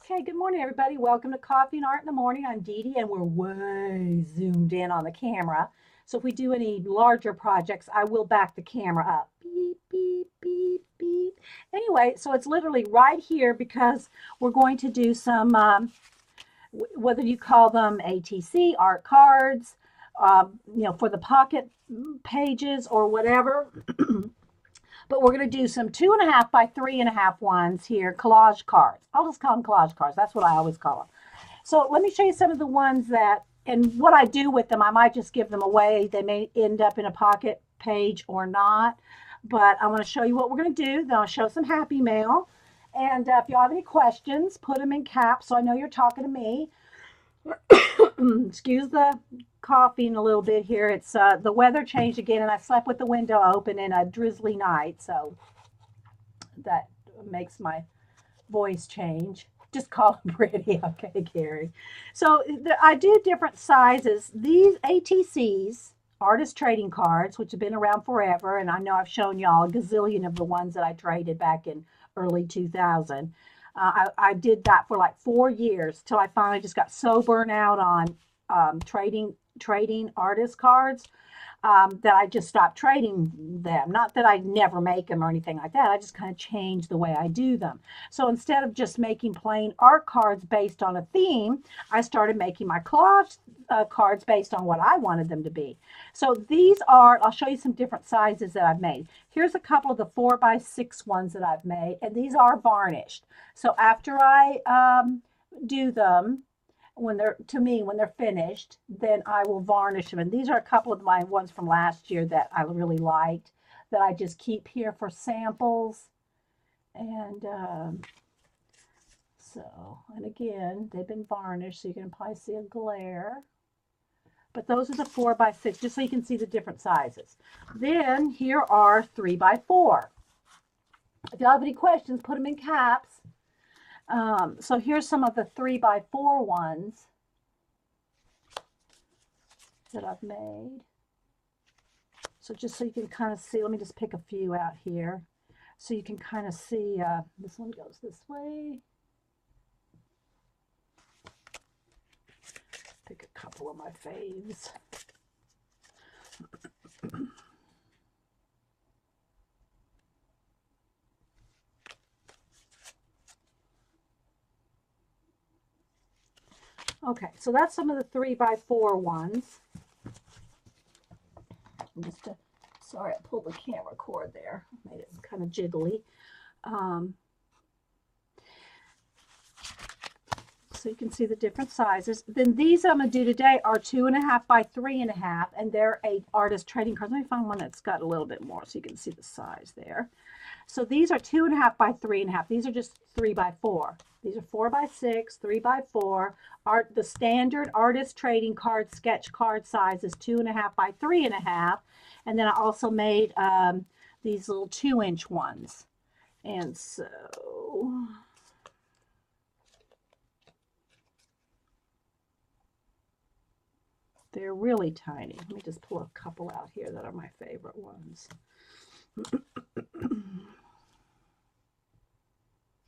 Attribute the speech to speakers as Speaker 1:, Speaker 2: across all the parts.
Speaker 1: Okay, good morning, everybody. Welcome to Coffee and Art in the Morning. I'm Dee Dee, and we're way zoomed in on the camera. So if we do any larger projects, I will back the camera up. Beep, beep, beep, beep. Anyway, so it's literally right here because we're going to do some, whether you call them ATC, art cards, for the pocket pages or whatever. But we're going to do some 2.5 by 3.5 ones here, collage cards. I'll just call them collage cards. That's what I always call them. So let me show you some of the ones that, and what I do with them. I might just give them away. They may end up in a pocket page or not. But I want to show you what we're going to do. Then I'll show some happy mail. And if you have any questions, put them in caps so I know you're talking to me. Excuse the coughing a little bit here. It's the weather changed again, and I slept with the window open in a drizzly night, so that makes my voice change. Just call them pretty, okay, Carrie? So I do different sizes. These ATCs, artist trading cards, which have been around forever, and I know I've shown y'all a gazillion of the ones that I traded back in early 2000. I did that for like 4 years till I finally just got so burnt out on trading artist cards that I just stopped trading them. Not that I never make them or anything like that. I just kind of changed the way I do them. So instead of just making plain art cards based on a theme, I started making my collage cards based on what I wanted them to be. So these are, I'll show you some different sizes that I've made. Here's a couple of the 4x6 ones that I've made, and these are varnished. So after I do them, when they're finished, then I will varnish them. And these are a couple of my ones from last year that I really liked, that I just keep here for samples. And and again, they've been varnished, so you can probably see a glare. But those are the 4x6, just so you can see the different sizes. Then here are 3x4. If you have any questions, put them in caps. So here's some of the 3x4 ones that I've made. So just so you can kind of see, let me just pick a few out here. So you can kind of see, this one goes this way. Pick a couple of my faves. Okay, so that's some of the 3x4 ones. Sorry, I pulled the camera cord there. Made it kind of jiggly. So you can see the different sizes. Then these I'm going to do today are 2.5 by 3.5, and they're artist trading cards. Let me find one that's got a little bit more so you can see the size there. So these are 2.5 by 3.5. These are just 3x4. These are 4x6, 3x4. The standard artist trading card sketch card size is 2.5 by 3.5. And then I also made these little 2-inch ones. And so they're really tiny. Let me just pull a couple out here that are my favorite ones.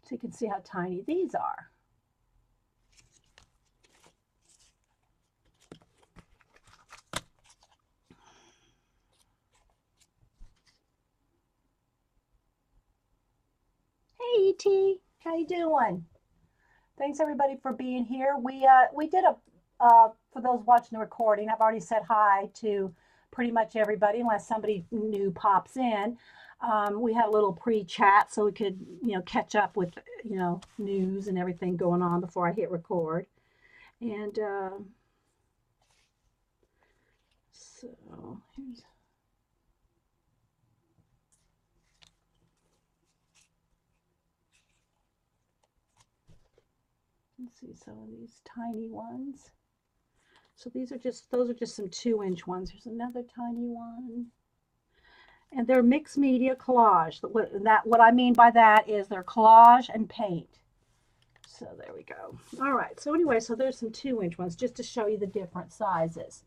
Speaker 1: So you can see how tiny these are. Hey, E.T., how you doing? Thanks everybody for being here. We did for those watching the recording, I've already said hi to pretty much everybody unless somebody new pops in. We had a little pre-chat so we could, catch up with, news and everything going on before I hit record. And so here's. Let's see some of these tiny ones. So those are just some 2-inch ones. Here's another tiny one. And they're mixed media collage. What I mean by that is they're collage and paint. So there we go. All right. So anyway, so there's some 2-inch ones just to show you the different sizes.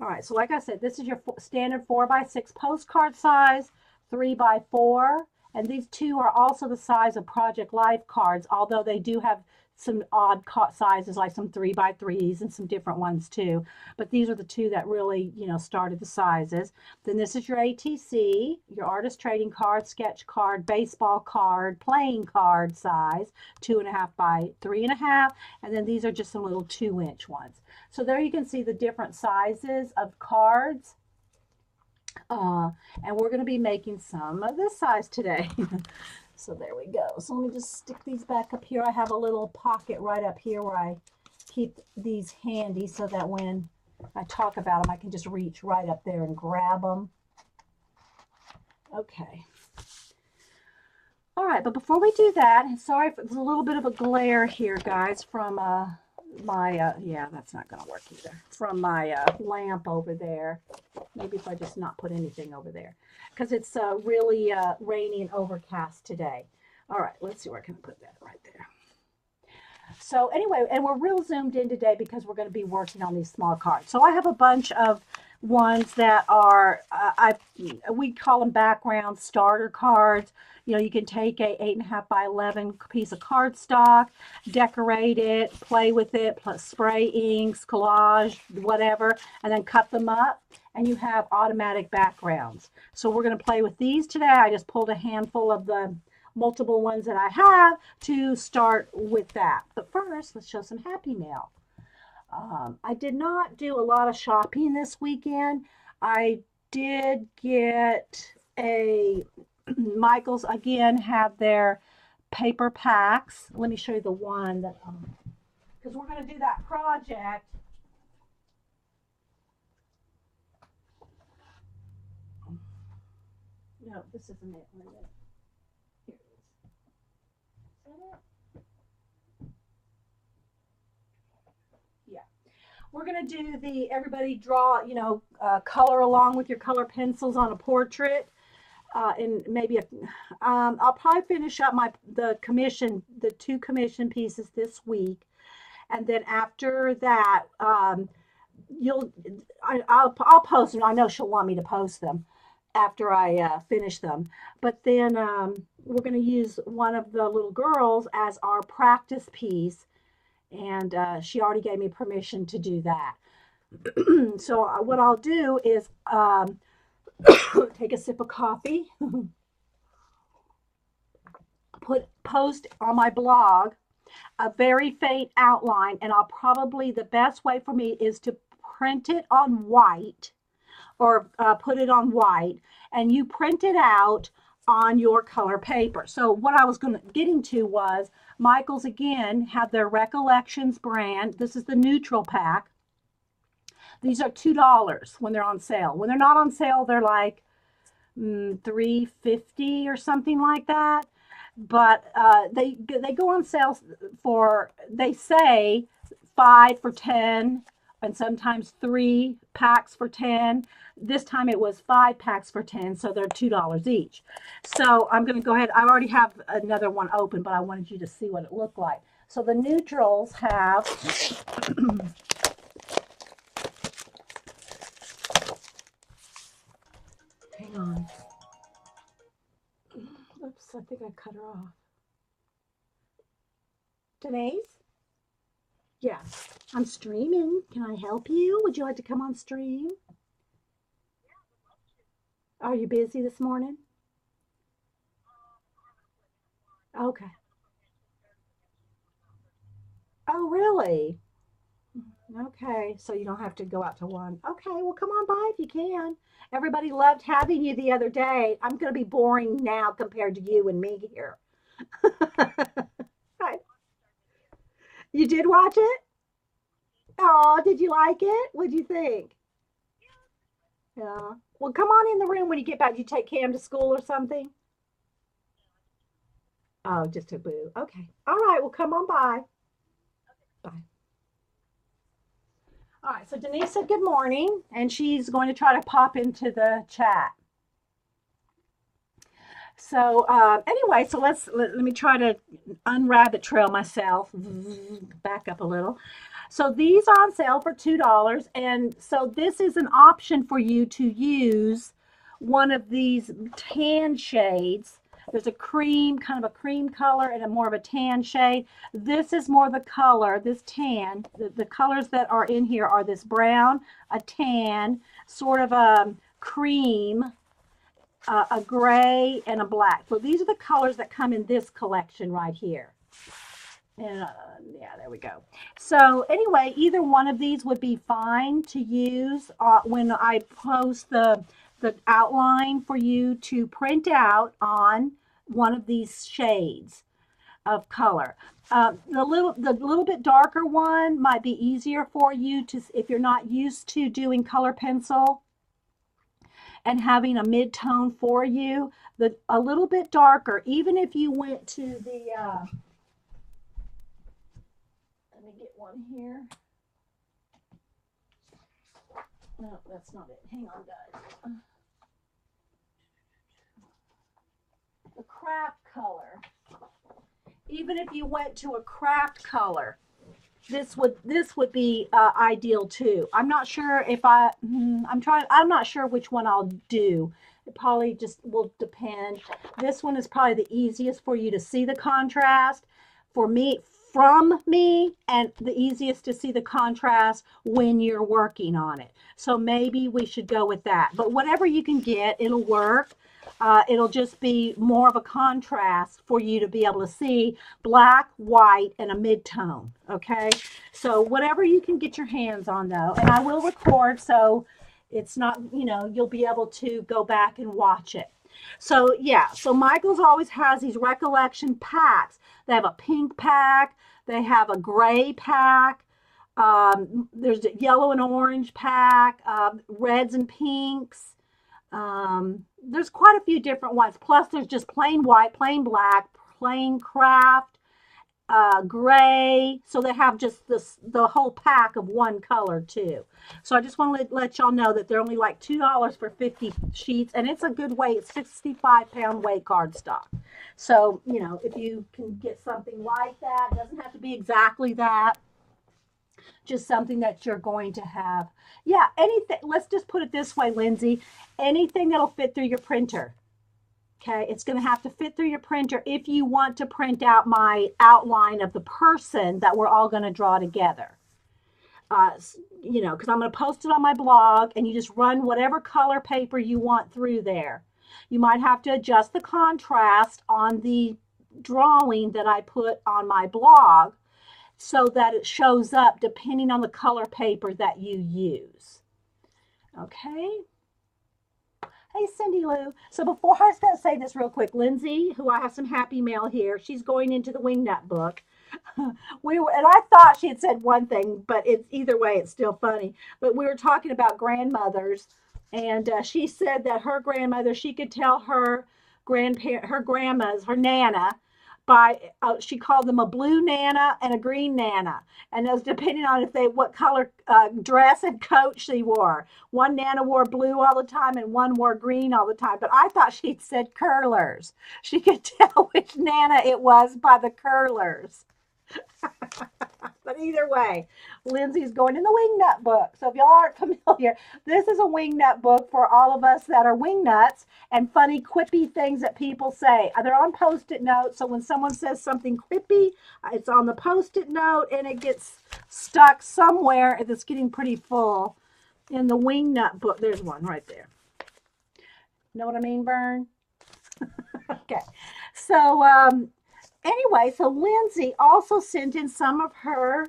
Speaker 1: All right. So like I said, this is your standard 4x6 postcard size, 3x4. And these two are also the size of Project Life cards, although they do have some odd sizes, like some 3x3s and some different ones too. But these are the two that really, you know, started the sizes. Then this is your ATC, your artist trading card, sketch card, baseball card, playing card size, 2.5 by 3.5. And then these are just some little 2-inch ones. So there you can see the different sizes of cards. And we're going to be making some of this size today. So there we go. So let me just stick these back up here. I have a little pocket right up here where I keep these handy so that when I talk about them, I can just reach right up there and grab them. Okay. All right, but before we do that, sorry if there's a little bit of a glare here, guys, from my, yeah, that's not going to work either, from my lamp over there. Maybe if I just not put anything over there, because it's really rainy and overcast today. All right, let's see where I can put that right there. So anyway, and we're real zoomed in today because we're going to be working on these small cards. So I have a bunch of ones that are, we call them background starter cards. You know, you can take a 8.5 by 11 piece of cardstock, decorate it, play with it, plus spray inks, collage, whatever, and then cut them up, and you have automatic backgrounds. So we're going to play with these today. I just pulled a handful of the multiple ones that I have to start with that. But first, let's show some Happy Mail. I did not do a lot of shopping this weekend. I did get a, Michael's again have their paper packs. Let me show you the one that, because we're going to do that project. No, this isn't it. Here it is. Is that it? We're going to do the, everybody draw, you know, color along with your color pencils on a portrait. And maybe, I'll probably finish up the two commission pieces this week. And then after that, I'll post them. I know she'll want me to post them after I finish them. But then we're going to use one of the little girls as our practice piece. And she already gave me permission to do that. So what I'll do is take a sip of coffee, post on my blog a very faint outline, and I'll probably, the best way for me is to print it on white, or put it on white, and you print it out on your color paper. So what I was getting to was, Michael's again have their Recollections brand. This is the neutral pack. These are $2 when they're on sale. When they're not on sale, they're like $3.50 or something like that. But they go on sale for, they say 5 for 10, and sometimes 3 packs for 10. This time it was 5 packs for 10, so they're $2 each. So I'm going to go ahead. I already have another one open, but I wanted you to see what it looked like. So the neutrals have hang on. Oops, I think I cut her off. Denise? Yes, I'm streaming. Can I help you? Would you like to come on stream? Are you busy this morning? Okay. Oh, really? Okay, so you don't have to go out to one. Okay, well, come on by if you can. Everybody loved having you the other day. I'm going to be boring now compared to you and me here. Right. You did watch it? Oh, did you like it? What did you think? Yeah. Well, come on in the room when you get back. You take Cam to school or something? Oh, just a boo. Okay. All right. Well, come on by. Bye. All right. So Denise said good morning, and she's going to try to pop into the chat. So anyway, so let me try to unrabbit trail myself. Back up a little. So these are on sale for $2, and so this is an option for you to use one of these tan shades There's a cream, kind of a cream color, and a more of a tan shade. This is more the color, this tan. The colors that are in here are this brown, a tan, sort of a cream, a gray, and a black. So these are the colors that come in this collection right here. And yeah, there we go. So anyway, either one of these would be fine to use when I post the outline for you to print out on one of these shades of color. The little bit darker one might be easier for you to, if you're not used to doing color pencil and having a mid-tone for you. A little bit darker, even if you went to the let me get one here. No, that's not it. Hang on, guys. The craft color. Even if you went to a craft color, this would be ideal too. I'm not sure if I'm not sure which one I'll do. It probably just will depend. This one is probably the easiest for you to see the contrast from me, and the easiest to see the contrast when you're working on it. So maybe we should go with that. But whatever you can get, it'll work. It'll just be more of a contrast for you to be able to see black, white, and a mid-tone, okay? So whatever you can get your hands on, though, and I will record, so it's not, you'll be able to go back and watch it. So yeah, so Michael's always has these recollection packs. They have a pink pack, they have a gray pack, there's a yellow and orange pack, reds and pinks. There's quite a few different ones. Plus there's just plain white, plain black, plain craft, gray. So they have just the whole pack of one color too. So I just want to let y'all know that they're only like $2 for 50 sheets, and it's a good weight. It's 65-pound weight cardstock. So, if you can get something like that, it doesn't have to be exactly that. Just something that you're going to have. Yeah, anything. Let's just put it this way, Lindsay. Anything that'll fit through your printer. Okay, it's going to have to fit through your printer if you want to print out my outline of the person that we're all going to draw together. Because I'm going to post it on my blog, and you just run whatever color paper you want through there. You might have to adjust the contrast on the drawing that I put on my blog so that it shows up depending on the color paper that you use. Okay? Hey, Cindy Lou. So before I was going to say this real quick, Lindsay, who I have some happy mail here, she's going into the Wingnut book. And I thought she had said one thing, but it's either way, it's still funny. But we were talking about grandmothers, and she said that her grandmother, she could tell her grandmas, her nana, by she called them a blue nana and a green nana, and it was depending on what color dress and coat she wore. One nana wore blue all the time and one wore green all the time, but I thought she'd said curlers. She could tell which nana it was by the curlers. But either way, Lindsay's going in the Wingnut book. So if y'all aren't familiar, this is a Wingnut book for all of us that are wingnuts and funny, quippy things that people say. They're on Post-it notes, so when someone says something quippy, it's on the Post-it note, and it gets stuck somewhere that's getting pretty full in the Wingnut book. There's one right there. Know what I mean, Vern? Okay. So, anyway, so Lindsay also sent in some of her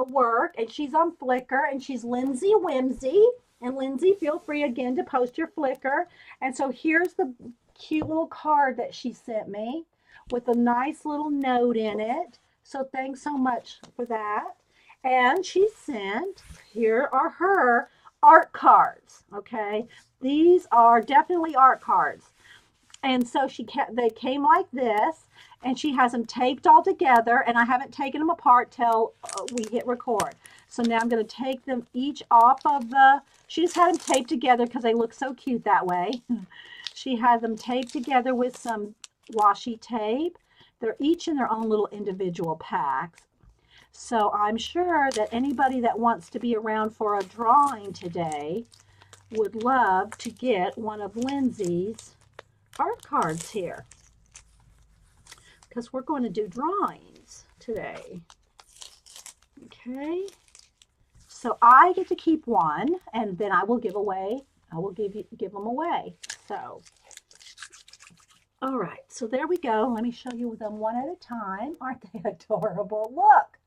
Speaker 1: work, and she's on Flickr, and she's Lindsay Whimsy. And Lindsay, feel free again to post your Flickr. And so here's the cute little card that she sent me with a nice little note in it. So thanks so much for that. And she sent, here are her art cards, okay? These are definitely art cards. And so they came like this, and she has them taped all together, and I haven't taken them apart till we hit record. So now I'm going to take them each off of she just had them taped together because they look so cute that way. She has them taped together with some washi tape. They're each in their own little individual packs. So I'm sure that anybody that wants to be around for a drawing today would love to get one of Lindsay's art cards here. because we're going to do drawings today. Okay. So I get to keep one, and then I will give them away. So, all right. So there we go. Let me show you them one at a time. Aren't they adorable? Look.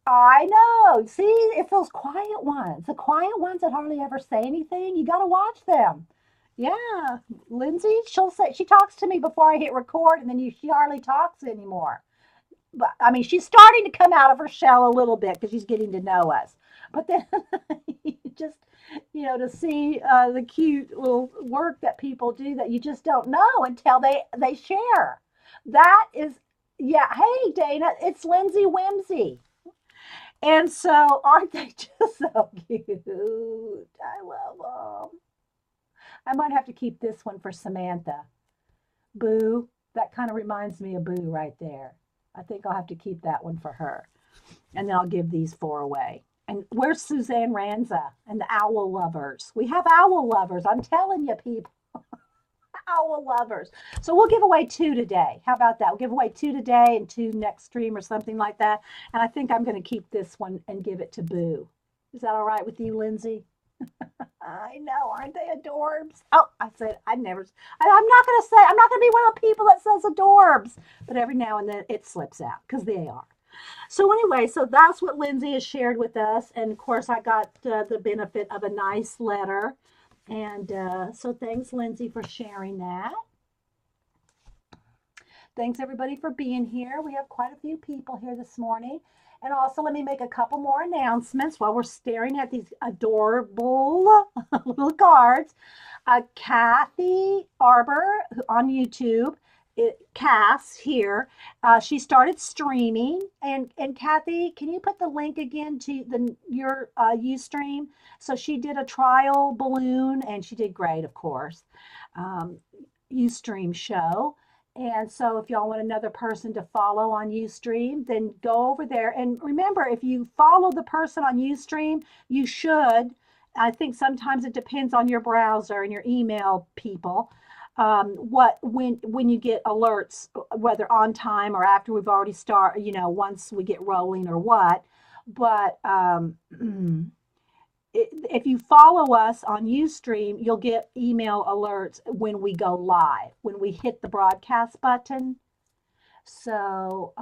Speaker 1: I know. See, it's those quiet ones. The quiet ones that hardly ever say anything. You got to watch them. Yeah. Lindsay, she talks to me before I hit record, and then she hardly talks anymore. But I mean, she's starting to come out of her shell a little bit because she's getting to know us. But then just, to see the cute little work that people do that you just don't know until they share. That is, yeah. Hey, Dana, it's Lindsay Whimsy. And so, aren't they just so cute? I love them. I might have to keep this one for Samantha. Boo. That kind of reminds me of Boo right there. I think I'll have to keep that one for her. And then I'll give these 4 away. And where's Suzanne Ranza and the owl lovers? We have owl lovers. I'm telling you, people. Owl lovers. So we'll give away 2 today. How about that? We'll give away 2 today and 2 next stream or something like that. And I think I'm going to keep this one and give it to Boo. Is that all right with you, Lindsay? I know, aren't they adorbs? Oh, I'm not going to be one of the people that says adorbs, but every now and then it slips out because they are. So anyway, so that's what Lindsay has shared with us. And of course, I got the benefit of a nice letter. And so thanks, Lindsay, for sharing that. Thanks, everybody, for being here. We have quite a few people here this morning. And also, let me make a couple more announcements while we're staring at these adorable little cards. Kathy Arbor on YouTube, Cass here, she started streaming. And Kathy, can you put the link again to your Ustream? So she did a trial balloon, and she did great, of course. Ustream show. And so if y'all want another person to follow on Ustream, then go over there. And remember, if you follow the person on Ustream, you should. I think sometimes it depends on your browser and your email people. When you get alerts, whether on time or after we've already started, once we get rolling or what. But if you follow us on Ustream, you'll get email alerts when we go live, when we hit the broadcast button. So,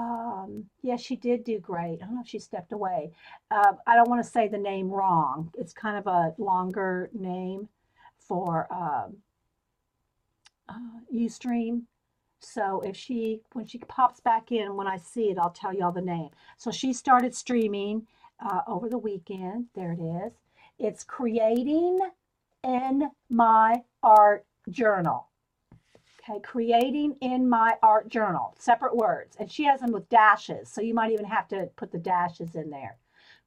Speaker 1: yeah, she did do great. I don't know if she stepped away. I don't want to say the name wrong. It's kind of a longer name for Ustream. So when she pops back in, when I see it, I'll tell y'all the name. So she started streaming over the weekend. There it is. It's Creating in My Art Journal. Okay, Creating in My Art Journal. Separate words. And she has them with dashes, so you might even have to put the dashes in there.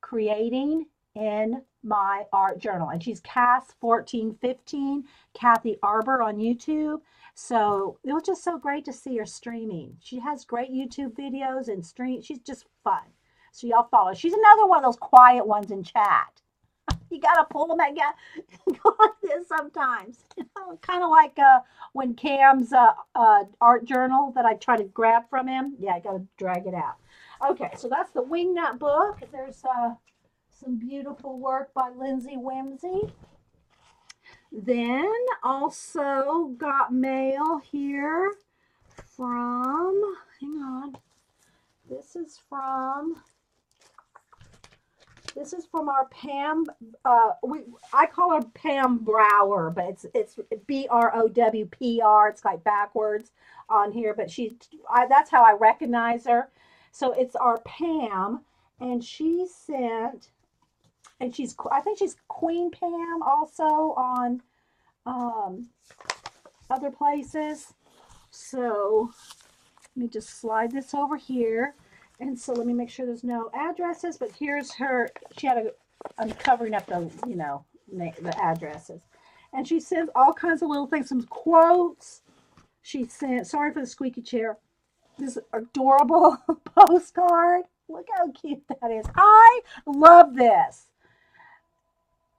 Speaker 1: Creating in My Art Journal. And she's Cass1415, Kathy Arbor on YouTube. So it was just so great to see her streaming. She has great YouTube videos and she's just fun. So y'all follow. She's another one of those quiet ones in chat. You got to pull them and go like this sometimes. Kind of like when Cam's art journal that I try to grab from him. Yeah, I got to drag it out. Okay, so that's the Wingnut book. There's some beautiful work by Lindsay Whimsy. Then also got mail here from, hang on, this is from our Pam, I call her Pam Brower, but it's BROWPR. It's like backwards on here, but that's how I recognize her. So it's our Pam, and she sent, and I think she's Queen Pam also on other places. So let me just slide this over here. And so let me make sure there's no addresses, but here's her. I'm covering up the addresses. And she sends all kinds of little things, some quotes. She sent, sorry for the squeaky chair, this adorable postcard. Look how cute that is. I love this.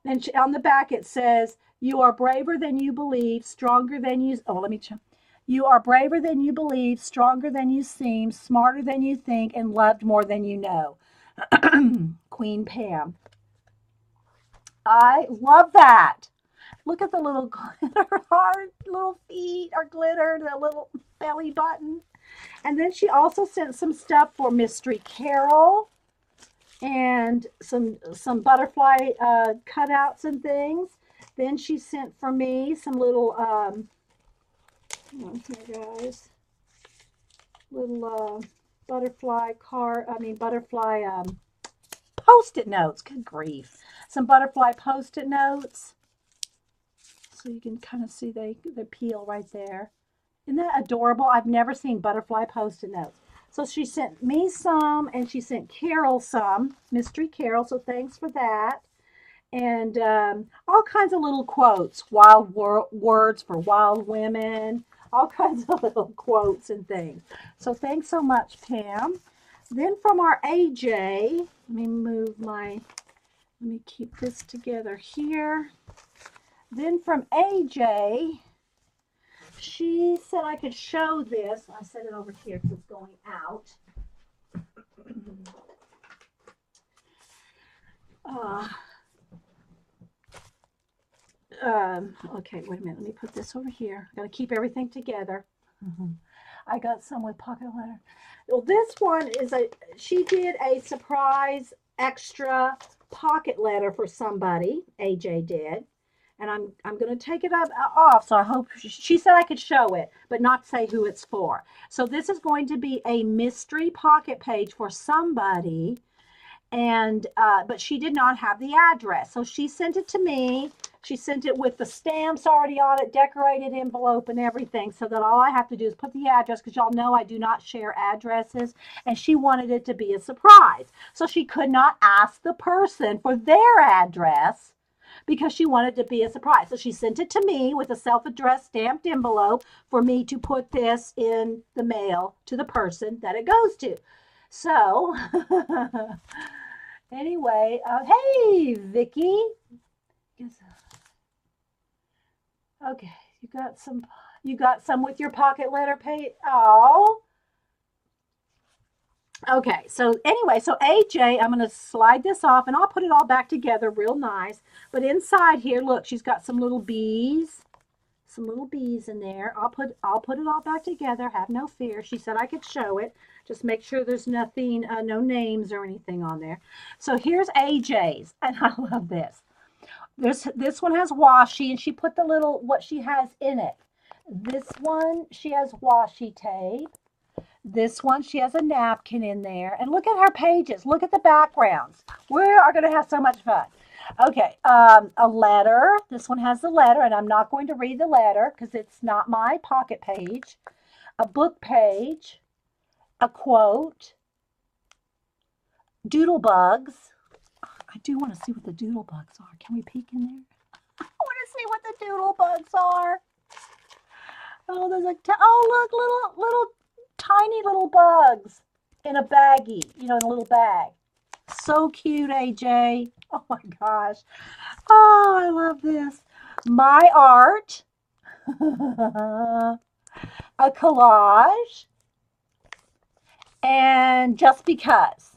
Speaker 1: And on the back it says, "You are braver than you believe, stronger than you." Oh, let me check. You are braver than you believe, stronger than you seem, smarter than you think, and loved more than you know. Queen Pam. I love that. Look at the little glitter heart, little feet are glittered, the little belly button. And then she also sent some stuff for Mystery Carol and some butterfly cutouts and things. Then she sent for me some little here guys, little butterfly butterfly post-it notes. Good grief, some butterfly post-it notes. So you can kind of see they peel right there. Isn't that adorable? I've never seen butterfly post-it notes. So she sent me some, and she sent Carol some, Mystery Carol, so thanks for that. And all kinds of little quotes, words for wild women, all kinds of little quotes and things. So thanks so much, Pam. Then from our AJ, let me keep this together here. Then from AJ, she said I could show this. I set it over here because it's going out. Okay, wait a minute. Let me put this over here. Got to keep everything together. I got some with pocket letter. Well, this one is she did a surprise extra pocket letter for somebody. AJ did. And I'm going to take it off, so I hope, she said I could show it, but not say who it's for. So this is going to be a mystery pocket page for somebody, and but she did not have the address. So she sent it to me. She sent it with the stamps already on it, decorated envelope and everything, so that all I have to do is put the address, because y'all know I do not share addresses, and she wanted it to be a surprise. So she could not ask the person for their address, because she wanted to be a surprise. So she sent it to me with a self-addressed stamped envelope for me to put this in the mail to the person that it goes to. So anyway, hey, Vicky. Okay, you got some with your pocket letter page. Oh. Okay, so anyway, so AJ, I'm going to slide this off, and I'll put it all back together real nice. But inside here, look, she's got some little bees in there. I'll put it all back together. Have no fear. She said I could show it. Just make sure there's nothing, no names or anything on there. So here's AJ's, and I love this. This one has washi, and she put the little, what she has in it. This one, she has washi tape. This one, she has a napkin in there. And look at her pages. Look at the backgrounds. We are going to have so much fun. Okay, a letter. This one has the letter, and I'm not going to read the letter because it's not my pocket page. A book page. A quote. Doodle bugs. I do want to see what the doodle bugs are. Can we peek in there? I want to see what the doodle bugs are. Oh, there's look, little tiny little bugs in a baggie, in a little bag. So cute, AJ. Oh my gosh. Oh, I love this. My art. A collage. And just because.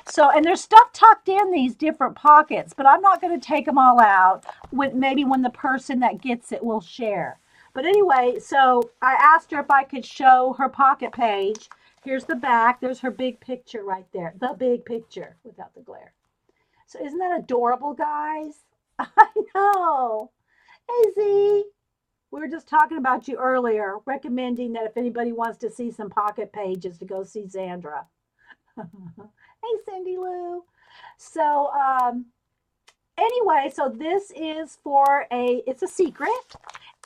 Speaker 1: So, and there's stuff tucked in these different pockets, but I'm not going to take them all out. Maybe when the person that gets it will share. But anyway, so I asked her if I could show her pocket page. Here's the back. There's her big picture right there. The big picture without the glare. So isn't that adorable, guys? I know. Hey, Z. We were just talking about you earlier, recommending that if anybody wants to see some pocket pages, to go see Zandra. Hey, Cindy Lou. So anyway, so this is for it's a secret.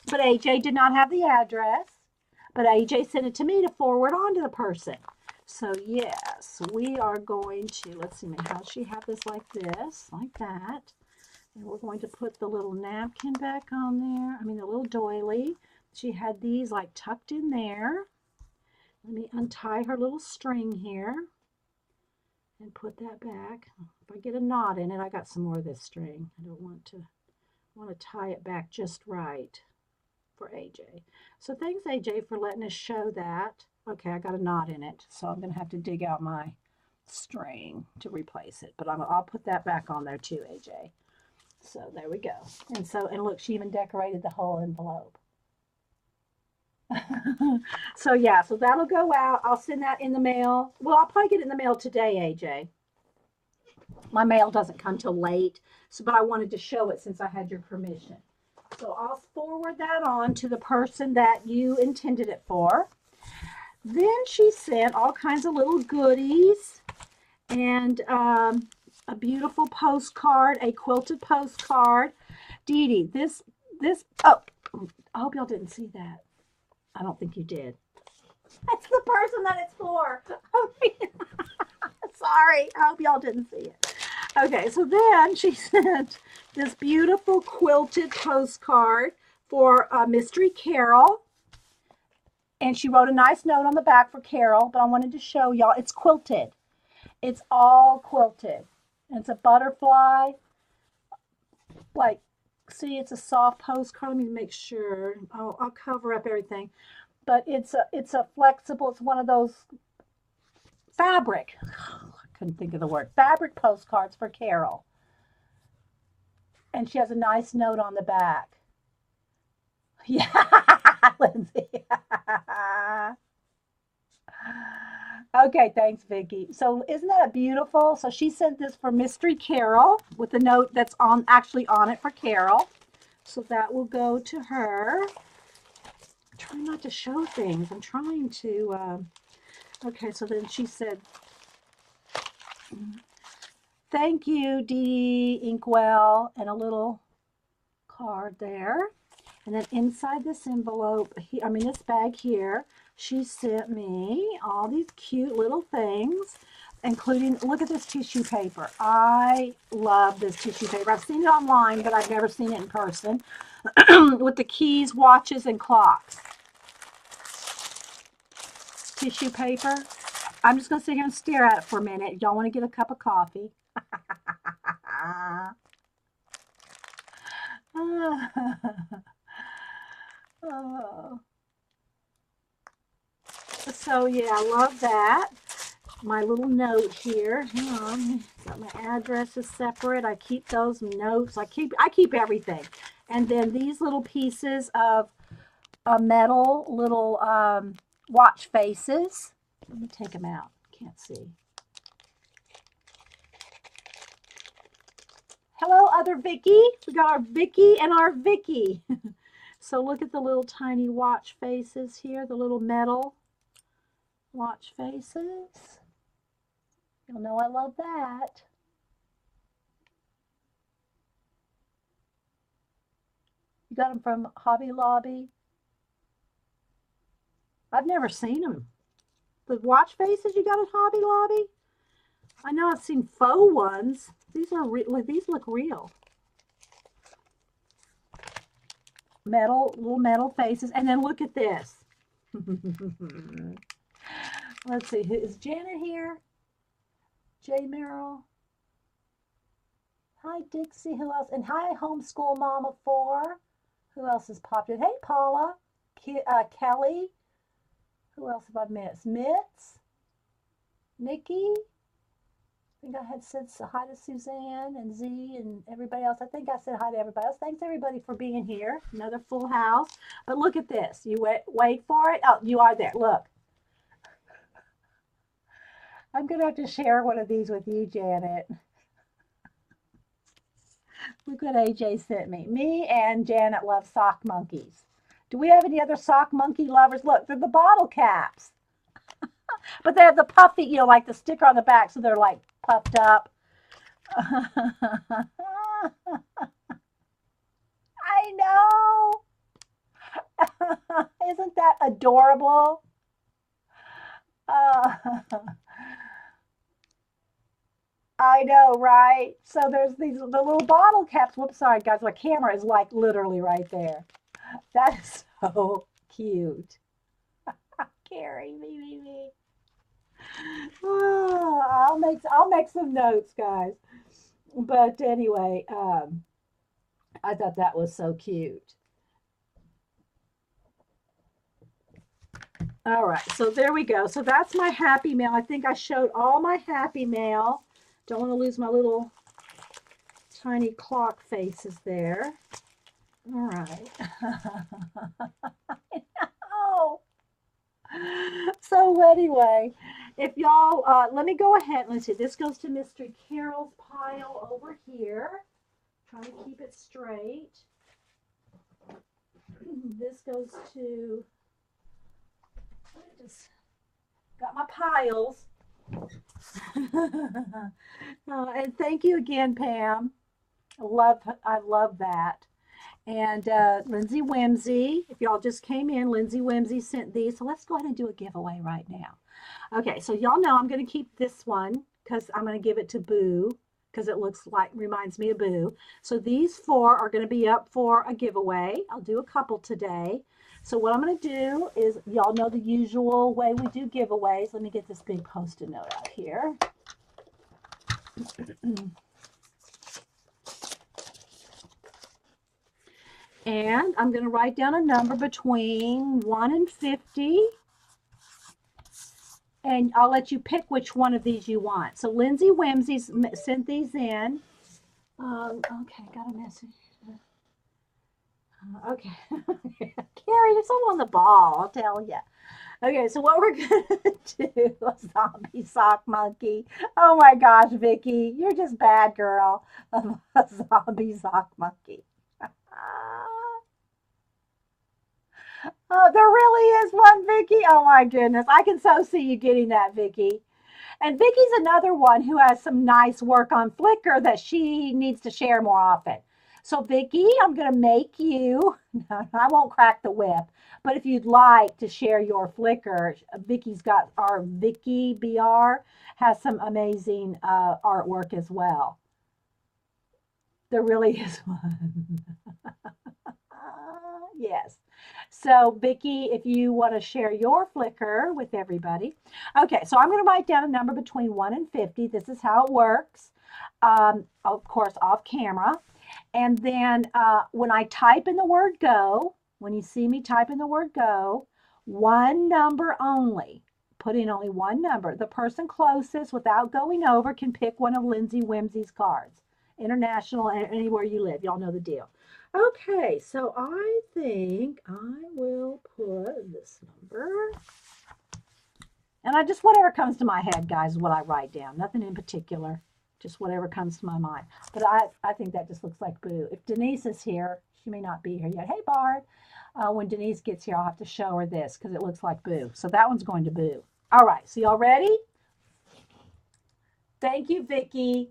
Speaker 1: But AJ did not have the address, but AJ sent it to me to forward on to the person. So yes, we are going to, let's see, how she have this, like that. And we're going to put the little napkin back on there. The little doily. She had these like tucked in there. Let me untie her little string here and put that back. If I get a knot in it, I got some more of this string. I want to tie it back just right for AJ. So thanks, AJ, for letting us show that. Okay, I got a knot in it, so I'm going to have to dig out my string to replace it. But I'll put that back on there too, AJ. So there we go. And look, she even decorated the whole envelope. So yeah, so that'll go out. I'll send that in the mail. Well, I'll probably get it in the mail today, AJ. My mail doesn't come till late, so but I wanted to show it since I had your permission. So I'll forward that on to the person that you intended it for. Then she sent all kinds of little goodies and a beautiful postcard, a quilted postcard. Dee Dee, oh, I hope y'all didn't see that. I don't think you did. That's the person that it's for. Sorry, I hope y'all didn't see it. Okay, so then she sent this beautiful quilted postcard for Mystery Carol. And she wrote a nice note on the back for Carol, but I wanted to show y'all. It's quilted. It's all quilted. And it's a butterfly. Like, see, it's a soft postcard. Let me make sure. I'll cover up everything. But it's a flexible, it's one of those fabric. I couldn't think of the word. Fabric postcards for Carol. And she has a nice note on the back. Yeah, Lindsay. Okay, thanks, Vicki. So isn't that beautiful? So she sent this for Mystery Carol with a note that's actually on it for Carol. So that will go to her. I'm trying not to show things. I'm trying to. Okay, so then she said, "Thank you, Dee Inkwell," and a little card there. And then inside this envelope, this bag here, she sent me all these cute little things, including, look at this tissue paper. I love this tissue paper. I've seen it online, but I've never seen it in person, with the keys, watches, and clocks. Tissue paper. I'm just going to sit here and stare at it for a minute. Y'all want to get a cup of coffee? Oh. So yeah, I love that. My little note here. Hang on. Got my addresses separate. I keep those notes. I keep everything. And then these little pieces of metal little watch faces. Let me take them out. Can't see. Hello, other Vicky. We got our Vicky and our Vicky. So look at the little tiny watch faces here, the little metal watch faces. You'll know I love that. You got them from Hobby Lobby? I've never seen them. The watch faces you got at Hobby Lobby? I know I've seen faux ones. These are these look real. Little metal faces. And then look at this. Let's see, is Janet here? J. Merrill. Hi, Dixie. Who else? And hi, Homeschool Mama 4. Who else has popped in? Hey, Paula. Kelly. Who else have I missed? Mitz. Nikki. I think I had said hi to Suzanne and Z and everybody else. I think I said hi to everybody else. Thanks, everybody, for being here. Another full house. But look at this. You wait for it. Oh, you are there. Look. I'm going to have to share one of these with you, Janet. Look what AJ sent me. Me and Janet love sock monkeys. Do we have any other sock monkey lovers? Look, they're the bottle caps. But they have the puffy, like the sticker on the back, so they're like puffed up. I know. Isn't that adorable? I know, right? So there's the little bottle caps. Whoops, sorry, guys. My camera is like literally right there. That is so cute. Carrie, me. Oh, I'll make some notes, guys. But anyway, I thought that was so cute. All right, so there we go. So that's my happy mail. I think I showed all my happy mail. Don't want to lose my little tiny clock faces there. All right. Oh, so anyway, if y'all, let me go ahead. Let's see. This goes to Mr. Carroll's pile over here. Trying to keep it straight. This goes to, I just got my piles. And thank you again, Pam. I love that. And Lindsay Whimsy, if y'all just came in, Lindsay Whimsy sent these. So let's go ahead and do a giveaway right now. Okay, so y'all know I'm going to keep this one because I'm going to give it to Boo because it reminds me of Boo. So these four are going to be up for a giveaway. I'll do a couple today. So what I'm going to do is, y'all know the usual way we do giveaways. Let me get this big Post-it note out here. And I'm going to write down a number between 1 and 50. And I'll let you pick which one of these you want. So Lindsay Whimsy sent these in. Okay, got a message. Okay. Carrie, you're so on the ball, I'll tell you. Okay, so what we're going to do, a zombie sock monkey. Oh my gosh, Vicky, you're just bad girl. A zombie sock monkey. Oh, there really is one, Vicky. Oh my goodness. I can so see you getting that, Vicky. And Vicky's another one who has some nice work on Flickr that she needs to share more often. So Vicky, I'm going to make you, I won't crack the whip, but if you'd like to share your Flickr, Vicky's got, our Vicky BR has some amazing artwork as well. There really is one. Yes. So Vicki, if you want to share your Flickr with everybody. Okay, so I'm going to write down a number between 1 and 50. This is how it works. Of course, off camera. And then when I type in the word go, when you see me type in the word go, one number only. Put in only one number. The person closest without going over can pick one of Lindsay Whimsy's cards. International, anywhere you live. Y'all know the deal. Okay, so I think I will put this number. And I just, whatever comes to my head, guys, is what I write down. Nothing in particular. Just whatever comes to my mind. But I think that just looks like Boo. If Denise is here, she may not be here yet. Hey, Bard. When Denise gets here, I'll have to show her this because it looks like Boo. So that one's going to Boo. All right, so y'all ready? Thank you, Vicki.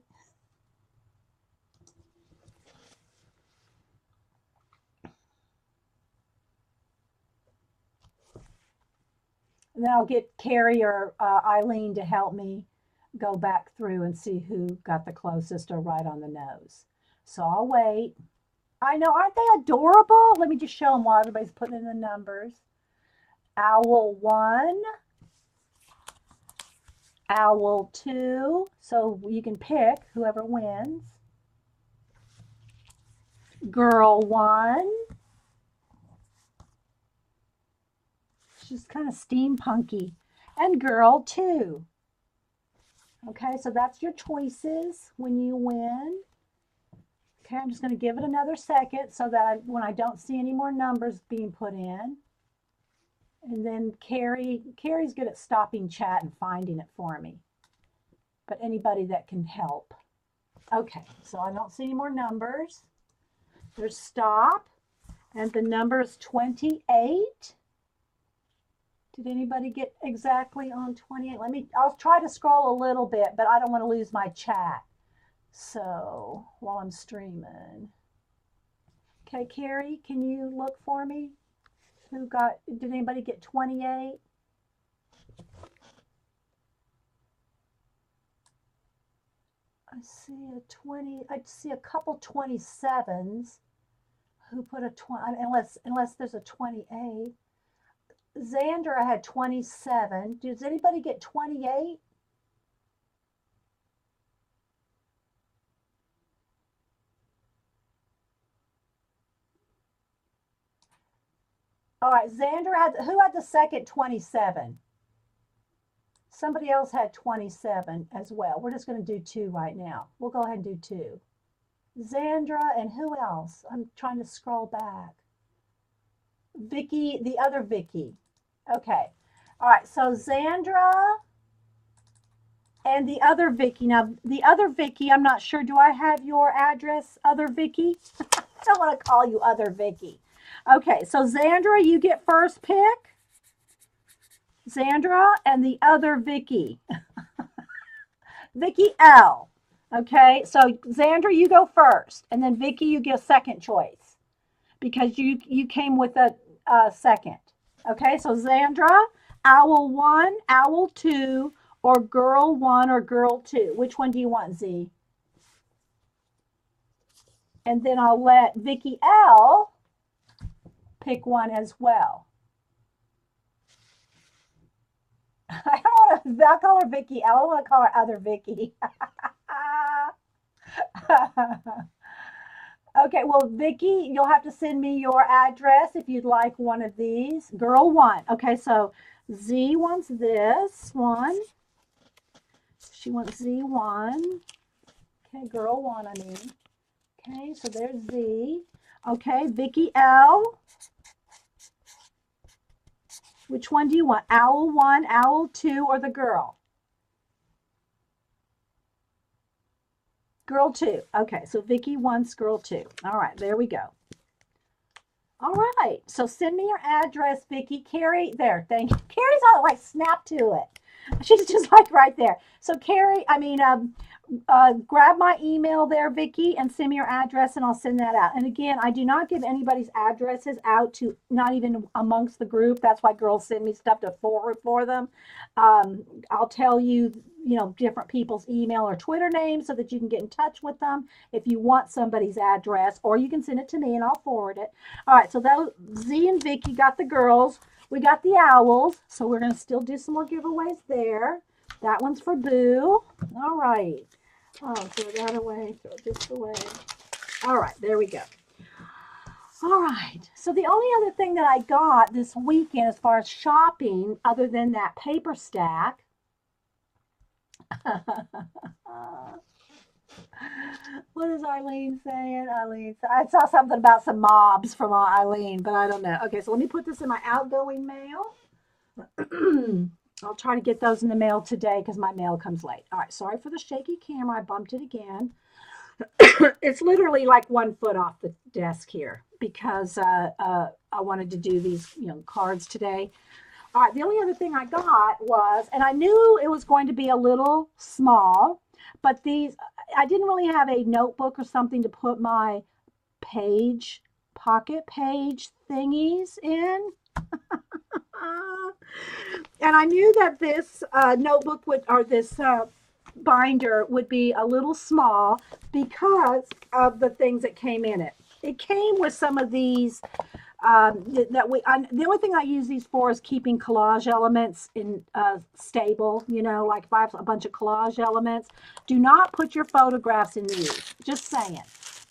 Speaker 1: And then I'll get Carrie or Eileen to help me go back through and see who got the closest or right on the nose. So I'll wait. I know, aren't they adorable? Let me just show them while everybody's putting in the numbers. Owl 1, Owl 2. So you can pick whoever wins. Girl 1. She's kind of steampunky. And Girl 2. Okay, so that's your choices when you win. Okay, I'm just going to give it another second so that when I don't see any more numbers being put in. And then Carrie's good at stopping chat and finding it for me. But anybody that can help. Okay, so I don't see any more numbers. There's stop. And the number is 28. Did anybody get exactly on 28? I'll try to scroll a little bit, but I don't want to lose my chat. So while I'm streaming. Okay, Carrie, can you look for me? Did anybody get 28? I see a couple 27s who put a 20, unless there's a 28. Xander, I had 27. Does anybody get 28? All right, Xandra had, who had the second 27? Somebody else had 27 as well. We're just going to do 2 right now. We'll go ahead and do 2. Xandra, and who else? I'm trying to scroll back. Vicky, the other Vicky. Okay. All right, so Xandra and the other Vicky. Now, the other Vicky, I'm not sure. Do I have your address, other Vicky? I don't want to call you other Vicky. Okay, so Xandra, you get first pick. Xandra and the other Vicky. Vicky L. Okay, so Xandra, you go first, and then Vicky, you get second choice because you came with a second. Okay, so Xandra, owl 1, owl 2, or girl 1 or girl 2. Which one do you want, Z? And then I'll let Vicky L pick one as well. I don't want to, I'll call her Vicky L. I want to call her other Vicky. Okay, well, Vicky, you'll have to send me your address if you'd like one of these. Girl 1. Okay, so Z wants this one. She wants Z1. Okay, girl 1, I mean. Okay, so there's Z. Okay, Vicky L. Which one do you want? Owl 1, owl 2, or the girl? Girl 2. Okay, so Vicky wants girl 2. All right, there we go. All right, so send me your address, Vicky. Carrie, there, thank you. Carrie's all like snap to it. She's just like right there. So Carrie, grab my email there, Vicky, and send me your address, and I'll send that out. And again, I do not give anybody's addresses out to, not even amongst the group. That's why girls send me stuff to forward for them. I'll tell you, different people's email or Twitter names so that you can get in touch with them if you want somebody's address, or you can send it to me and I'll forward it. All right, so those Z and Vicky got the girls. We got the owls, so we're going to still do some more giveaways there. That one's for Boo. All right. Oh, throw that away. Throw this away. All right, there we go. All right. So the only other thing that I got this weekend as far as shopping, other than that paper stack, what is Eileen saying? I saw something about some mobs from Eileen, but I don't know. Okay, so let me put this in my outgoing mail. I'll try to get those in the mail today because my mail comes late. All right, sorry for the shaky camera. I bumped it again. It's literally like 1 foot off the desk here because I wanted to do these, cards today. All right, the only other thing I got was, and I knew it was going to be a little small, but these, I didn't really have a notebook or something to put my pocket page thingies in. And I knew that this notebook this binder would be a little small because of the things that came in it. It came with some of these the only thing I use these for is keeping collage elements in stable, like if I have a bunch of collage elements. Do not put your photographs in these. Just saying.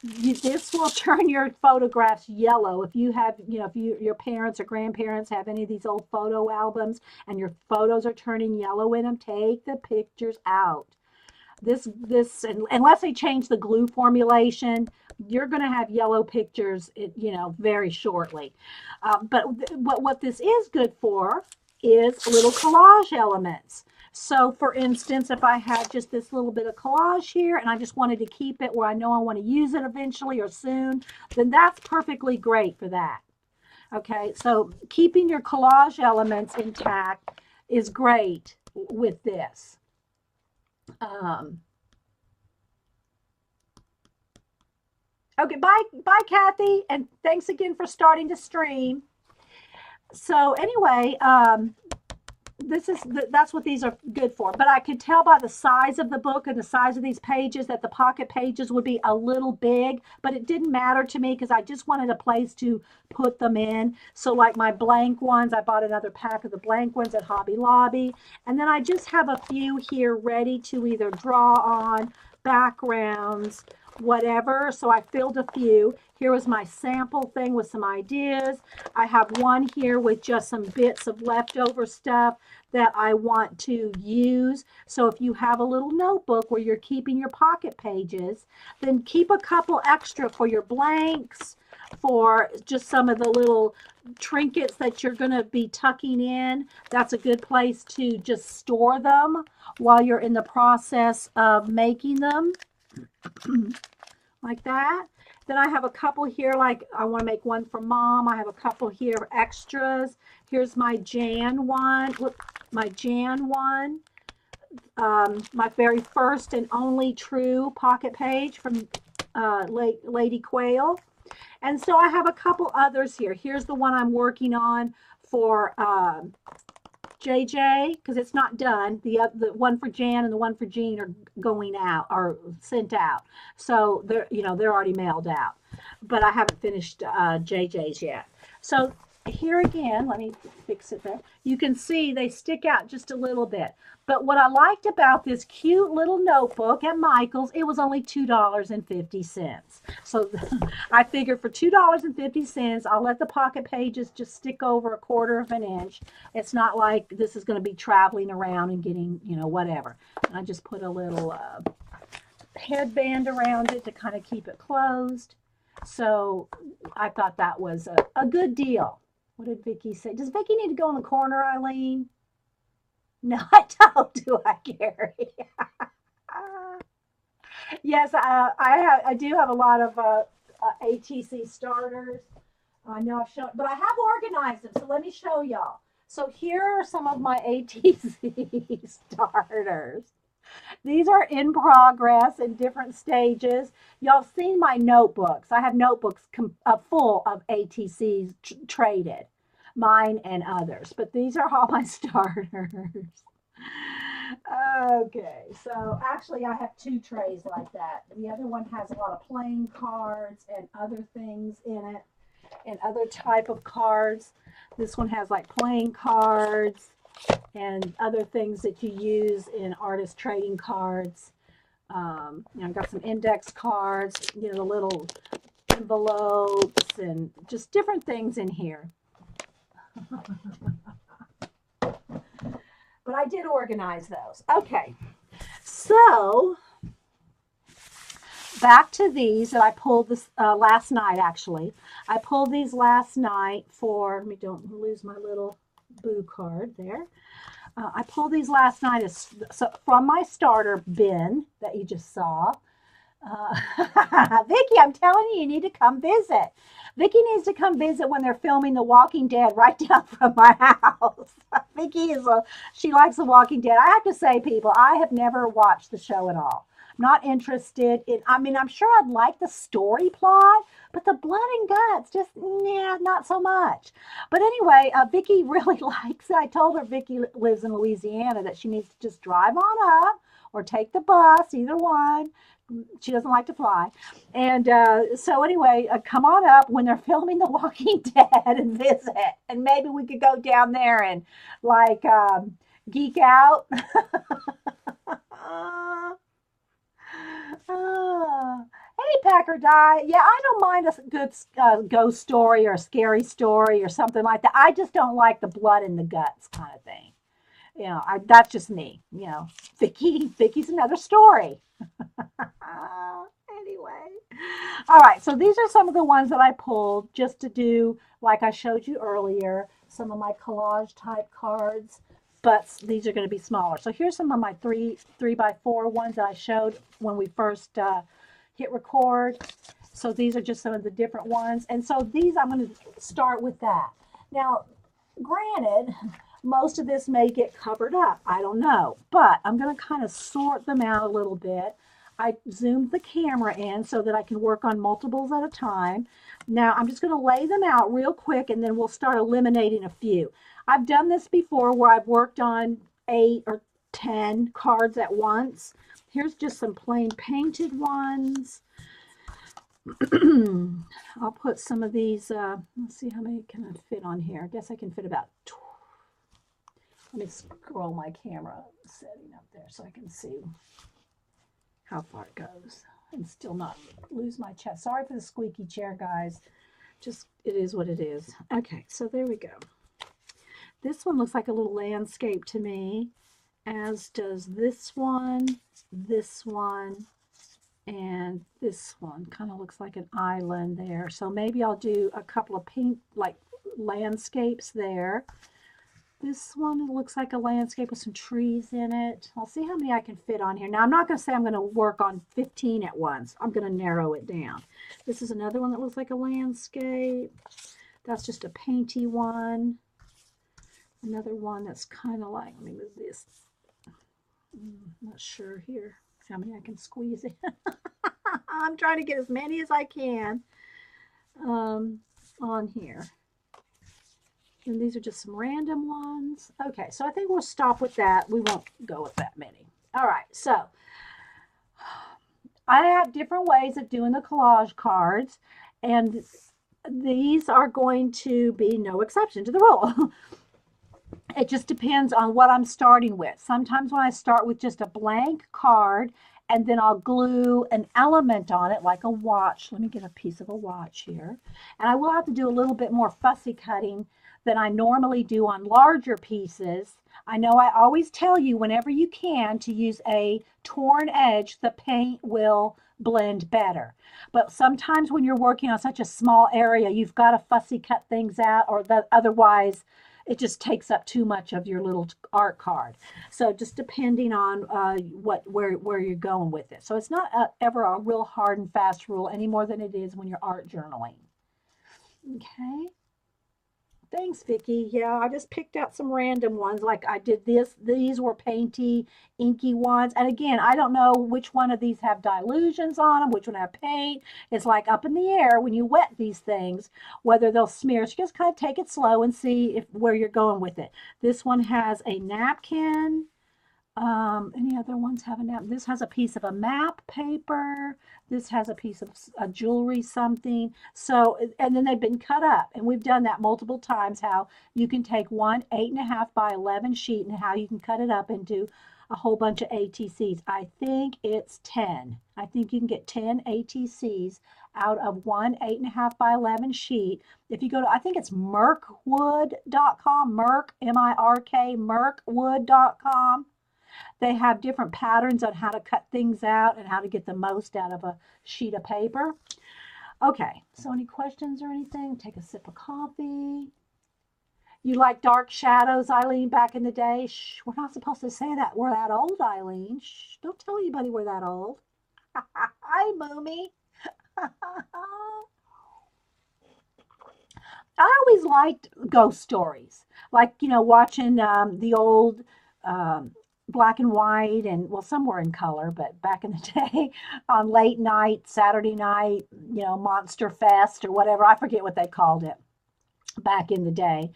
Speaker 1: This will turn your photographs yellow. If you have, if your parents or grandparents have any of these old photo albums and your photos are turning yellow in them, take the pictures out. This unless they change the glue formulation, you're going to have yellow pictures, very shortly. But what this is good for is little collage elements. So, for instance, if I had just this little bit of collage here and I just wanted to keep it where I know I want to use it eventually or soon, then that's perfectly great for that. Okay, so keeping your collage elements intact is great with this. Okay, bye, Kathy, and thanks again for starting to stream. So anyway, that's what these are good for. But I could tell by the size of the book and the size of these pages that the pocket pages would be a little big, but it didn't matter to me because I just wanted a place to put them in. So like my blank ones, I bought another pack of the blank ones at Hobby Lobby. And then I just have a few here ready to either draw on, backgrounds, whatever. So I filled a few. Here was my sample thing with some ideas. I have one here with just some bits of leftover stuff that I want to use. So if you have a little notebook where you're keeping your pocket pages, then keep a couple extra for your blanks, for just some of the little trinkets that you're going to be tucking in. That's a good place to just store them while you're in the process of making them. Like that. Then I have a couple here, like I want to make one for mom. I have a couple here extras. Here's my Jan one. Look, my Jan one. My very first and only true pocket page from Lady Quail. And so I have a couple others here. Here's the one I'm working on for JJ, because it's not done. The one for Jan and the one for Jean are going out, or sent out. So they're already mailed out. But I haven't finished JJ's yet. So here again, let me fix it there. You can see they stick out just a little bit. But what I liked about this cute little notebook at Michael's, it was only $2.50. So I figured for $2.50, I'll let the pocket pages just stick over 1/4 of an inch. It's not like this is going to be traveling around and getting, whatever. And I just put a little headband around it to kind of keep it closed. So I thought that was a good deal. What did Vicki say? Does Vicki need to go in the corner, Eileen? No, I don't, do I, Gary? Yes, I do have a lot of ATC starters. I know I've shown, but I have organized them, so let me show y'all. So here are some of my ATC starters. These are in progress in different stages. Y'all seen my notebooks. I have notebooks full of ATCs traded, mine and others. But these are all my starters. Okay, so actually I have 2 trays like that. The other one has a lot of playing cards and other things in it, and other type of cards. This one has like playing cards and other things that you use in artist trading cards. I've got some index cards, the little envelopes and just different things in here. But I did organize those. Okay, so back to these that I pulled this last night, actually. I pulled these last night for, let me don't lose my little boo card there. I pulled these last night from my starter bin that you just saw. Vicki, I'm telling you, you need to come visit. Vicki needs to come visit when they're filming The Walking Dead right down from my house. Vicki she likes The Walking Dead. I have to say, people, I have never watched the show at all. Not interested in, I'm sure I'd like the story plot, but the blood and guts, just, not so much. But anyway, Vicki really likes it. I told her Vicki lives in Louisiana, that she needs to just drive on up or take the bus, either one. She doesn't like to fly. And so anyway, come on up when they're filming The Walking Dead and visit. And maybe we could go down there and like geek out. Hey, Packer Die. Yeah, I don't mind a good ghost story or a scary story or something like that. I just don't like the blood and the guts kind of thing. That's just me. Vicky's another story. Anyway. All right, so these are some of the ones that I pulled just to do, like I showed you earlier, some of my collage type cards. But these are going to be smaller. So here's some of my 3x4 ones that I showed when we first hit record. So these are just some of the different ones. And so these, I'm going to start with that. Now, granted, most of this may get covered up. I don't know. But I'm going to kind of sort them out a little bit. I zoomed the camera in so that I can work on multiples at a time. Now, I'm just going to lay them out real quick, and then we'll start eliminating a few. I've done this before where I've worked on 8 or 10 cards at once. Here's just some plain painted ones. I'll put some of these, let's see how many can I fit on here. I guess I can fit about 12. Let me scroll my camera setting up there so I can see. how far it goes and still not lose my chest. Sorry for the squeaky chair, guys. Just, it is what it is. Okay, so there we go. This one looks like a little landscape to me, as does this one, and this one. Kind of looks like an island there. So maybe I'll do a couple of pink, like, landscapes there. This one looks like a landscape with some trees in it. I'll see how many I can fit on here. Now, I'm not going to say I'm going to work on 15 at once. I'm going to narrow it down. This is another one that looks like a landscape. That's just a painty one. Another one that's kind of like, let me move this. I'm not sure here how many I can squeeze in. I'm trying to get as many as I can on here. And these are just some random ones. Okay, so I think we'll stop with that. We won't go with that many. All right, so I have different ways of doing the collage cards, and these are going to be no exception to the rule. It just depends on what I'm starting with. Sometimes when I start with just a blank card, and then I'll glue an element on it, like a watch. Let me get a piece of a watch here. And I will have to do a little bit more fussy cutting than I normally do on larger pieces. I know I always tell you whenever you can to use a torn edge, the paint will blend better. But sometimes when you're working on such a small area, you've got to fussy cut things out, or otherwise it just takes up too much of your little art card. So just depending on where you're going with it. So it's not ever a real hard and fast rule any more than it is when you're art journaling. Okay. Thanks, Vicki. Yeah, I just picked out some random ones. Like I did this. These were painty, inky ones. And again, I don't know which one of these have dilutions on them, which one have paint. It's like up in the air when you wet these things, whether they'll smear. So just kind of take it slow and see where you're going with it. This one has a napkin. Any other ones have a napkin? This has a piece of a map paper. This has a piece of a jewelry something. So, and then they've been cut up. And we've done that multiple times, how you can take one 8.5 by 11 sheet and how you can cut it up into a whole bunch of ATCs. I think it's 10. I think you can get 10 ATCs out of one 8.5 by 11 sheet. If you go to, I think it's merkwood.com, Merk, M-I-R-K, merkwood.com. They have different patterns on how to cut things out and how to get the most out of a sheet of paper. Okay, so any questions or anything? Take a sip of coffee. You like dark shadows, Eileen, back in the day? Shh, we're not supposed to say that. We're that old, Eileen. Shh, don't tell anybody we're that old. Hi, Moomy. I always liked ghost stories. Like, you know, watching the old black and white, and well, some were in color, but back in the day on late night, Saturday night, you know, Monster Fest or whatever, I forget what they called it back in the day.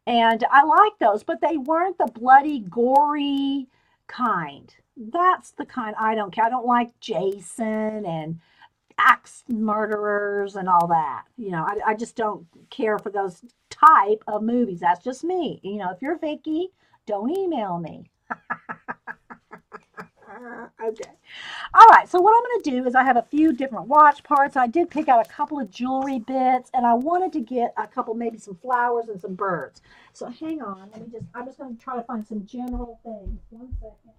Speaker 1: And I liked those, but they weren't the bloody, gory kind. That's the kind I don't care. I don't like Jason and axe murderers and all that. You know, I just don't care for those type of movies. That's just me. You know, if you're Vicky, don't email me. Okay. All right. So what I'm going to do is I have a few different watch parts. I did pick out a couple of jewelry bits, and I wanted to get a couple, maybe some flowers and some birds. So hang on. I'm just going to try to find some general things. 1 second.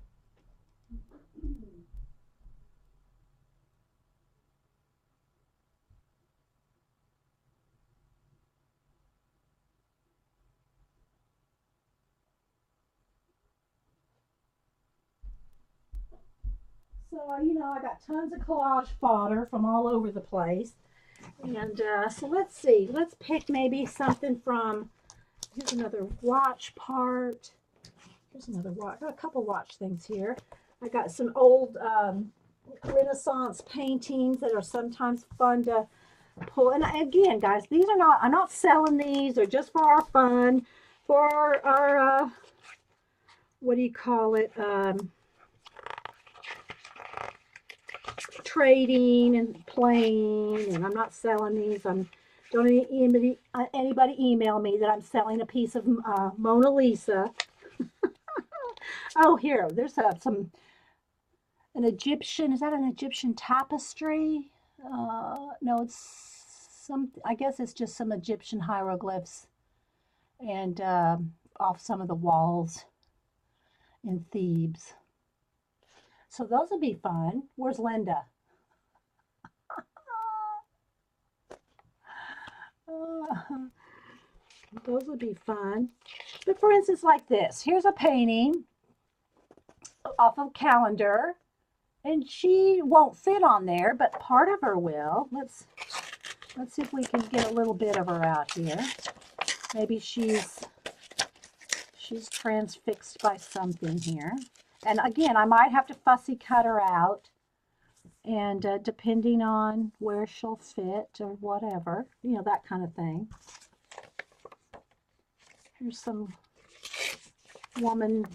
Speaker 1: So, you know, I got tons of collage fodder from all over the place. And so let's see. Let's pick maybe something from, here's another watch part. Here's another watch. I got a couple watch things here. I got some old Renaissance paintings that are sometimes fun to pull. And again, guys, these are not, I'm not selling these. They're just for our fun, for our what do you call it? Trading and playing, and I'm not selling these. Don't anybody email me that I'm selling a piece of Mona Lisa. Oh, here, there's some an Egyptian, is that an Egyptian tapestry? No, it's some, I guess it's just some Egyptian hieroglyphs and off some of the walls in Thebes. So those would be fun. Where's Linda? Those would be fun. But for instance, like this, here's a painting off of calendar, and she won't fit on there, but part of her will. Let's see if we can get a little bit of her out here. Maybe she's transfixed by something here. And again, I might have to fussy cut her out, and depending on where she'll fit or whatever, you know, that kind of thing. Here's some woman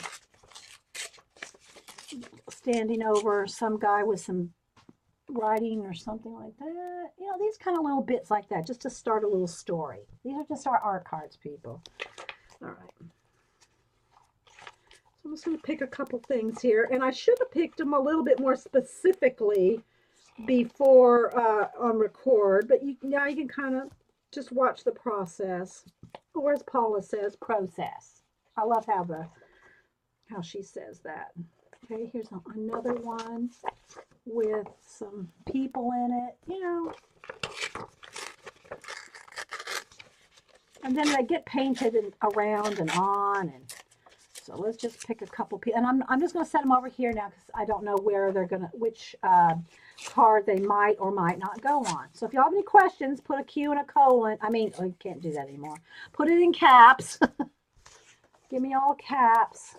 Speaker 1: standing over some guy with some writing or something like that. You know, these kind of little bits like that, just to start a little story. These are just our art cards, people. All right. So I'm just going to pick a couple things here. And I should have picked them a little bit more specifically before on record. But now you can kind of just watch the process. Or as Paula says, process. I love how she says that. Okay, here's another one with some people in it, you know. And then they get painted and around and on. And so let's just pick a couple people. And I'm just going to set them over here now because I don't know where they're going to, which card they might or might not go on. So if y'all have any questions, put a Q and a colon. I mean, oh, you can't do that anymore. Put it in caps. Give me all caps.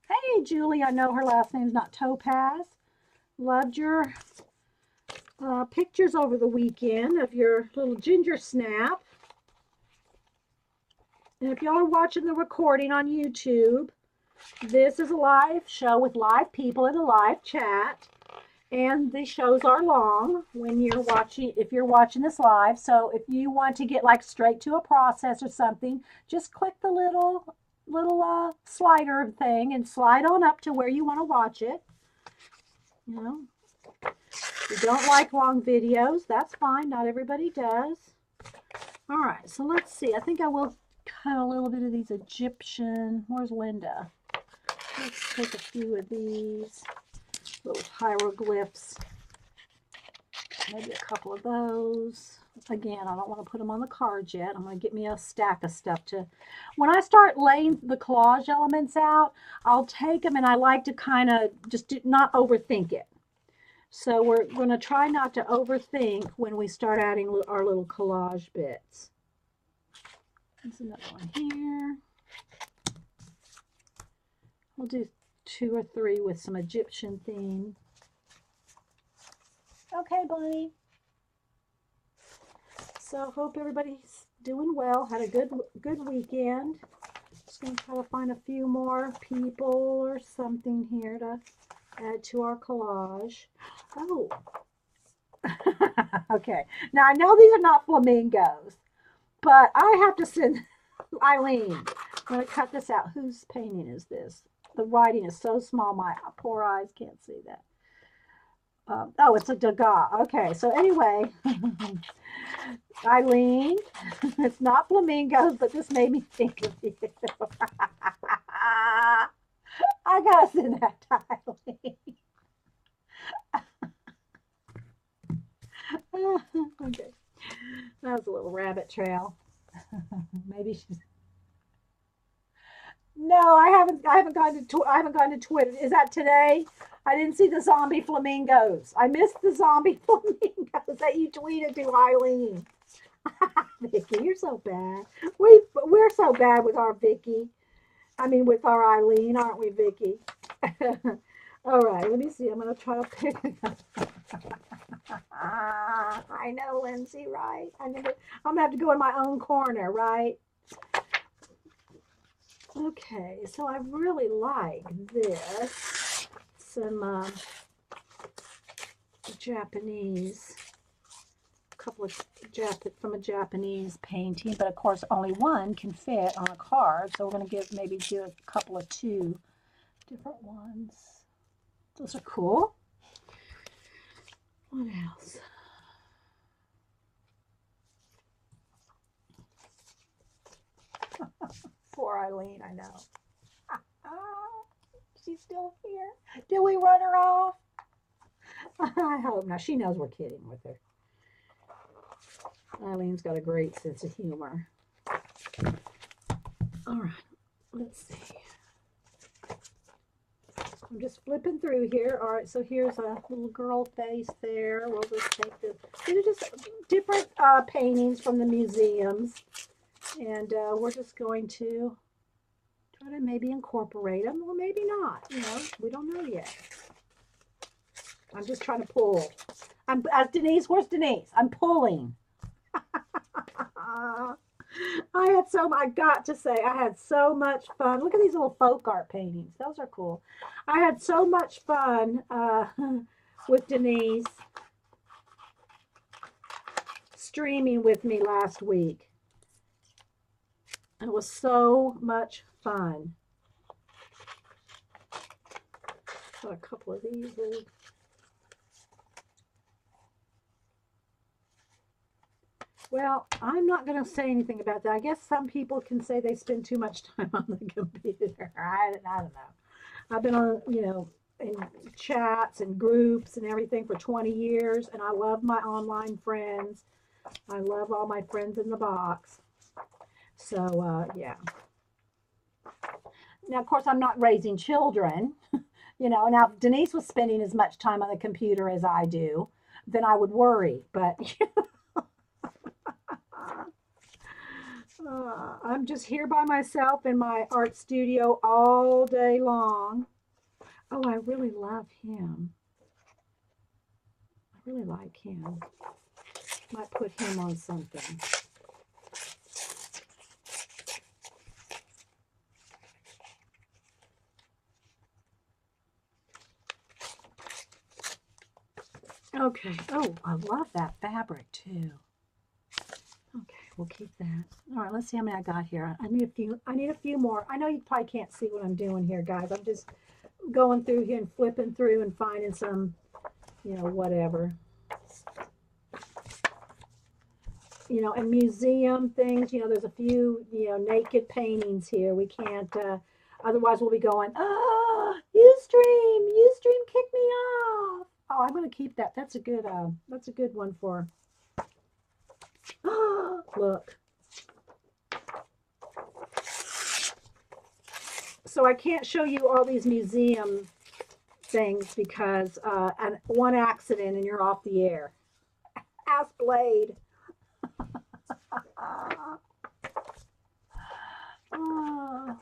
Speaker 1: Hey, Julie, I know her last name's not Topaz. Loved your pictures over the weekend of your little ginger snap. And if y'all are watching the recording on YouTube, this is a live show with live people in a live chat. And the shows are long when you're watching, if you're watching this live. So if you want to get like straight to a process or something, just click the little slider thing and slide on up to where you want to watch it. You know, if you don't like long videos, that's fine. Not everybody does. All right, so let's see. I think I will cut a little bit of these Egyptian. Where's Linda? Let's take a few of these little hieroglyphs. Maybe a couple of those. Again, I don't want to put them on the cards yet. I'm going to get me a stack of stuff to... When I start laying the collage elements out, I'll take them and I like to kind of just not overthink it. So we're going to try not to overthink when we start adding our little collage bits. There's another one here. We'll do 2 or 3 with some Egyptian theme. Okay, Bunny. So hope everybody's doing well. Had a good weekend. Just going to try to find a few more people or something here to add to our collage. Oh. Okay. Now I know these are not flamingos, but I have to send Eileen. I'm going to cut this out. Whose painting is this? The writing is so small, my poor eyes can't see that. Oh, it's a Degas. Okay, so anyway, Eileen, it's not flamingos, but this made me think of you. I gotta send that to Eileen. Okay, that was a little rabbit trail. Maybe she's... No, I haven't gone to Twitter. Is that today? I didn't see the zombie flamingos. I missed the zombie flamingos that you tweeted to Eileen. Vicky, you're so bad. We're so bad with our Vicky. I mean, with our Eileen, aren't we, Vicky? All right, let me see. I'm going to try to pick. I know, Lindsay, right? I'm going to have to go in my own corner, right? Okay, so I really like this. Some Japanese, a couple of from a Japanese painting, but of course only one can fit on a card. So we're going to maybe do a couple of two different ones. Those are cool. What else? Poor Eileen, I know. She's still here. Did we run her off? I hope not. She knows we're kidding with her. Eileen's got a great sense of humor. All right, let's see. I'm just flipping through here. All right, so here's a little girl face there. We'll just take this. These are just different paintings from the museums. And we're just going to try to maybe incorporate them, or maybe not. You know, we don't know yet. I'm just trying to pull. Denise, where's Denise? I'm pulling. I got to say, I had so much fun. Look at these little folk art paintings. Those are cool. I had so much fun with Denise streaming with me last week. It was so much fun. Got a couple of these. Well, I'm not going to say anything about that. I guess some people can say they spend too much time on the computer. I don't know. I've been on, you know, in chats and groups and everything for 20 years, and I love my online friends. I love all my friends in the box. So, yeah. Now, of course, I'm not raising children. You know, now if Denise was spending as much time on the computer as I do, then I would worry. But I'm just here by myself in my art studio all day long. Oh, I really love him. I really like him. Might put him on something. Okay. Oh, I love that fabric too. Okay, we'll keep that. All right, let's see how many I got here. I need a few more. I know you probably can't see what I'm doing here, guys. I'm just going through here and flipping through and finding some, you know, whatever. You know, and museum things, you know, there's a few, you know, naked paintings here. We can't, otherwise we'll be going, Ustream kicked me off. Oh, I'm going to keep that. That's a good one for, look. So I can't show you all these museum things because and one accident and you're off the air. Ask Blade. Oh.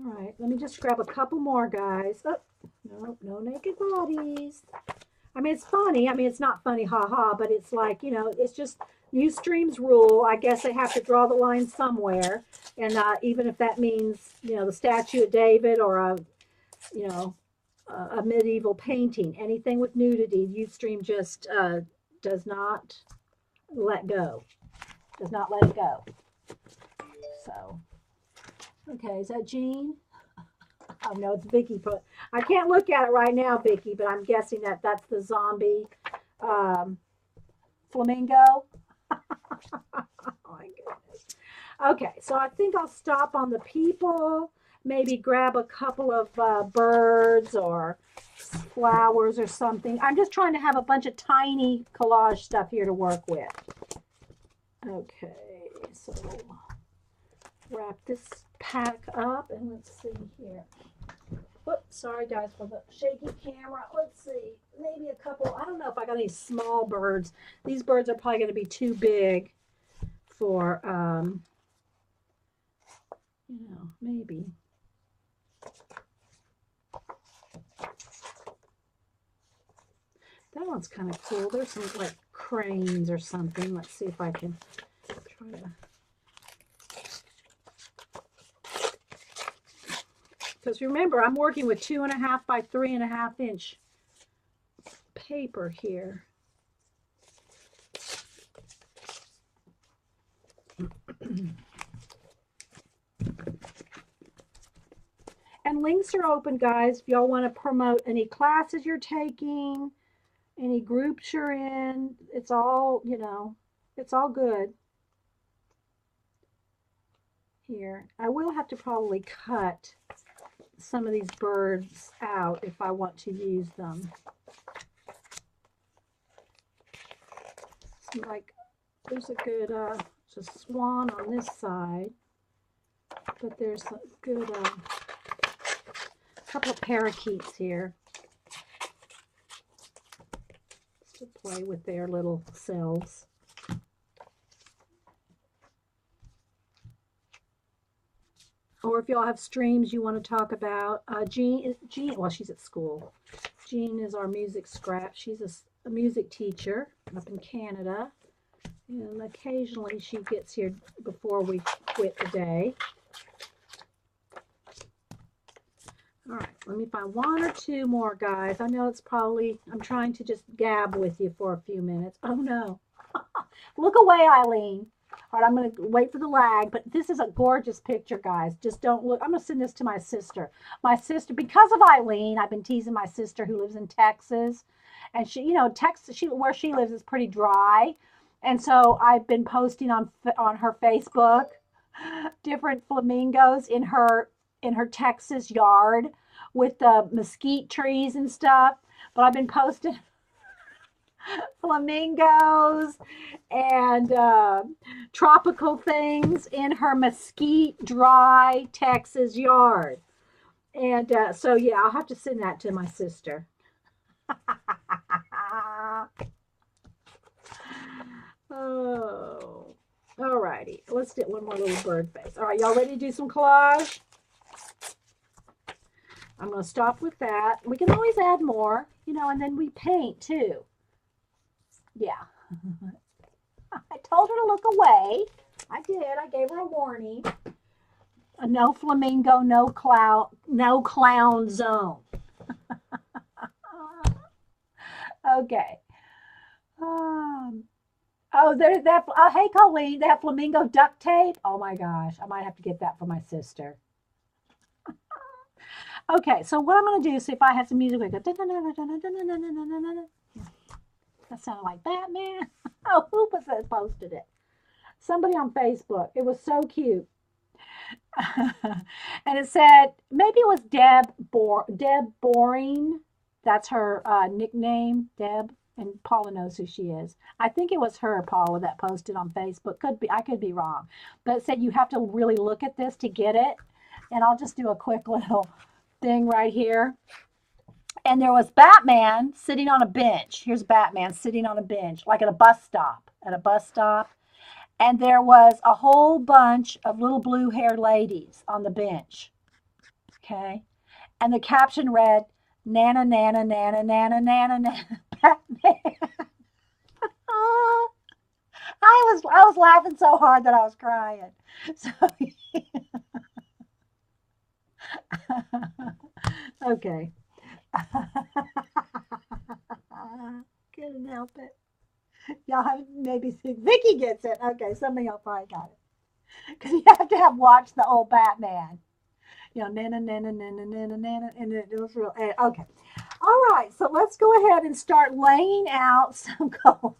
Speaker 1: All right, let me just grab a couple more, guys. Oh, no naked bodies. I mean, it's funny. I mean, it's not funny, haha, but it's like, you know, it's just Ustream's rule. I guess they have to draw the line somewhere. And even if that means, you know, the statue of David or a, you know, a medieval painting, anything with nudity, Ustream just does not let go. Does not let it go. So, okay, is that Jean? Oh, no, it's Vicky. I can't look at it right now, Vicky, but I'm guessing that that's the zombie flamingo. Oh, my goodness. Okay, so I think I'll stop on the people, maybe grab a couple of birds or flowers or something. I'm just trying to have a bunch of tiny collage stuff here to work with. Okay, so wrap this pack up and let's see here. Whoops, sorry guys for the shaky camera. Let's see, maybe a couple, I don't know if I got any small birds. These birds are probably going to be too big for, you know, maybe. That one's kind of cool. There's some like cranes or something. Let's see if I can try to. Because remember, I'm working with 2.5 by 3.5 inch paper here. And links are open, guys, if y'all want to promote any classes you're taking, any groups you're in. It's all, you know, it's all good. Here, I will have to probably cut some of these birds out if I want to use them. So like, there's a good, there's a swan on this side, but there's a good couple of parakeets here to play with their little selves. Or if y'all have streams you want to talk about, Jean, well, she's at school. Jean is our music scrap. She's a music teacher up in Canada. And occasionally she gets here before we quit the day. All right, let me find 1 or 2 more, guys. I know it's probably, I'm trying to just gab with you for a few minutes. Oh, no. Look away, Eileen. All right, I'm going to wait for the lag, but this is a gorgeous picture, guys. Just don't look. I'm going to send this to my sister. My sister, because of Eileen, I've been teasing my sister who lives in Texas. And she, you know, Texas, where she lives is pretty dry. And so I've been posting on her Facebook different flamingos in her Texas yard with the mesquite trees and stuff. But I've been posting flamingos and tropical things in her mesquite dry Texas yard. And so yeah, I'll have to send that to my sister. Oh, all righty. Let's get one more little bird face. All right, y'all ready to do some collage? I'm going to stop with that. We can always add more, you know, and then we paint too. Yeah. I told her to look away. I did. I gave her a warning. No flamingo, no clown zone. Okay. Oh, there's that. Hey, Colleen, that flamingo duct tape. Oh my gosh, I might have to get that for my sister. Okay, so what I'm going to do is see if I have some music. That sounded like Batman. Oh, who was that posted it? Somebody on Facebook. It was so cute. And it said, maybe it was Deb Boring. That's her nickname, Deb. And Paula knows who she is. I think it was her, Paula, that posted on Facebook. Could be, I could be wrong. But it said you have to really look at this to get it. And I'll just do a quick little thing right here. And there was Batman sitting on a bench. Here's Batman sitting on a bench, like at a bus stop. And there was a whole bunch of little blue-haired ladies on the bench. Okay? And the caption read, Nana, Nana, Nana, Nana, Nana, Nana, Batman. I was laughing so hard that I was crying. So, okay. Couldn't help it. Y'all have maybe Vicky gets it. Okay, some of y'all probably got it. Because you have to have watched the old Batman. You know, nana, nana, nana, nana, nana, and it was real. Okay. All right, so let's go ahead and start laying out some collage.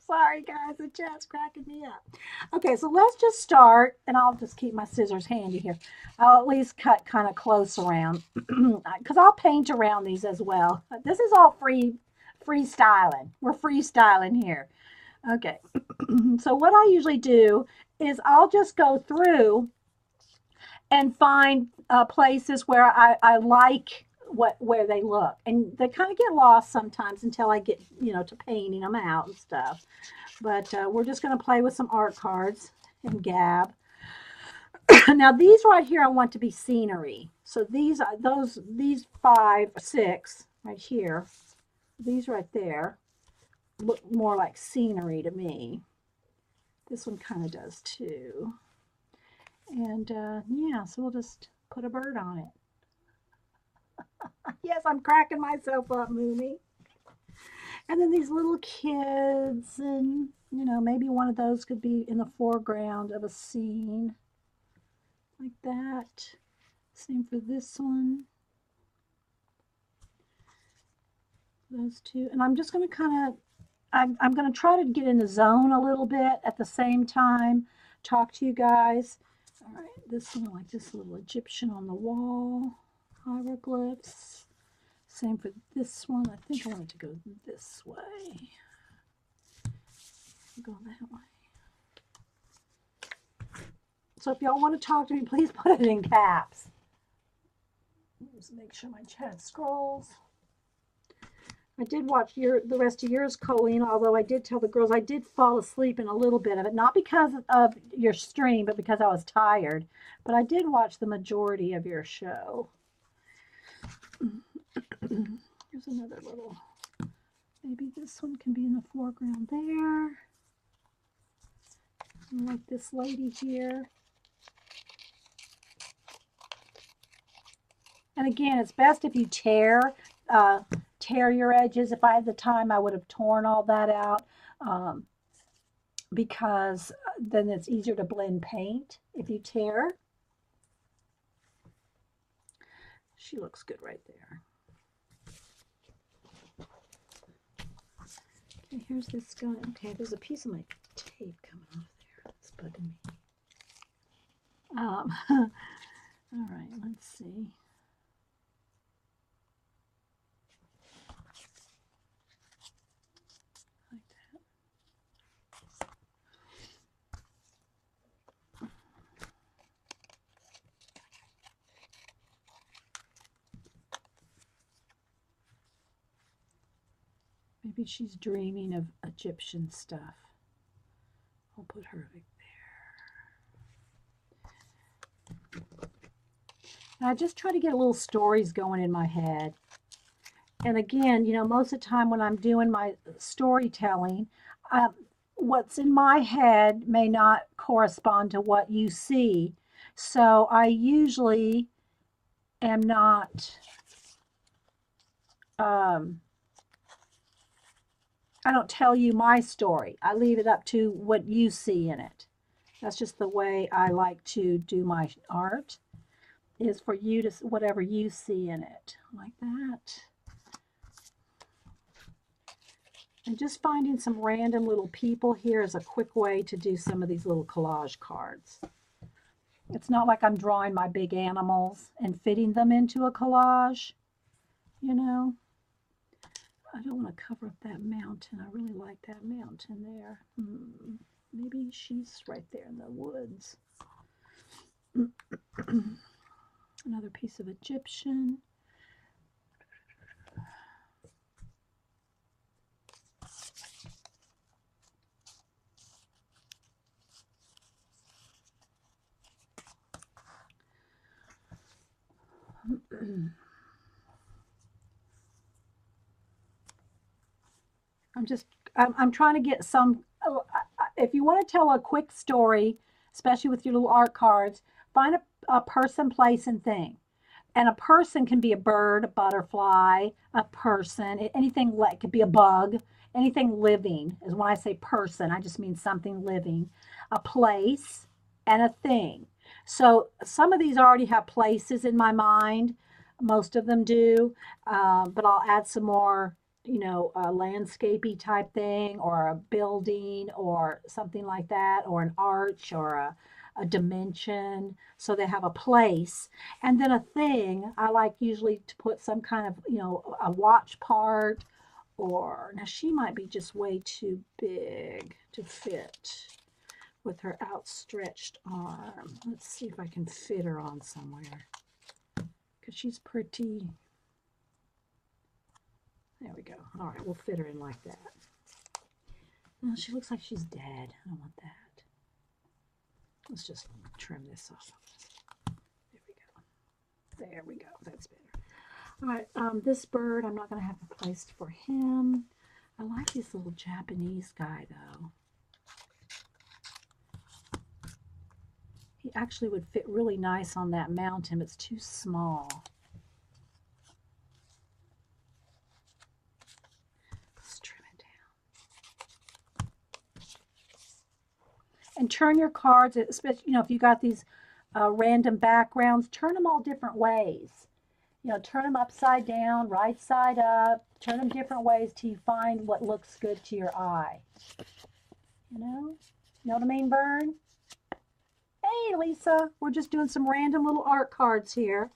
Speaker 1: Sorry, guys, the chat's cracking me up. Okay, so let's just start, and I'll just keep my scissors handy here. I'll at least cut kind of close around, because I'll paint around these as well. This is all freestyling. We're freestyling here. Okay, so what I usually do is I'll just go through and find places where I like where they look, and they kind of get lost sometimes until I get, you know, to painting them out and stuff. But we're just going to play with some art cards and gab. Now these right here I want to be scenery. So these 5 or 6 right here, these right there look more like scenery to me. This one kind of does too. And yeah, so we'll just put a bird on it. Yes, I'm cracking myself up, Moomy. And then these little kids, and you know, maybe one of those could be in the foreground of a scene like that. Same for this one. Those two. And I'm just going to kind of, I'm going to try to get in the zone a little bit at the same time, talk to you guys. All right, this one, I like this little Egyptian on the wall, hieroglyphs. Same for this one. I think I want it to go this way. Go that way. So if y'all want to talk to me, please put it in caps. Just make sure my chat scrolls. I did watch the rest of yours, Colleen, although I did tell the girls I did fall asleep in a little bit of it, not because of your stream, but because I was tired. But I did watch the majority of your show. Here's another little, maybe this one can be in the foreground there. I like this lady here. And again, it's best if you tear your edges. If I had the time, I would have torn all that out because then it's easier to blend paint if you tear. She looks good right there. Okay, here's this guy. Okay, there's a piece of my tape coming off there. It's bugging me. All right, let's see. Like that. Maybe she's dreaming of Egyptian stuff. I'll put her right there. And I just try to get little stories going in my head. And again, you know, most of the time when I'm doing my storytelling, what's in my head may not correspond to what you see. So I usually am not, I don't tell you my story. I leave it up to what you see in it. That's just the way I like to do my art, is for you to, whatever you see in it, like that. And just finding some random little people here is a quick way to do some of these little collage cards. It's not like I'm drawing my big animals and fitting them into a collage, you know. I don't want to cover up that mountain. I really like that mountain there. Maybe she's right there in the woods. Another piece of Egyptian. I'm trying to get some, if you want to tell a quick story, especially with your little art cards, find a person, place, and thing. And a person can be a bird, a butterfly, a person, anything like, it could be a bug, anything living. Is when I say person, I just mean something living. A place and a thing. So some of these already have places in my mind. Most of them do, but I'll add some more, you know, a landscapey type thing, or a building, or something like that, or an arch, or a dimension. So they have a place. And then a thing, I like usually to put some kind of, you know, a watch part, or now she might be just way too big to fit with her outstretched arm. Let's see if I can fit her on somewhere, because she's pretty. There we go. All right, we'll fit her in like that. No, she looks like she's dead. I don't want that. Let's just trim this off. There we go. There we go. That's better. All right, this bird, I'm not going to have a place for him. I like this little Japanese guy, though. He actually would fit really nice on that mountain. It's too small. Let's trim it down. And turn your cards, especially, you know, if you got these random backgrounds, turn them all different ways. You know, turn them upside down, right side up, turn them different ways till you find what looks good to your eye. You know what I mean, Vern? Hey, Lisa, we're just doing some random little art cards here.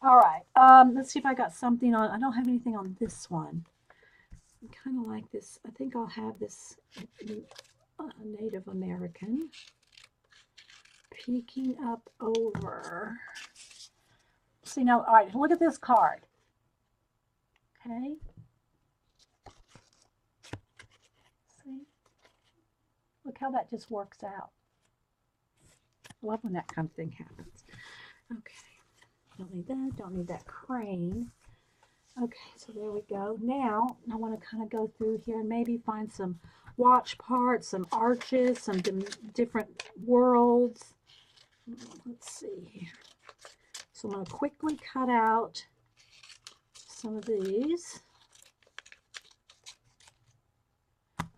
Speaker 1: All right, let's see if I got something on. I don't have anything on this one. I kind of like this. I think I'll have this Native American peeking up over. See now, all right, look at this card. Okay. See? Look how that just works out. I love when that kind of thing happens. Okay. Don't need that. Don't need that crane. Okay, so there we go. Now, I want to kind of go through here and maybe find some watch parts, some arches, some different worlds. Let's see here. So I'm going to quickly cut out some of these.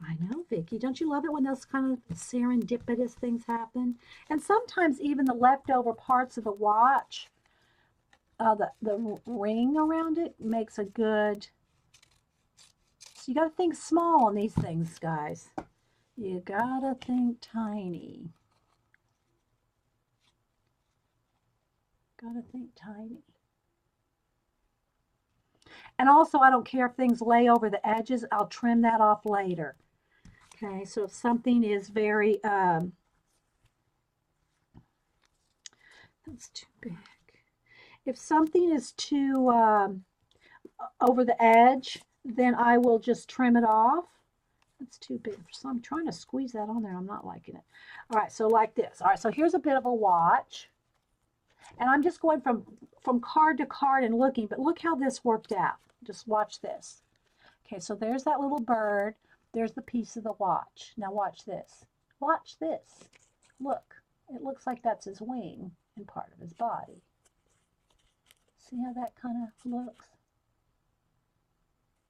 Speaker 1: I know, Vicki. Don't you love it when those kind of serendipitous things happen? And sometimes even the leftover parts of the watch, the ring around it makes a good... So you got to think small on these things, guys. You got to think tiny. Gotta think tiny. And also, I don't care if things lay over the edges. I'll trim that off later. Okay, so if something is very, that's too big. If something is too over the edge, then I will just trim it off. That's too big. So I'm trying to squeeze that on there. I'm not liking it. All right, so like this. All right, so here's a bit of a watch. And I'm just going from card to card and looking, but look how this worked out. Just watch this. Okay, so there's that little bird. There's the piece of the watch. Now watch this. Watch this. Look, it looks like that's his wing and part of his body. See how that kind of looks?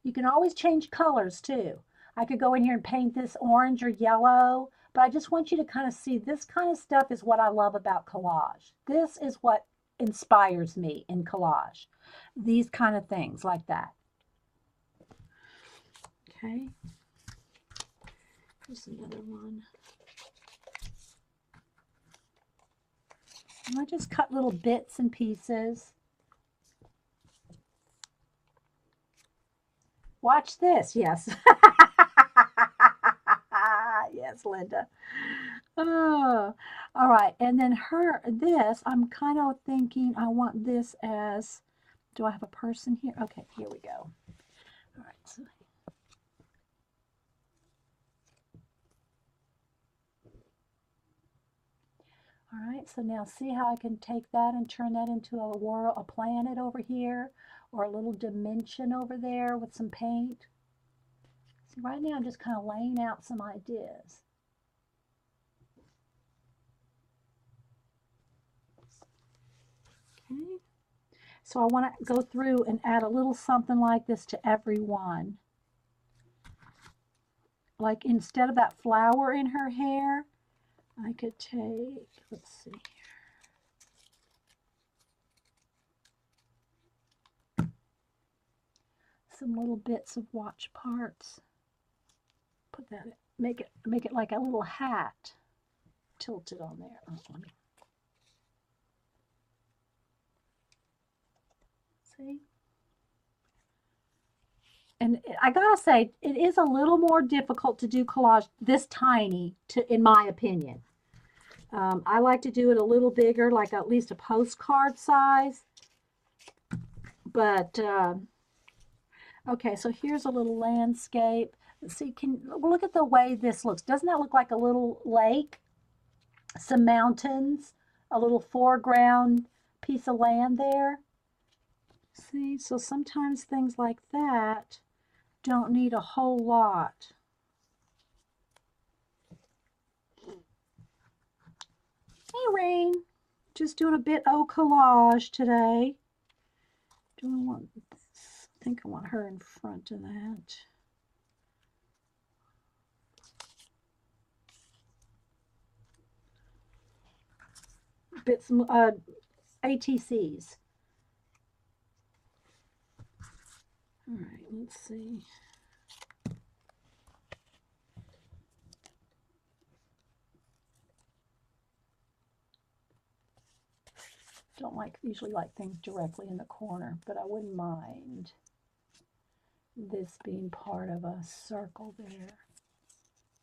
Speaker 1: You can always change colors too. I could go in here and paint this orange or yellow, but I just want you to kind of see this kind of stuff is what I love about collage. This is what inspires me in collage. These kind of things like that. Okay. Here's another one. And I just cut little bits and pieces. Watch this, yes. Yes, Linda. Oh, all right. And then this, I'm kind of thinking I want this as, do I have a person here? Okay, here we go. All right. So, all right, so now see how I can take that and turn that into a world, a planet over here, or a little dimension over there with some paint. See, right now I'm just kind of laying out some ideas. Okay, so I want to go through and add a little something like this to every one. Like instead of that flower in her hair, I could take, let's see here, some little bits of watch parts. Put that, make it like a little hat tilted on there. Oh, let me see. And I gotta say, it is a little more difficult to do collage this tiny, in my opinion. I like to do it a little bigger, like at least a postcard size. But, okay, so here's a little landscape. See, look at the way this looks. Doesn't that look like a little lake? Some mountains, a little foreground piece of land there. See, so sometimes things like that don't need a whole lot. Hey, Rain. Just doing a bit of collage today. Do I want this? I think I want her in front of that. Bits, ATCs. All right, let's see. Don't usually like things directly in the corner, but I wouldn't mind this being part of a circle there.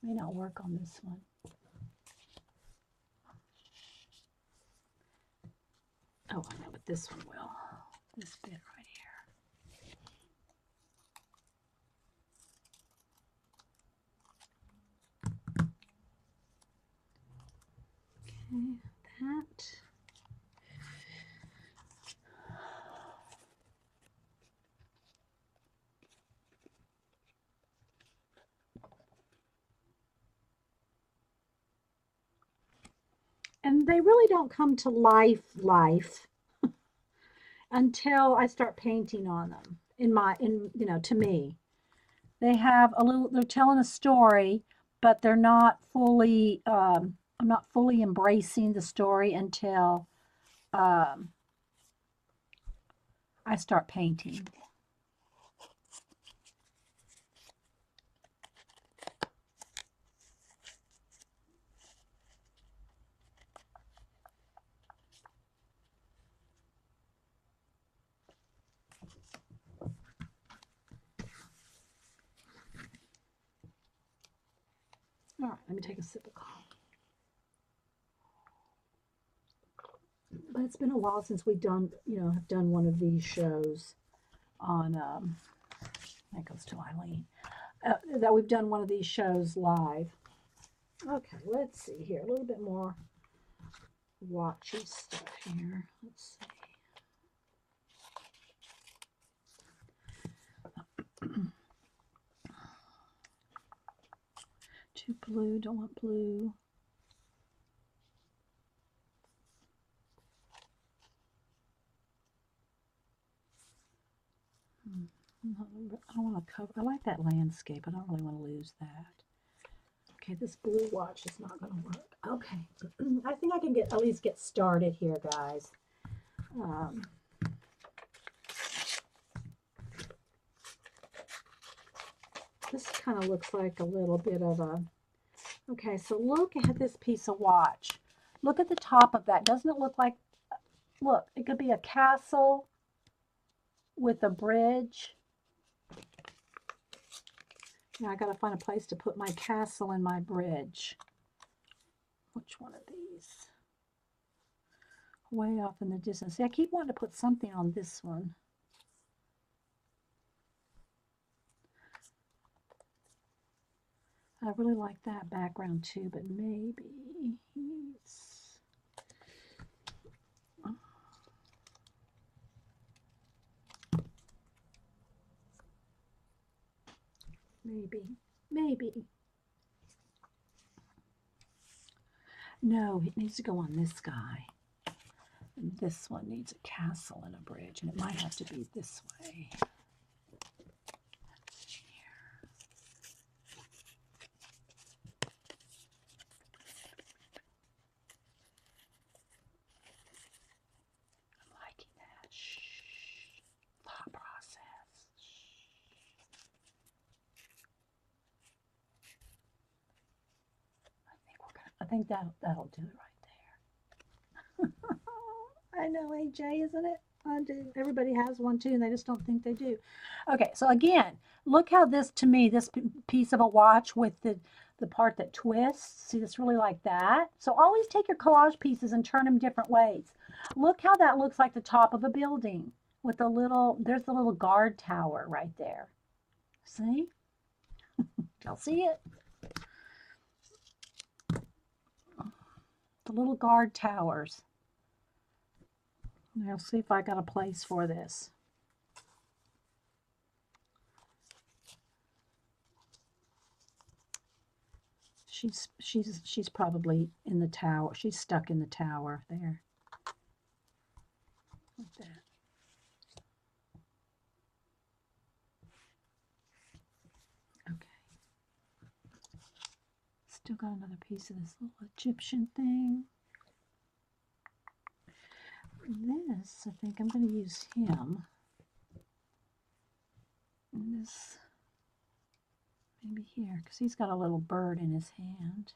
Speaker 1: May not work on this one. Oh, I know, but this one will. This bit right here. Okay, that. And they really don't come to life until I start painting on them. To me, they have a little. They're telling a story, but they're not fully. I'm not fully embracing the story until um, I start painting. All right, let me take a sip of coffee. But it's been a while since we've done, have done one of these shows on, that goes to Eileen, that we've done one of these shows live. Okay, let's see here, a little bit more watchy stuff here. Let's see. Too blue, don't want blue. I don't want to cover. I like that landscape. I don't really want to lose that. Okay, this blue watch is not going to work. Okay, I think I can at least get started here, guys. This kind of looks like a little bit of a. Okay, so look at this piece of watch. Look at the top of that. Doesn't it look like? Look, it could be a castle with a bridge. Now I got to find a place to put my castle and my bridge. Which one of these? Way off in the distance. See, I keep wanting to put something on this one. I really like that background too, but maybe he's... Maybe. No, it needs to go on this guy. And this one needs a castle and a bridge, and it might have to be this way. I'm liking that. Shh. Thought process. I think that'll do it right there. I know, AJ, isn't it? I do. Everybody has one too, and they just don't think they do. Okay, so again, look how this, to me, this piece of a watch with the part that twists, see, it's really like that. So always take your collage pieces and turn them different ways. Look how that looks like the top of a building with there's the little guard tower right there. See? Y'all see it? The little guard towers. Now see if I got a place for this. She's probably in the tower. She's stuck in the tower there. Like that. Okay. Still got another piece of this little Egyptian thing. This, I think I'm going to use him. And this, maybe here, because he's got a little bird in his hand.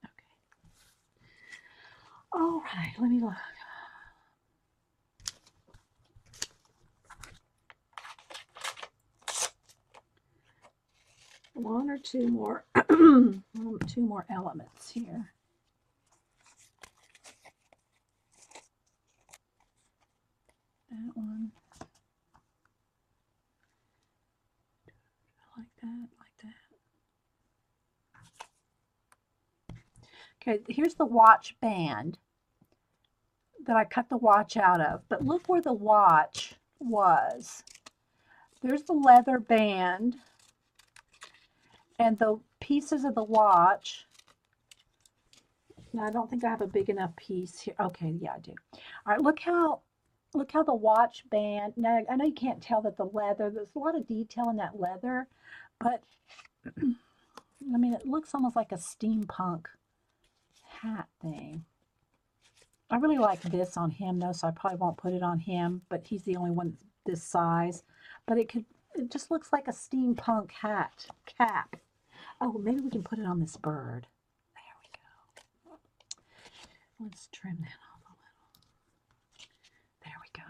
Speaker 1: Okay. All right, let me look. One or two more, two more elements here. That one. Like that, like that. Okay, here's the watch band that I cut the watch out of. But look where the watch was. There's the leather band and the pieces of the watch. Now, I don't think I have a big enough piece here. Okay, yeah, I do. All right, look how the watch band. Now, I know you can't tell that the leather, there's a lot of detail in that leather, but I mean, it looks almost like a steampunk hat thing. I really like this on him though, so I probably won't put it on him, but he's the only one this size. But it just looks like a steampunk hat, cap. Oh, maybe we can put it on this bird. There we go. Let's trim that off a little. There we go.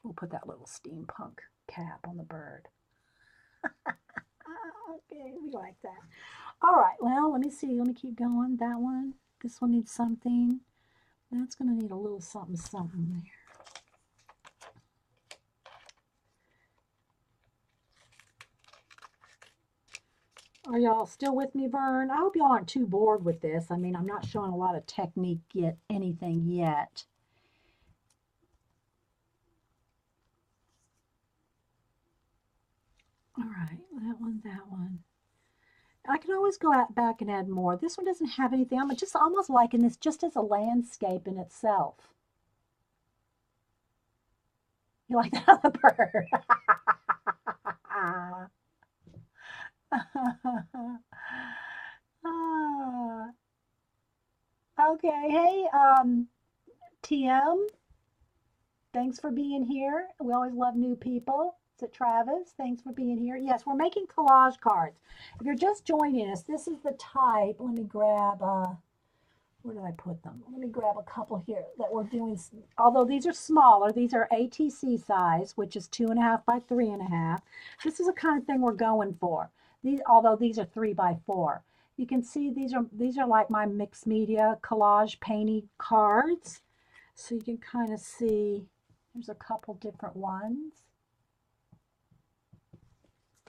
Speaker 1: We'll put that little steampunk cap on the bird. Okay, we like that. All right, well, let me see. Let me keep going. That one. This one needs something. That's going to need a little something, something there. Are y'all still with me, Vern? I hope y'all aren't too bored with this. I mean, I'm not showing a lot of technique yet, anything yet. All right, that one, that one. I can always go back and add more. This one doesn't have anything. I'm just almost liking this just as a landscape in itself. You like that other bird? Okay, hey, TM, thanks for being here. We always love new people. Is it Travis? Thanks for being here. Yes, we're making collage cards. If you're just joining us, this is the type. Let me grab, where did I put them? Let me grab a couple here that we're doing. Although these are smaller, these are ATC size, which is 2.5 by 3.5. This is the kind of thing we're going for. Although these are 3 by 4. You can see these are like my mixed media collage painting cards. So you can kind of see there's a couple different ones.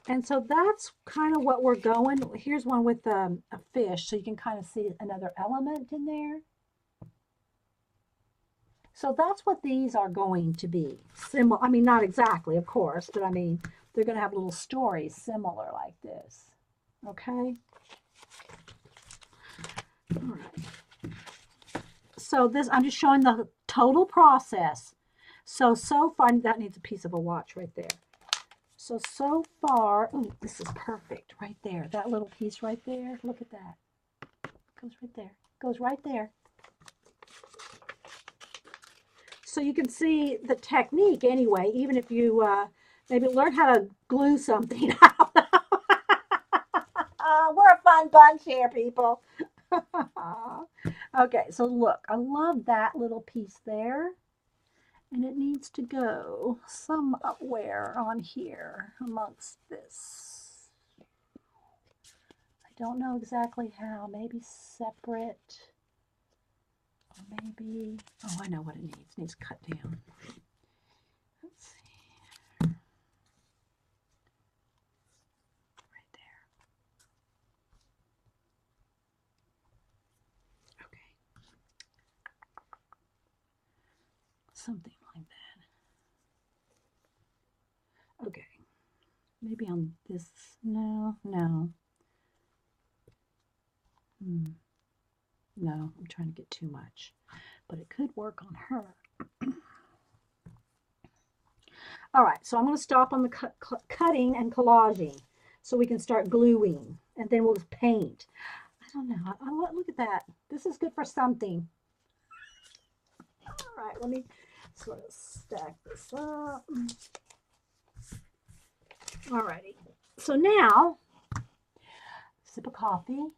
Speaker 1: And so that's kind of what we're going. Here's one with a fish, so you can kind of see another element in there. So that's what these are going to be. Similar, I mean, not exactly, of course, but I mean, they're going to have little stories similar like this. Okay? All right. So this, I'm just showing the total process. So far, that needs a piece of a watch right there. So far, oh, this is perfect right there. That little piece right there, look at that. Goes right there, goes right there. So you can see the technique anyway, even if you maybe learn how to glue something. I don't know. We're a fun bunch here, people. Okay, so look, I love that little piece there. And it needs to go somewhere on here amongst this. I don't know exactly how. Maybe separate. Or maybe, oh, I know what it needs. It needs cut down. Let's see. Right there. Okay. Something like that. Okay. Maybe on this. No. No, I'm trying to get too much, but it could work on her. All right, so I'm going to stop on the cutting and collaging so we can start gluing, and then we'll paint. I don't know. Look at that. This is good for something. All right, let me sort of stack this up. All righty. So now, sip of coffee.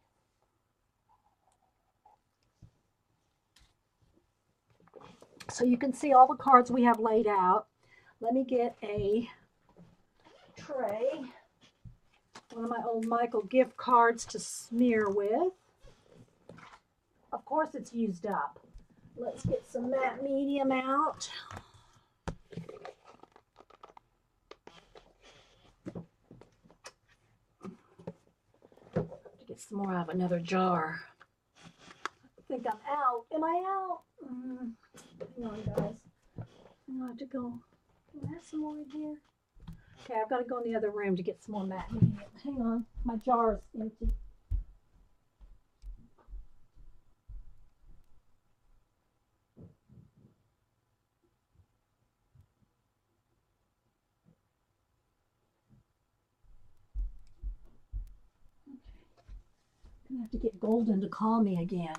Speaker 1: So you can see all the cards we have laid out. Let me get a tray, one of my old Michael gift cards to smear with. Of course it's used up. Let's get some matte medium out. To get some more out of another jar. I think I'm out. Am I out? Hang on, guys. I have to go. Do I have some more in here? Okay, I've got to go in the other room to get some more matte medium. Hang on. My jar is empty. I have to get Golden to call me again.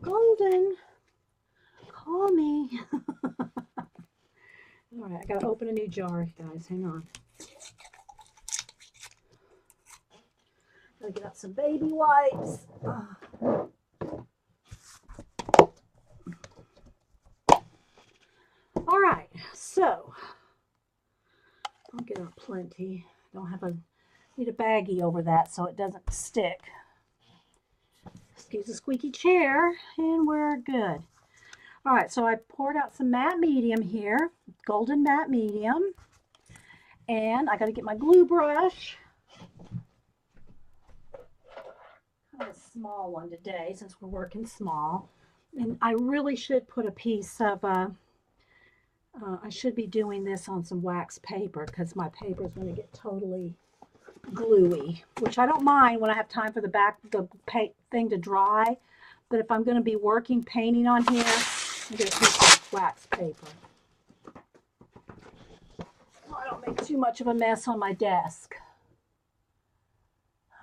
Speaker 1: Golden, call me. All right, I gotta open a new jar, guys. Hang on. Gotta get out some baby wipes. All right, so I'll get out plenty. Don't have a need a baggie over that so it doesn't stick. Excuse the squeaky chair, and we're good. All right, so I poured out some matte medium here, golden matte medium, and I got to get my glue brush. Kind of a small one today since we're working small, and I really should put a piece of. I should be doing this on some wax paper because my paper is going to get totally gluey, which I don't mind when I have time for the paint thing to dry. But if I'm going to be working painting on here, I'm going to piece of wax paper. So I don't make too much of a mess on my desk.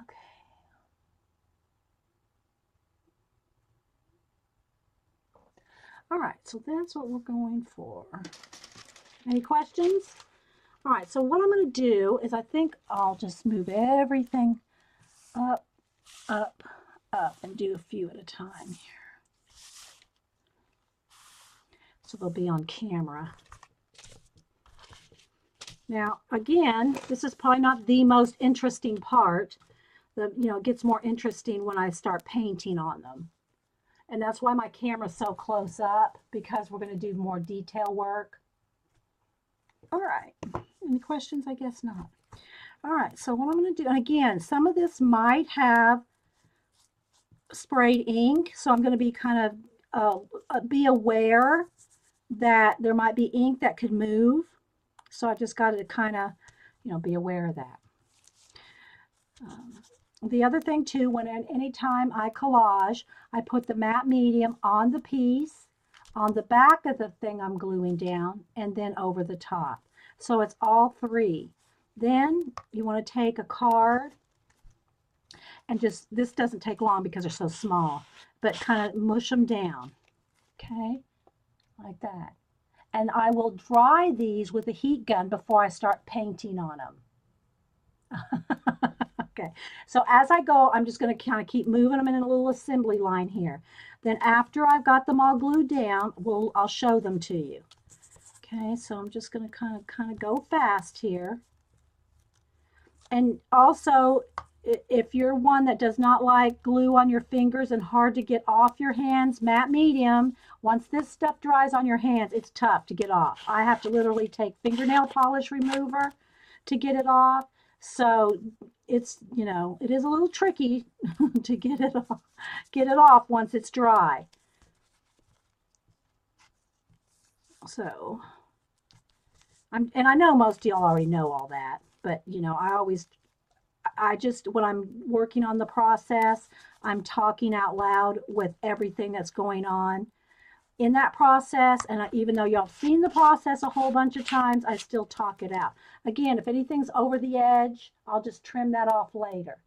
Speaker 1: Okay. All right, so that's what we're going for. Any questions? All right, so what I'm going to do is I think I'll just move everything up, up, up, and do a few at a time here. So they'll be on camera. Now, again, this is probably not the most interesting part. It gets more interesting when I start painting on them. And that's why my camera's so close up, because we're going to do more detail work. All right. Any questions? I guess not. All right. So what I'm going to do, and again, some of this might have sprayed ink. So I'm going to be kind of, be aware that there might be ink that could move. So I just got to kind of, be aware of that. The other thing too, anytime I collage, I put the matte medium on the piece, on the back of the thing I'm gluing down, and then over the top. So it's all three. Then you want to take a card and this doesn't take long because they're so small, but kind of mush them down, okay, like that. And I will dry these with a heat gun before I start painting on them. Okay, so as I go, I'm just going to kind of keep moving them in a little assembly line here. Then after I've got them all glued down, I'll show them to you. Okay, so I'm just going to kind of go fast here. And also, if you're one that does not like glue on your fingers and hard to get off your hands, matte medium, once this stuff dries on your hands, it's tough to get off. I have to literally take fingernail polish remover to get it off. So it's, it is a little tricky to get it off once it's dry. So, and I know most of y'all already know all that, but I I just, when I'm working on the process, I'm talking out loud with everything that's going on in that process. And even though y'all have seen the process a whole bunch of times, I still talk it out. Again, if anything's over the edge, I'll just trim that off later.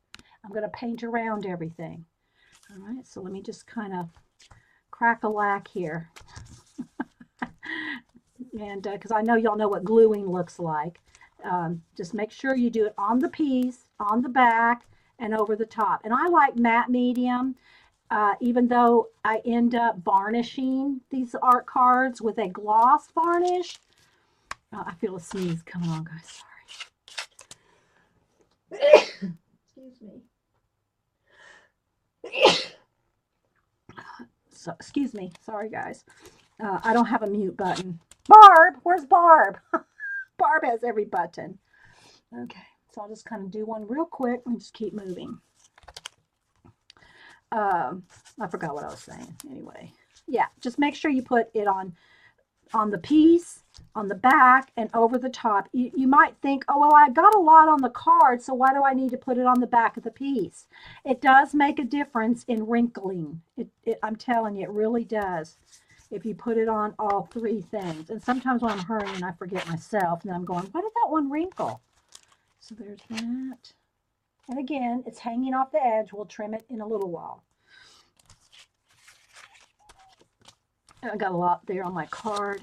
Speaker 1: I'm going to paint around everything. All right, so let me just kind of crack a lack here. And because I know y'all know what gluing looks like. Just make sure you do it on the piece, on the back, and over the top. And I like matte medium, even though I end up varnishing these art cards with a gloss varnish. I feel a sneeze coming on, guys. Sorry. Excuse me. So, excuse me. Sorry, guys. I don't have a mute button. Barb, where's Barb? Barb has every button. Okay, so I'll just kind of do one real quick and just keep moving. I forgot what I was saying. Anyway, yeah, just make sure you put it on the piece, on the back, and over the top. You might think, oh, well, I got a lot on the card, so why do I need to put it on the back of the piece? It does make a difference in wrinkling. I'm telling you, it really does. If you put it on all three things. And sometimes when I'm hurrying, I forget myself. And then I'm going, why did that one wrinkle? So there's that. And again, it's hanging off the edge. We'll trim it in a little while. I got a lot there on my card.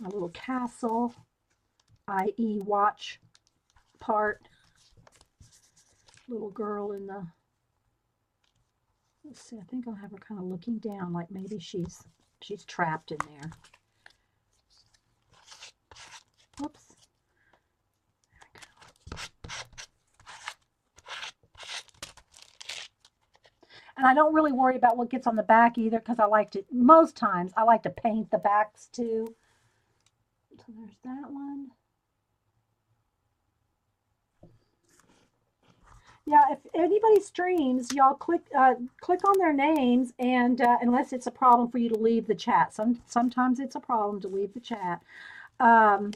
Speaker 1: A little castle, i.e. watch part. Little girl in the... Let's see, I think I'll have her kind of looking down, like maybe she's trapped in there. Whoops. There we go. And I don't really worry about what gets on the back either, because I like to, most times, I like to paint the backs too. So there's that one. Yeah, if anybody streams, y'all click on their names, and unless it's a problem for you to leave the chat. Sometimes it's a problem to leave the chat. But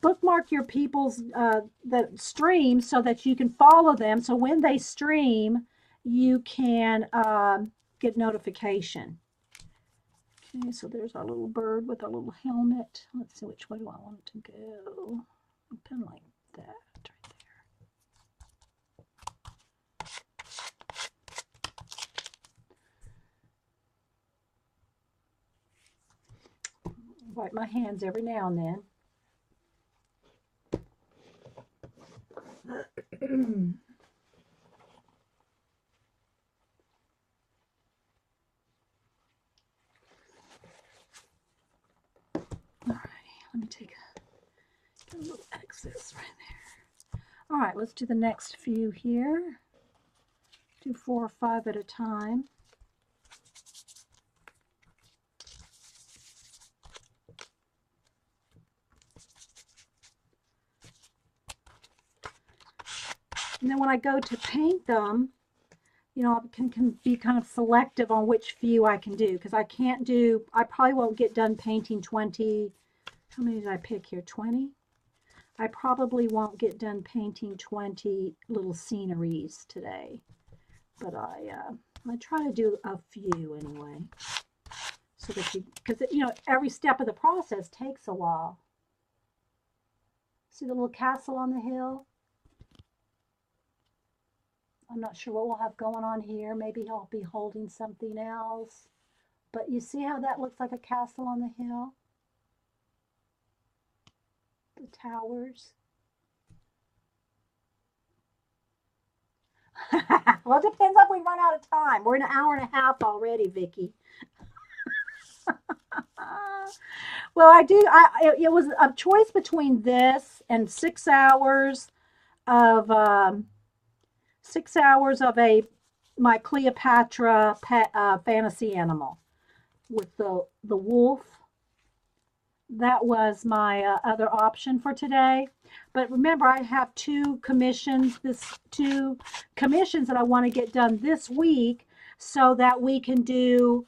Speaker 1: bookmark your people's that stream so that you can follow them. So when they stream, you can get notification. Okay, so there's our little bird with our little helmet. Let's see, which way do I want it to go? Kind of like that right there. Wipe my hands every now and then. Alrighty, let me take a little excess right there. All right, let's do the next few here. Do 4 or 5 at a time. And then when I go to paint them, you know, I can be kind of selective on which few I can do, because I can't do, I probably won't get done painting 20. How many did I pick here? 20? I probably won't get done painting 20 little sceneries today, but I try to do a few anyway, so that you, because you know, every step of the process takes a while. See the little castle on the hill? I'm not sure what we'll have going on here. Maybe he'll be holding something else. But you see how that looks like a castle on the hill? The towers. Well, it depends if we run out of time. We're in an hour and a half already, Vicki. Well, it was a choice between this and 6 hours of... 6 hours of my Cleopatra fantasy animal with the wolf. That was my other option for today. But remember, I have two commissions that I want to get done this week, so that we can do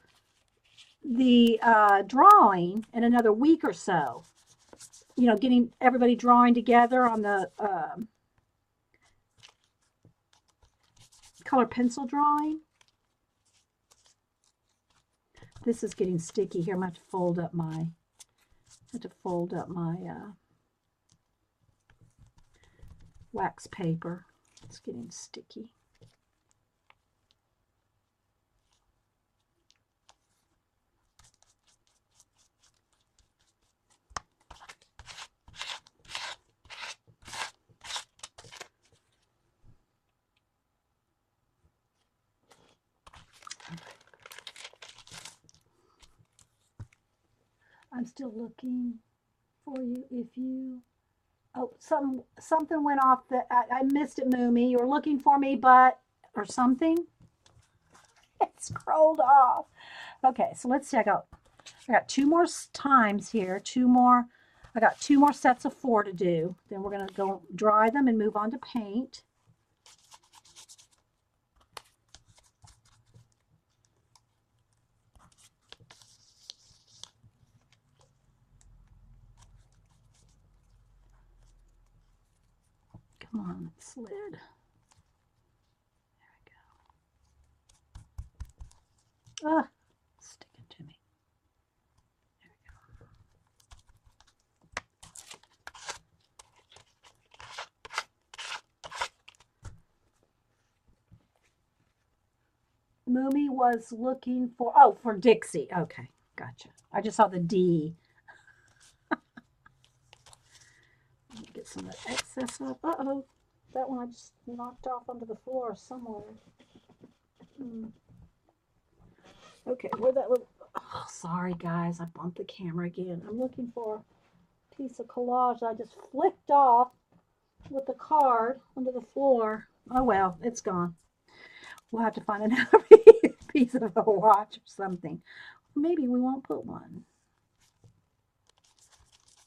Speaker 1: the drawing in another week or so. you know, getting everybody drawing together on the color pencil drawing. This is getting sticky here. I'm going to have to fold up my wax paper. It's getting sticky. I'm still looking for you. If you, oh, something went off. That I missed it, Moomy. You were looking for me, but or something. It scrolled off. Okay, so let's see. I got 2 more times here. 2 more. I got 2 more sets of 4 to do. Then we're gonna go dry them and move on to paint. Come on, it slid. There we go. Ah, sticking to me. There we go. Moomy was looking for, oh, for Dixie. Okay, gotcha. I just saw the D. Get some of that excess up. Uh-oh. That one I just knocked off onto the floor somewhere. Okay, where that little... Oh, sorry, guys. I bumped the camera again. I'm looking for a piece of collage that I just flicked off with the card onto the floor. Oh, well, it's gone. We'll have to find another piece of a watch or something. Maybe we won't put one.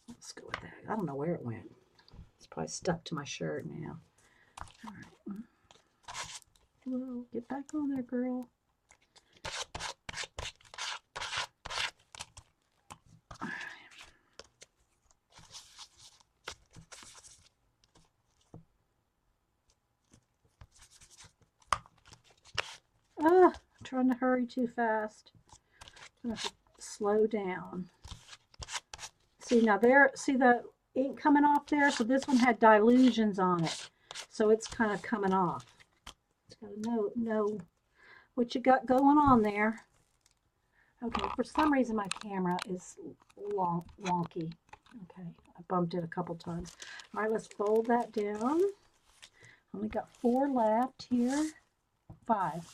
Speaker 1: Let's go with that. I don't know where it went. It's probably stuck to my shirt now. All right. Whoa, get back on there, girl. All right. I'm trying to hurry too fast. I'm going to have to slow down. See, now there, see the ink coming off there? So this one had dilutions on it. So it's kind of coming off. It's got to know what you got going on there. Okay, for some reason my camera is wonky. Okay, I bumped it a couple times. All right, let's fold that down. Only got 4 left here. 5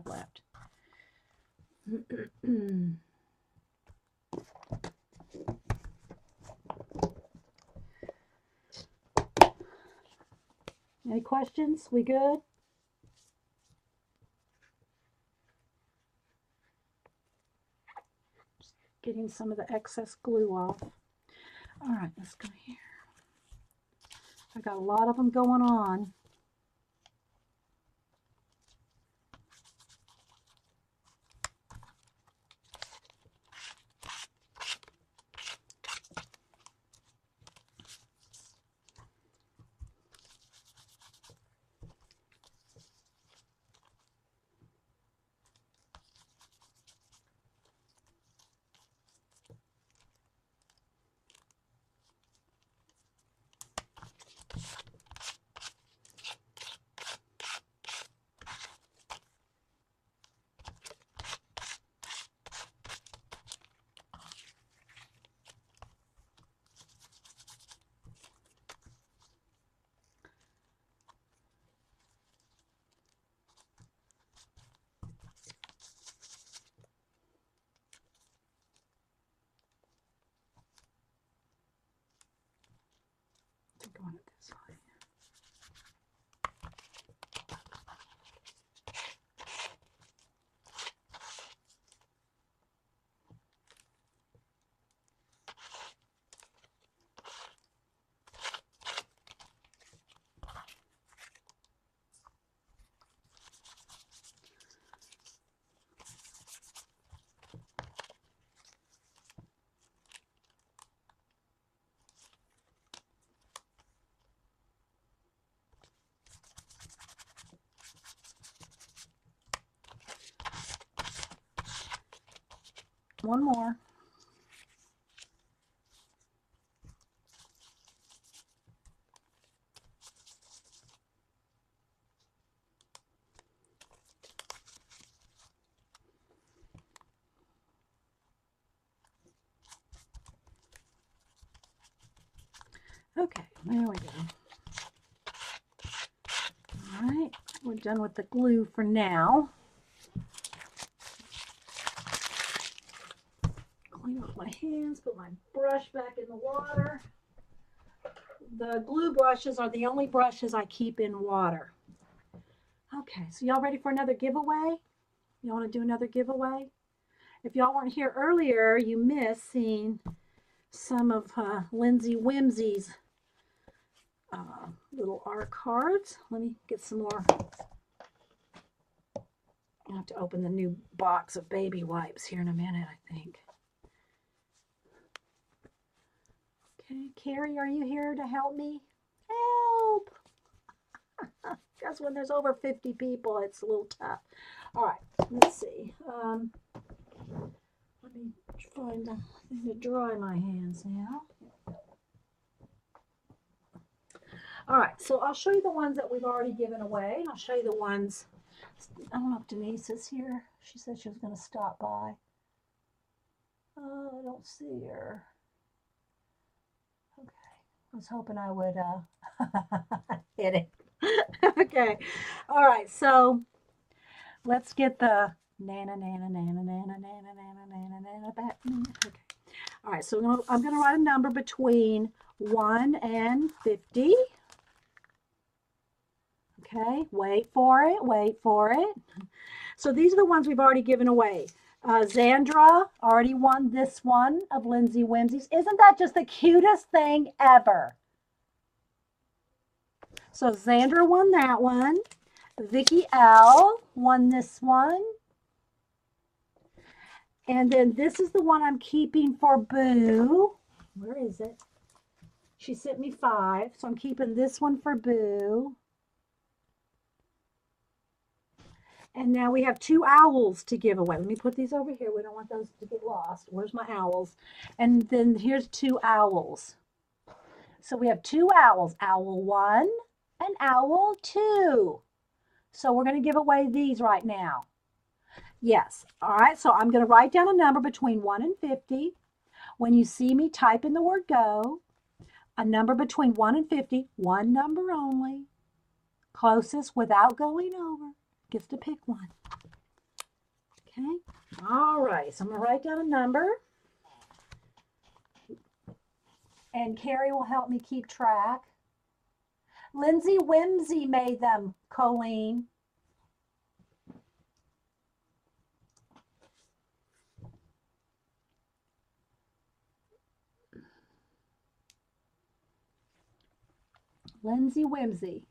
Speaker 1: left. Any questions? We good? Just getting some of the excess glue off. All right, let's go here. I got a lot of them going on. Going it this way. One more. Okay, there we go. All right, we're done with the glue for now. Clean off my hands, put my brush back in the water. The glue brushes are the only brushes I keep in water. Okay, so y'all ready for another giveaway? You want to do another giveaway? If y'all weren't here earlier, you missed seeing some of Lindsay Whimsy's little art cards. Let me get some more. I'll have to open the new box of baby wipes here in a minute, I think. Okay, Carrie, are you here to help me? Help! Because when there's over 50 people, it's a little tough. All right, let's see. Let me find a thing to dry my hands now. All right, so I'll show you the ones that we've already given away, and I'll show you the ones. I don't know if Denise is here. She said she was going to stop by. I don't see her. Okay, I was hoping I would hit it. Okay, all right, so let's get the nana nana nana nana nana nana nana nana back. Okay, all right, so I'm gonna write a number between 1 and 50. Okay, wait for it, wait for it. So these are the ones we've already given away. Zandra already won this one of Lindsay Whimsy's. Isn't that just the cutest thing ever? So Zandra won that one. Vicki L won this one. And then this is the one I'm keeping for Boo. Where is it? She sent me 5, so I'm keeping this one for Boo. And now we have 2 owls to give away. Let me put these over here. We don't want those to get lost. Where's my owls? And then here's 2 owls. So we have 2 owls. Owl 1 and owl 2. So we're going to give away these right now. Yes. All right. So I'm going to write down a number between 1 and 50. When you see me type in the word go, a number between 1 and 50, one number only. Closest without going over gets to pick one. Okay. All right. So I'm going to write down a number. And Carrie will help me keep track. Lindsay Whimsy made them, Colleen. Lindsay Whimsy.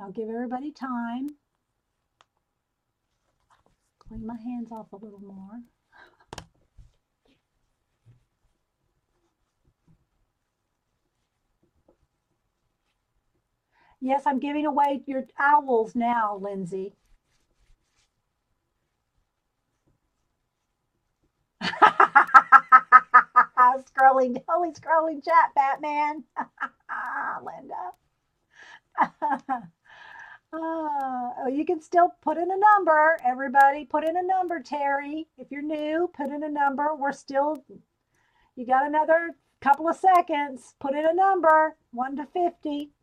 Speaker 1: I'll give everybody time. Clean my hands off a little more. Yes, I'm giving away your owls now, Lindsay. Scrolling, holy scrolling chat, Batman. Linda. Oh, you can still put in a number. Everybody, put in a number, Terry. If you're new, put in a number. We're still, you got another couple of seconds. Put in a number, 1 to 50.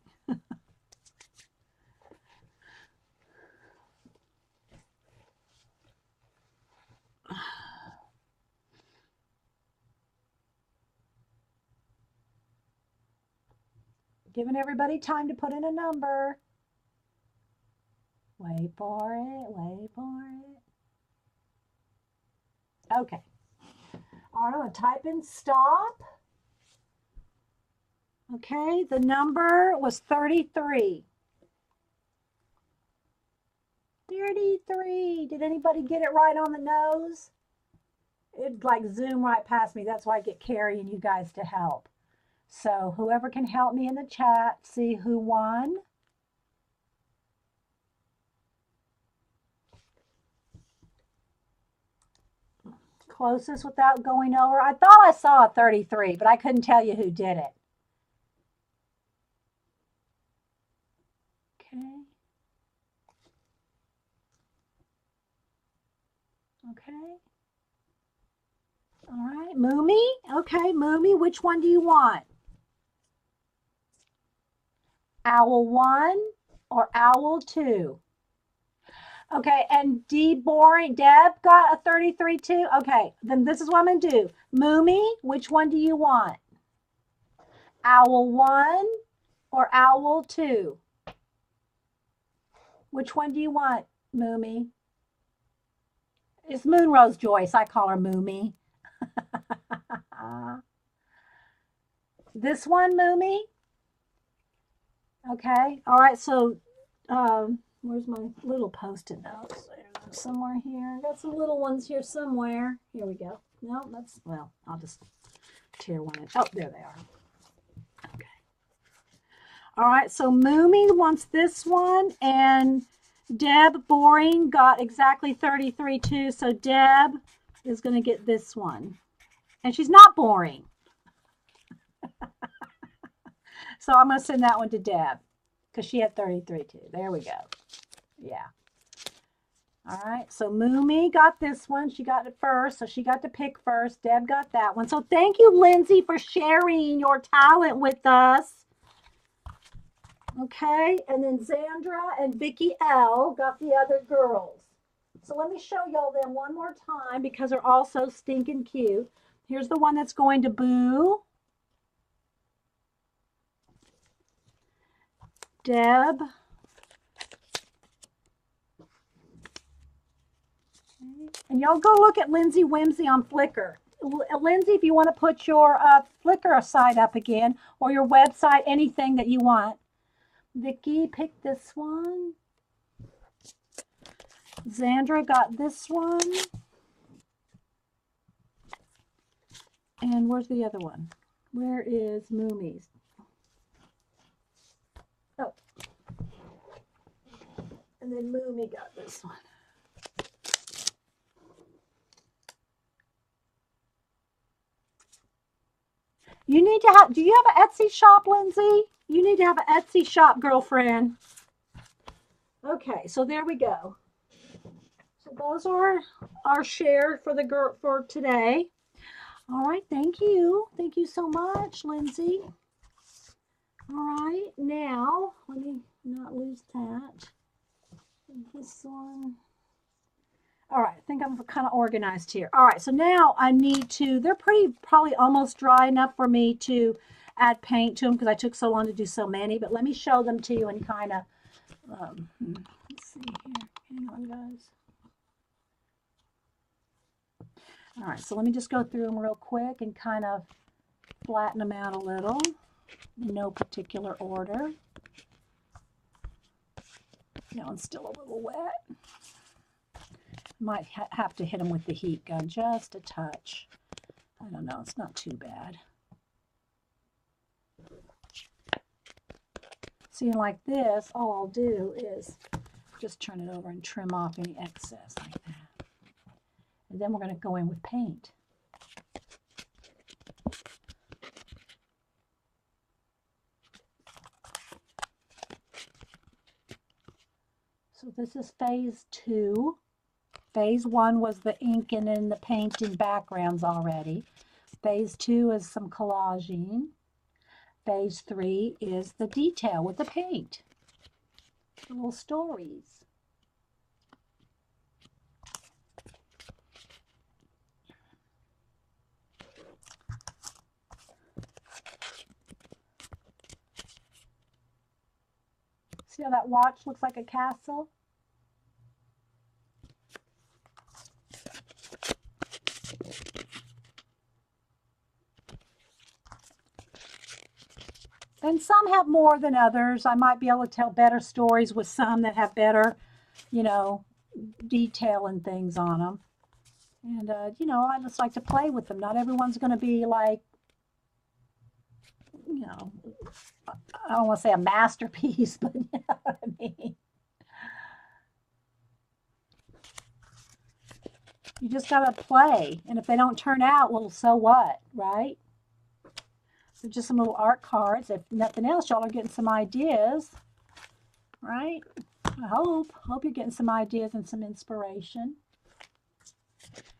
Speaker 1: Giving everybody time to put in a number. Wait for it, wait for it. Okay. All right, I'm going to type in stop. Okay, the number was 33. 33. Did anybody get it right on the nose? It like zoom right past me. That's why I get Carrie and you guys to help. So whoever can help me in the chat, see who won. Closest without going over. I thought I saw a 33, but I couldn't tell you who did it. Okay. Okay. All right, Moomy. Okay, Moomy, which one do you want? Owl 1 or Owl 2? Okay, and Deb got a 33 too? Okay, then this is what I'm going to do. Moomy, which one do you want? Owl 1 or Owl 2? Which one do you want, Moomy? It's Moonrose Joyce. I call her Moomy. This one, Moomy? Okay. All right. So, where's my little post-it notes? Somewhere here. I got some little ones here somewhere. Here we go. No, that's, well, I'll just tear one in. Oh, there they are. Okay. All right. So, Moomy wants this one, and Deb Boring got exactly 33 too. So, Deb is going to get this one. And she's not boring. So I'm going to send that one to Deb because she had 33 too. There we go. Yeah. All right. So Moomy got this one. She got it first. So she got to pick first. Deb got that one. So thank you, Lindsay, for sharing your talent with us. Okay. And then Zandra and Vicky L got the other girls. So let me show y'all them one more time because they're all so stinking cute. Here's the one that's going to Boo. Deb. And y'all go look at Lindsay Whimsy on Flickr. Lindsay, if you want to put your Flickr site up again or your website, anything that you want. Vicky picked this one. Zandra got this one. And where's the other one? Where is Moomy's? Oh. And then Moomy got this one. You need to have, do you have an Etsy shop, Lindsay? You need to have an Etsy shop, girlfriend. Okay, so there we go. So those are our share for the girl for today. All right, thank you. Thank you so much, Lindsay. All right, now, let me not lose that. This one. All right, I think I'm kind of organized here. All right, so now I need to, they're probably almost dry enough for me to add paint to them because I took so long to do so many, but let me show them to you and kind of, let's see here. Hang on, guys. All right, so let me just go through them real quick and kind of flatten them out a little in no particular order. That one's still a little wet. Might have to hit them with the heat gun just a touch. I don't know, it's not too bad. See, like this, all I'll do is just turn it over and trim off any excess like that. And then we're going to go in with paint. So this is phase 2. Phase 1 was the inking and the painting backgrounds already. Phase 2 is some collaging. Phase 3 is the detail with the paint. The little stories. See how that watch looks like a castle? And some have more than others. I might be able to tell better stories with some that have better, you know, detail and things on them. And, you know, I just like to play with them. Not everyone's going to be like, you know, I don't want to say a masterpiece, but you know what I mean. You just got to play. And if they don't turn out, well, so what, right? So just some little art cards. If nothing else, y'all are getting some ideas, right? I hope you're getting some ideas and some inspiration.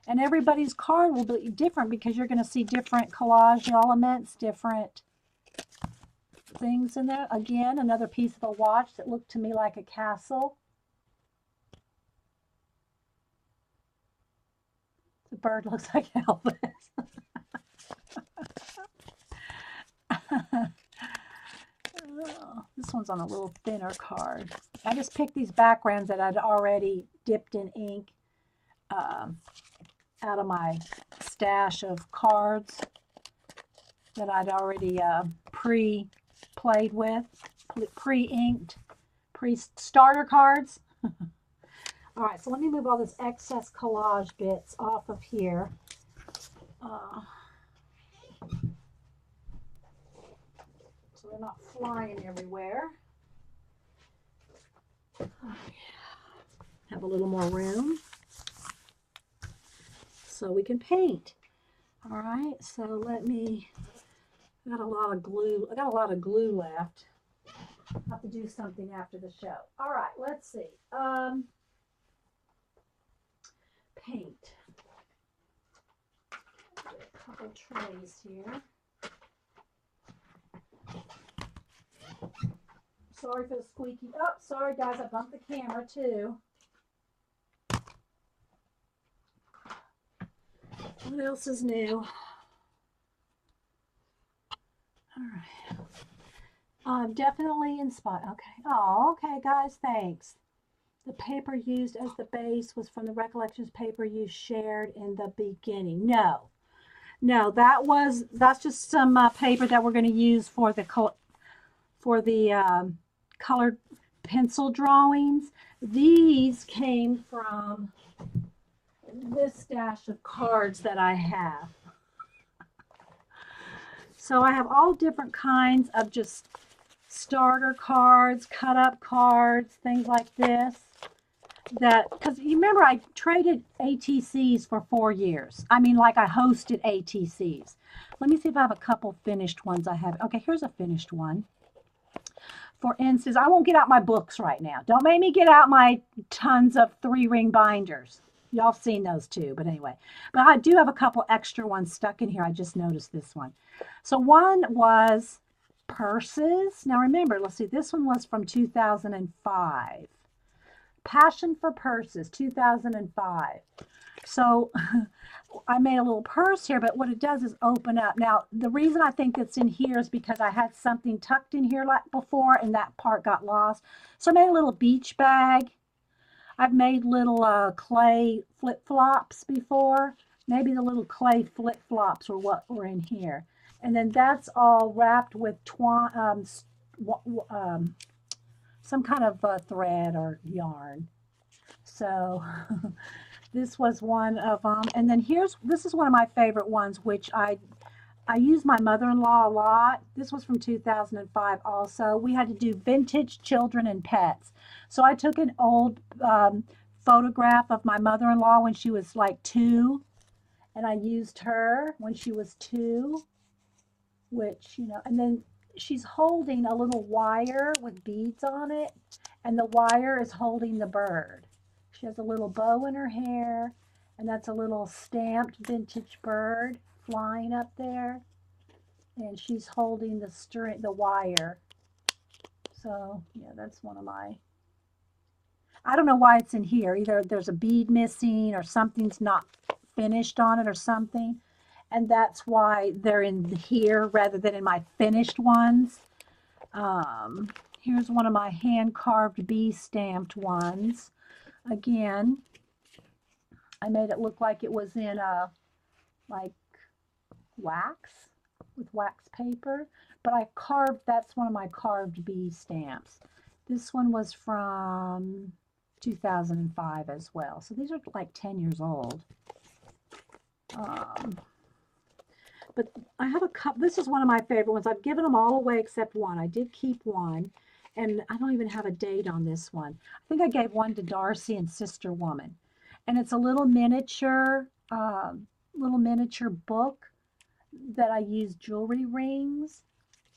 Speaker 1: And everybody's card will be different because you're going to see different collage elements, different things in there. Again, another piece of a watch that looked to me like a castle. The bird looks like Elvis. This one's on a little thinner card. I just picked these backgrounds that I'd already dipped in ink out of my stash of cards that I'd already pre-played with, pre-inked, pre-starter cards. All right, so let me move all this excess collage bits off of here. So they're not flying everywhere. Have a little more room so we can paint. All right, so let me, I got a lot of glue left. I'll have to do something after the show. All right, let's see. Paint. A couple trays here. Sorry for the squeaky. Oh, sorry guys, I bumped the camera too. What else is new? All right. I'm definitely inspired. Okay. Oh, okay, guys, thanks. The paper used as the base was from the recollections paper you shared in the beginning. No, that's just some paper that we're going to use for the colored pencil drawings. These came from this stash of cards that I have. So I have all different kinds of just starter cards, cut up cards, things like this. That, because you remember I traded ATCs for 4 years. I mean, like I hosted ATCs. Let me see if I have a couple finished ones I have. Okay, here's a finished one. For instance, I won't get out my books right now. Don't make me get out my tons of 3-ring binders. Y'all have seen those too, but anyway. But I do have a couple extra ones stuck in here. I just noticed this one. So one was purses. Now remember, let's see, this one was from 2005. Passion for Purses, 2005. So I made a little purse here, but what it does is open up. Now, the reason I think it's in here is because I had something tucked in here like before, and that part got lost. So I made a little beach bag. I've made little clay flip-flops before. Maybe the little clay flip-flops were what were in here. And then that's all wrapped with some kind of thread or yarn. So this was one of them. And then this is one of my favorite ones, which I use my mother-in-law a lot. This was from 2005 also. We had to do vintage children and pets. So I took an old photograph of my mother-in-law when she was like 2, and I used her when she was 2, which, you know, and then she's holding a little wire with beads on it, and the wire is holding the bird. She has a little bow in her hair, and that's a little stamped vintage bird flying up there, and she's holding the wire. So yeah, that's one of my, I don't know why it's in here. Either there's a bead missing or something's not finished on it or something, and that's why they're in here rather than in my finished ones. Here's one of my hand-carved bee stamped ones. Again, I made it look like it was in like wax, with wax paper, but that's one of my carved bee stamps. This one was from 2005 as well. So these are like 10 years old. Um, but I have a cup. This is one of my favorite ones. I've given them all away except one. I did keep one, and I don't even have a date on this one. I think I gave one to Darcy and Sister Woman, and it's a little miniature book that I use jewelry rings.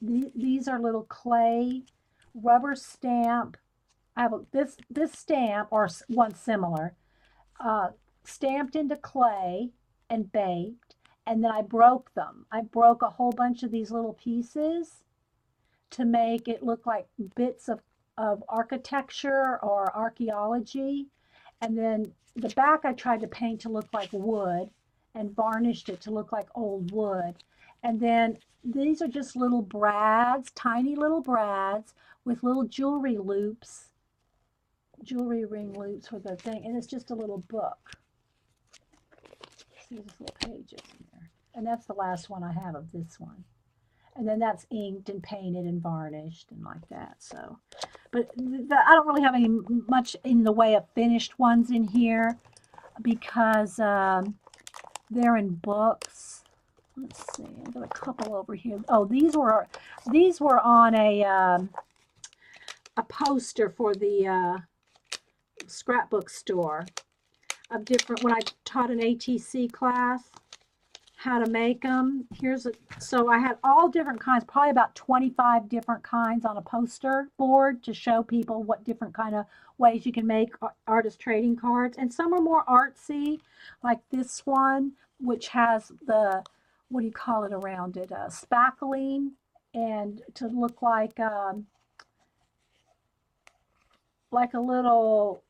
Speaker 1: These are little clay rubber stamp. I have this stamp or one similar, uh, stamped into clay and baked, and then I broke them. I broke a whole bunch of these little pieces to make it look like bits of architecture or archaeology. And then the back I tried to paint to look like wood and varnished it to look like old wood. And then these are just little brads, tiny little brads with little jewelry loops, jewelry ring loops for the thing. And it's just a little book. See, there's little pages in there. And that's the last one I have of this one. And then that's inked and painted and varnished and like that. So, but I don't really have any much in the way of finished ones in here because they're in books. Let's see, I've got a couple over here. Oh, these were on a poster for the scrapbook store of different, when I taught an ATC class, how to make them. So I had all different kinds, probably about 25 different kinds on a poster board to show people what different kind of ways you can make artist trading cards. And some are more artsy, like this one, which has the, what do you call it around it? Spackling, and to look like a little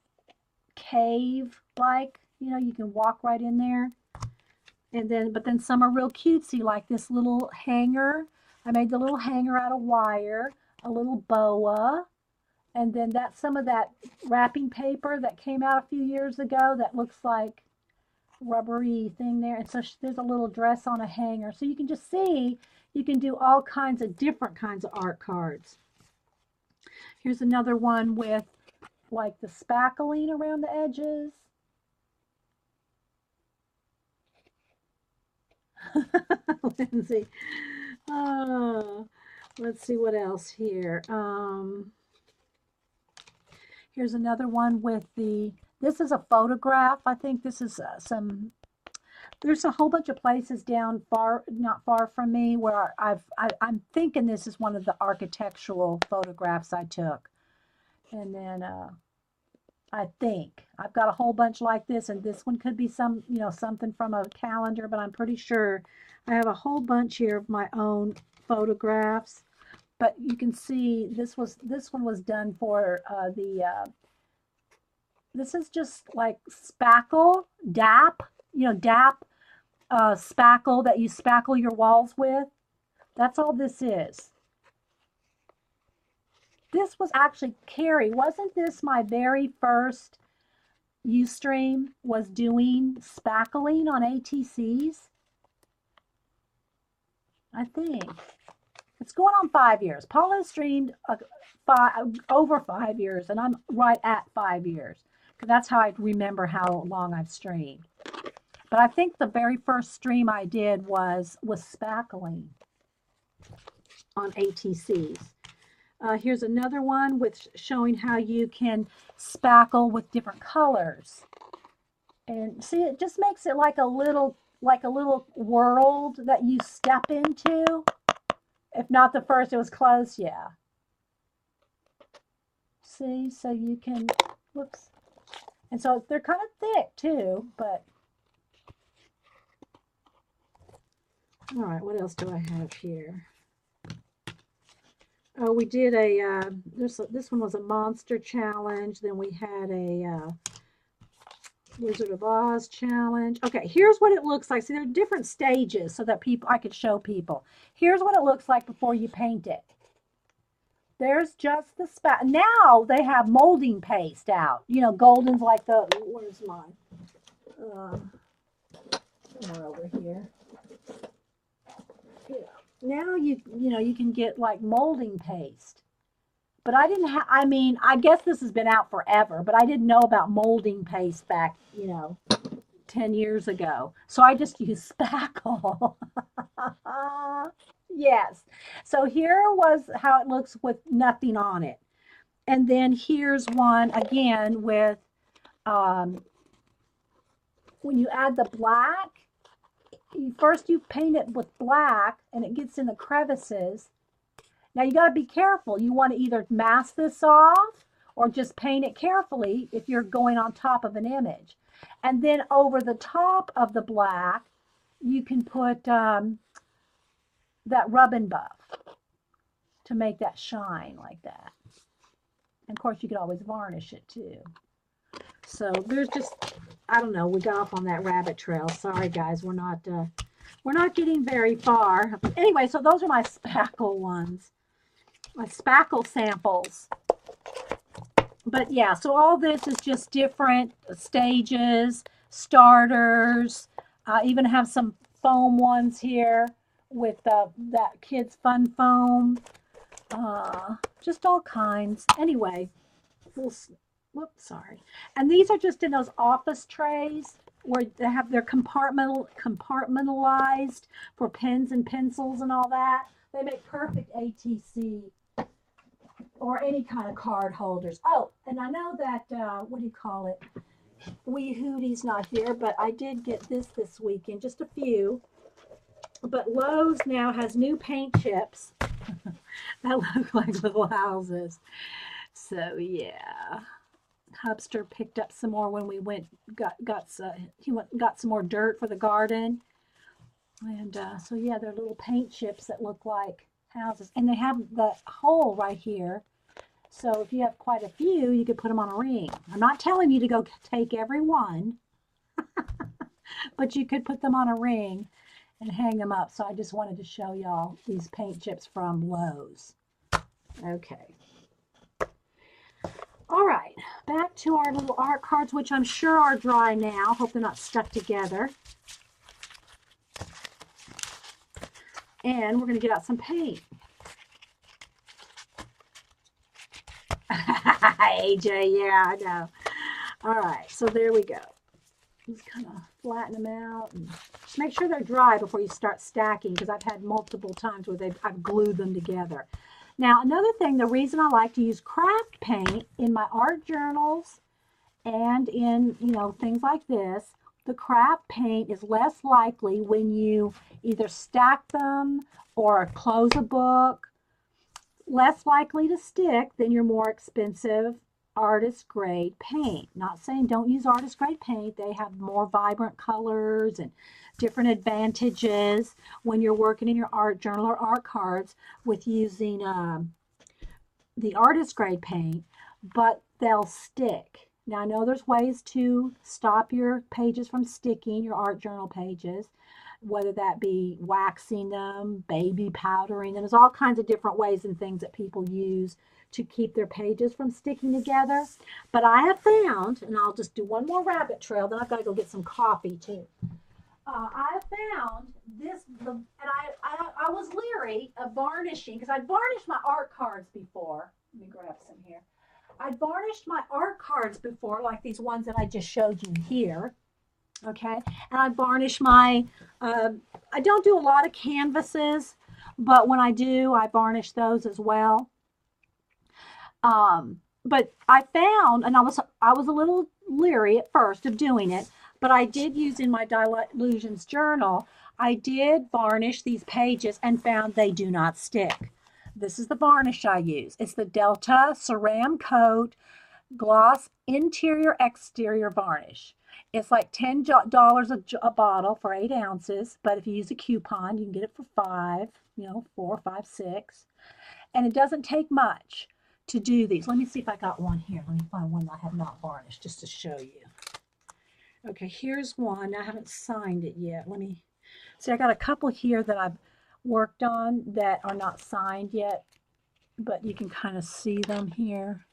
Speaker 1: cave, like, you know, you can walk right in there. And then, but then some are real cutesy, like this little hanger. I made the little hanger out of wire, a little boa, and then that's some of that wrapping paper that came out a few years ago that looks like rubbery thing there. And so there's a little dress on a hanger. So you can just see, you can do all kinds of different kinds of art cards. Here's another one with like the spackling around the edges. Lindsay. Oh, let's see what else here. Here's another one with this is a photograph. I think this is there's a whole bunch of places not far from me where I'm thinking this is one of the architectural photographs I took. And then I think I've got a whole bunch like this, and this one could be something from a calendar, but I'm pretty sure I have a whole bunch here of my own photographs. But you can see this one was done for this is just like spackle, DAP, DAP spackle that you spackle your walls with. That's all this is. This was actually, Carrie, wasn't this my very first Ustream, was doing spackling on ATCs? I think. It's going on 5 years. Paula has streamed over 5 years, and I'm right at 5 years. Because that's how I remember how long I've streamed. But I think the very first stream I did was spackling on ATCs. Here's another one with showing how you can spackle with different colors. And see, it just makes it like a little world that you step into. If not the first, it was close, yeah. See, so you can, whoops. And so they're kind of thick too, but. All right, what else do I have here? Oh, we did this one was a monster challenge. Then we had a Wizard of Oz challenge. Okay, here's what it looks like. See, there are different stages so that I could show people. Here's what it looks like before you paint it. There's just the now they have molding paste out. Golden's like where's mine? Somewhere over here. Yeah. Now you can get like molding paste. But I didn't have, I guess this has been out forever, but I didn't know about molding paste back, 10 years ago. So I just use spackle. Yes. So here was how it looks with nothing on it. And then here's one again with, um, when you add the black, first you paint it with black and it gets in the crevices. Now you got to be careful. You want to either mask this off or just paint it carefully if you're going on top of an image. And then over the top of the black, you can put that rub and buff to make that shine like that. And of course, you could always varnish it too. So there's just, I don't know, we got off on that rabbit trail. Sorry guys, we're not getting very far. Anyway, so those are my spackle ones. My spackle samples. But yeah, so all this is just different stages, starters. I even have some foam ones here with that kids fun foam. Just all kinds. Anyway, whoops, sorry. And these are just in those office trays where they have their compartmentalized for pens and pencils and all that. They make perfect ATC or any kind of card holders. Oh, and I know that, what do you call it? Wee Hootie's not here, but I did get this weekend, just a few. But Lowe's now has new paint chips that look like little houses. So yeah, Hubster picked up some more when we went. Got some more dirt for the garden, and so yeah, they're little paint chips that look like houses, and they have the hole right here. So if you have quite a few, you could put them on a ring. I'm not telling you to go take every one, but you could put them on a ring and hang them up. So I just wanted to show y'all these paint chips from Lowe's. Okay. All right, back to our little art cards, which I'm sure are dry now. Hope they're not stuck together. And we're going to get out some paint. AJ, yeah, I know. All right, so there we go. Just kind of flatten them out and just make sure they're dry before you start stacking, because I've had multiple times where I've glued them together. Now, another thing, the reason I like to use craft paint in my art journals and in, things like this, the craft paint is less likely when you either stack them or close a book, less likely to stick than your more expensive artist grade paint. Not saying don't use artist grade paint. They have more vibrant colors and different advantages when you're working in your art journal or art cards with using the artist grade paint, but they'll stick. Now I know there's ways to stop your pages from sticking, your art journal pages, whether that be waxing them, baby powdering them. There's all kinds of different ways and things that people use to keep their pages from sticking together. But I have found, and I'll just do one more rabbit trail, then I've got to go get some coffee too. I have found this, and I was leery of varnishing, because I'd varnished my art cards before. Let me grab some here. I'd varnished my art cards before, like these ones that I just showed you here. Okay, and I varnish my, I don't do a lot of canvases, but when I do, I varnish those as well. But I found, and I was a little leery at first of doing it, but I did use in my Dilutions journal, I did varnish these pages and found they do not stick. This is the varnish I use. It's the Delta Ceram Coat Gloss Interior Exterior Varnish. It's like $10 a bottle for 8 ounces, but if you use a coupon, you can get it for 5, 4, 5, 6. And it doesn't take much to do these. Let me see if I got one here. Let me find one that I have not varnished just to show you. Okay, here's one. I haven't signed it yet. Let me see. I got a couple here that I've worked on that are not signed yet, but you can kind of see them here.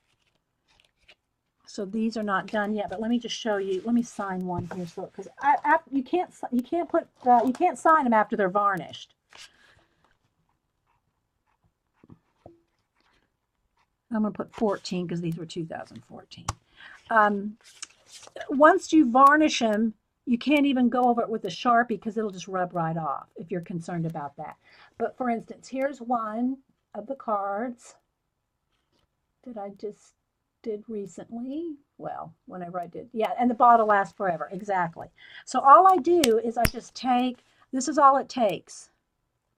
Speaker 1: So these are not done yet, but let me just show you. Let me sign one here, so because you can't sign them after they're varnished. I'm going to put 14 because these were 2014. Once you varnish them, You can't even go over it with a Sharpie because it'll just rub right off if you're concerned about that. But for instance, here's one of the cards that I just did recently. Well, whenever I did. Yeah, and the bottle lasts forever. Exactly. So all I do is I just take, this is all it takes.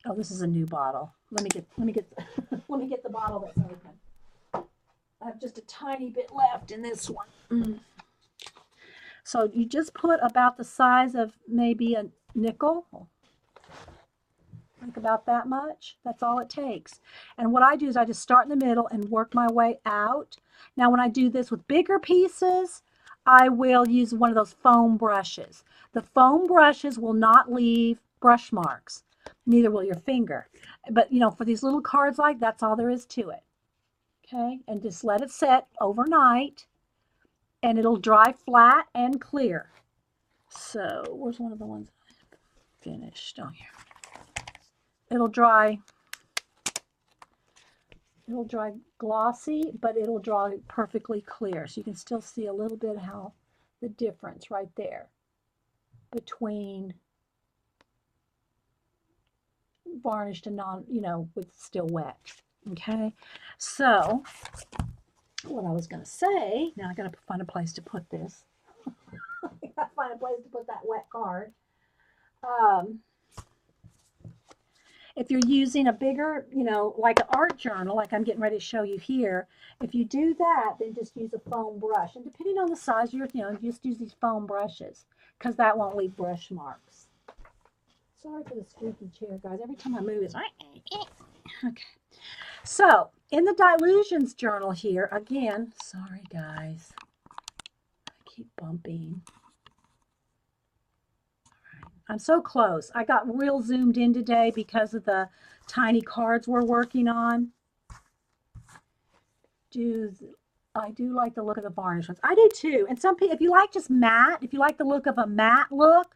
Speaker 1: Oh, this is a new bottle. Let me get let me get the bottle that's open. I have just a tiny bit left in this one. So you just put about the size of maybe a nickel, like about that much. That's all it takes. And what I do is I just start in the middle and work my way out. Now when I do this with bigger pieces, I will use one of those foam brushes. The foam brushes will not leave brush marks. Neither will your finger. But you know, for these little cards like that's all there is to it. Okay, and just let it set overnight and it'll dry flat and clear. So where's one of the ones I finished? Oh, here. It'll dry glossy, but it'll dry perfectly clear. So you can still see a little bit how the difference right there between varnished and non, you know, with still wet. Okay, so what I was going to say, now I got to find a place to put this. I got to find a place to put that wet card. If you're using a bigger, you know, like an art journal, like I'm getting ready to show you here, if you do that, then just use a foam brush. And depending on the size of your, you know, just use these foam brushes because that won't leave brush marks. Sorry for the squeaky chair, guys. Every time I move, it's okay. So in the Dilutions journal here, again, sorry guys, I keep bumping. I'm so close. I got real zoomed in today because of the tiny cards we're working on. I do like the look of the varnish ones. I do too. And some people, if you like just matte, if you like the look of a matte look,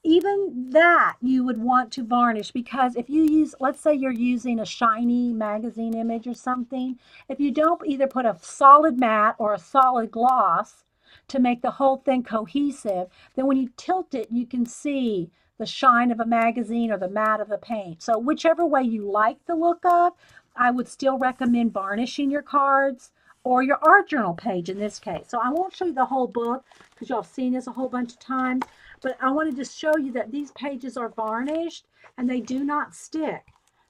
Speaker 1: even that you would want to varnish, because if you use, let's say you're using a shiny magazine image or something, if you don't either put a solid matte or a solid gloss to make the whole thing cohesive, then when you tilt it, you can see the shine of a magazine or the matte of the paint. So whichever way you like the look of, I would still recommend varnishing your cards or your art journal page in this case. So I won't show you the whole book because y'all have seen this a whole bunch of times, but I want to just show you that these pages are varnished and they do not stick.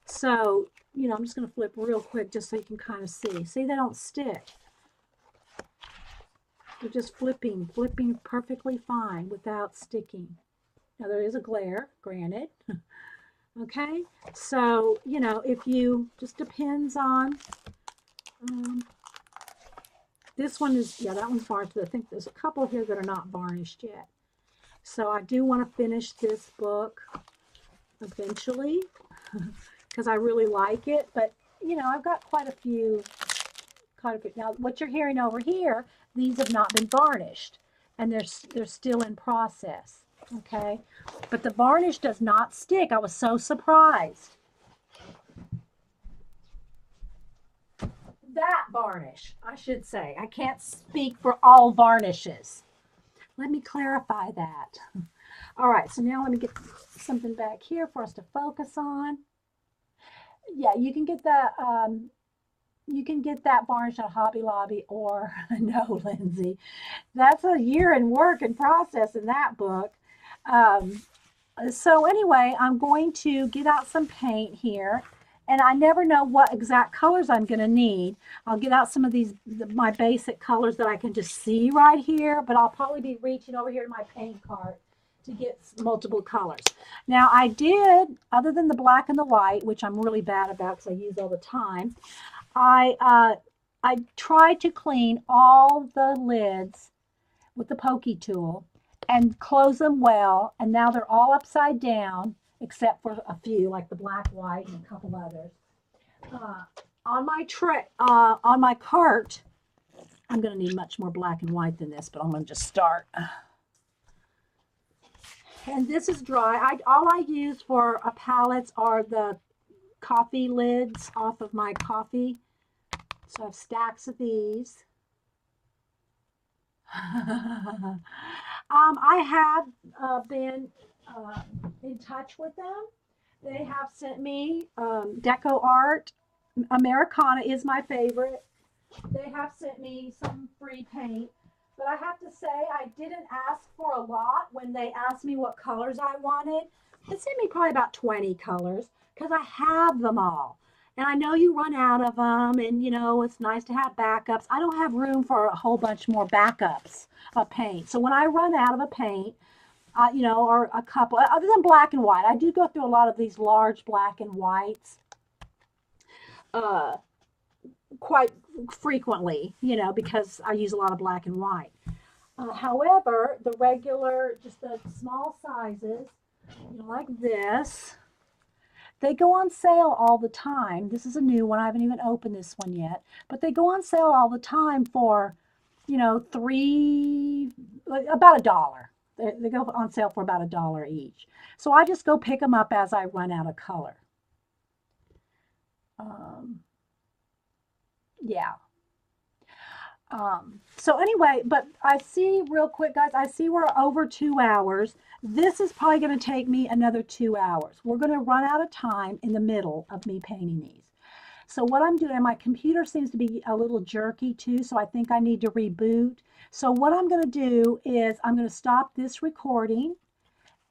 Speaker 1: So, you know, I'm just going to flip real quick just so you can kind of see. See, they don't stick. They're just flipping perfectly fine without sticking. Now there is a glare, granted. Okay, so, you know, if you, just depends on, this one is, yeah, that one's varnished, but I think there's a couple here that are not varnished yet. So I do want to finish this book eventually because I really like it, but, you know, I've got quite a few. Now, what you're hearing over here, these have not been varnished, and they're still in process, okay? But the varnish does not stick. I was so surprised. That varnish, I should say. I can't speak for all varnishes. Let me clarify that. All right, so now let me get something back here for us to focus on. Yeah, you can get that. You can get that varnish at Hobby Lobby or no, Lindsay. That's a year in work and process in that book. So anyway, I'm going to get out some paint here, and I never know what exact colors I'm going to need. I'll get out some of these, my basic colors that I can just see right here, but I'll probably be reaching over here to my paint cart to get multiple colors. Now I did, other than the black and the white, which I'm really bad about because I use all the time, I tried to clean all the lids with the pokey tool and close them well, and now they're all upside down except for a few like the black, white, and a couple others. On my tray, on my cart, I'm going to need much more black and white than this, but I'm going to just start. And this is dry. All I use for palettes are the coffee lids off of my coffee. So I have stacks of these. I have been uh, in touch with them. They have sent me deco art. Americana is my favorite. They have sent me some free paint. But I have to say, I didn't ask for a lot when they asked me what colors I wanted. They sent me probably about 20 colors because I have them all. And I know you run out of them, and it's nice to have backups. I don't have room for a whole bunch more backups of paint. So when I run out of a paint, or a couple, other than black and white, I do go through a lot of these large black and whites uh, quite frequently, because I use a lot of black and white. However, the regular, just the small sizes, like this, they go on sale all the time. This is a new one. I haven't even opened this one yet, but they go on sale all the time for, about $1. They go on sale for about $1 each. So I just go pick them up as I run out of color. Um, yeah. So anyway, but I see real quick, guys, I see we're over 2 hours. This is probably going to take me another 2 hours. We're going to run out of time in the middle of me painting these. So what I'm doing, my computer seems to be a little jerky too, so I think I need to reboot. So what I'm going to do is I'm going to stop this recording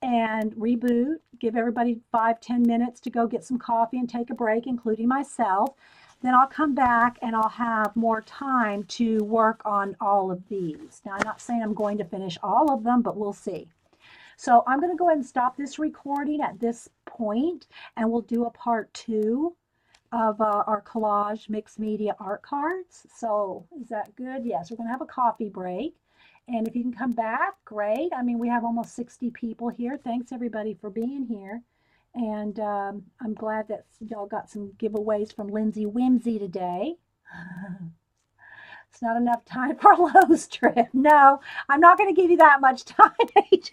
Speaker 1: and reboot, give everybody 5-10 minutes to go get some coffee and take a break, including myself. Then I'll come back and I'll have more time to work on all of these. Now, I'm not saying I'm going to finish all of them, but we'll see. So I'm going to go ahead and stop this recording at this point, and we'll do a part 2 of our collage mixed media art cards. So is that good? Yes, we're going to have a coffee break. And if you can come back, great. I mean, we have almost 60 people here. Thanks everybody for being here. And I'm glad that y'all got some giveaways from Lindsay Whimsy today. It's not enough time for a Lowe's trip. No, I'm not going to give you that much time, AJ.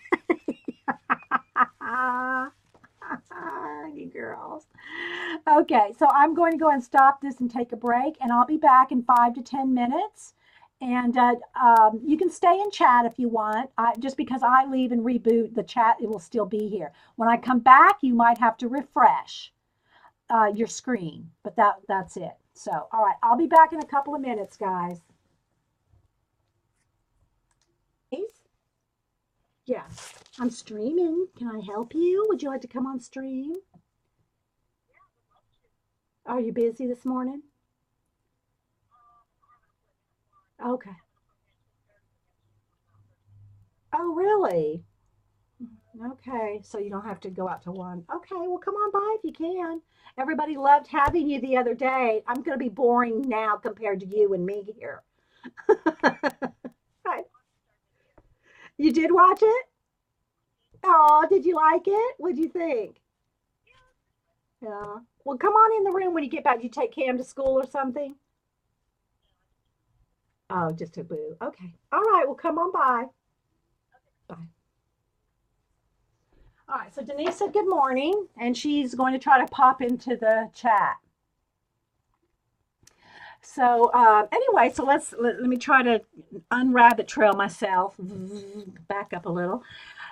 Speaker 1: You girls. Okay, so I'm going to go and stop this and take a break, and I'll be back in 5 to 10 minutes. And you can stay and chat if you want. Just because I leave and reboot the chat, it will still be here. When I come back, you might have to refresh your screen, but that's it. So, all right, I'll be back in a couple of minutes, guys. Yes, I'm streaming. Can I help you? Would you like to come on stream? Are you busy this morning? Okay. Oh, really? Okay, so you don't have to go out to one. Okay, well, come on by if you can. Everybody loved having you the other day. I'm going to be boring now compared to you and me here. Right. You did watch it? Oh, did you like it? What'd you think? Yeah. Well, come on in the room when you get back. You take Cam to school or something? Oh, just a boo. Okay. All right. Well, come on by. Bye. All right. So Denise said good morning, and she's going to try to pop into the chat. So anyway, so let me try to unrabbit trail myself. Back up a little.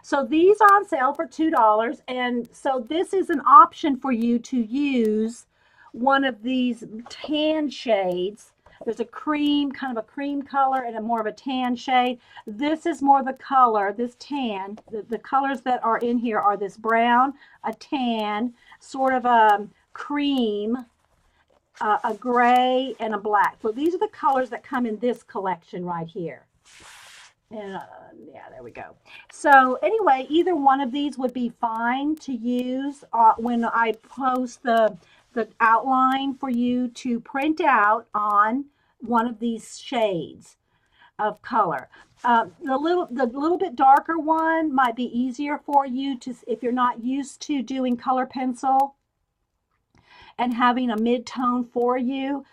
Speaker 1: So these are on sale for $2, and so this is an option for you to use one of these tan shades. There's a cream, kind of a cream color, and a more of a tan shade. This is more the color, this tan. The colors that are in here are this brown, a tan, sort of a cream, a gray, and a black. So these are the colors that come in this collection right here. And yeah, there we go. So anyway, either one of these would be fine to use when I post the outline for you to print out on one of these shades of color. The little bit darker one might be easier for you to, if you're not used to doing color pencil and having a mid-tone for you.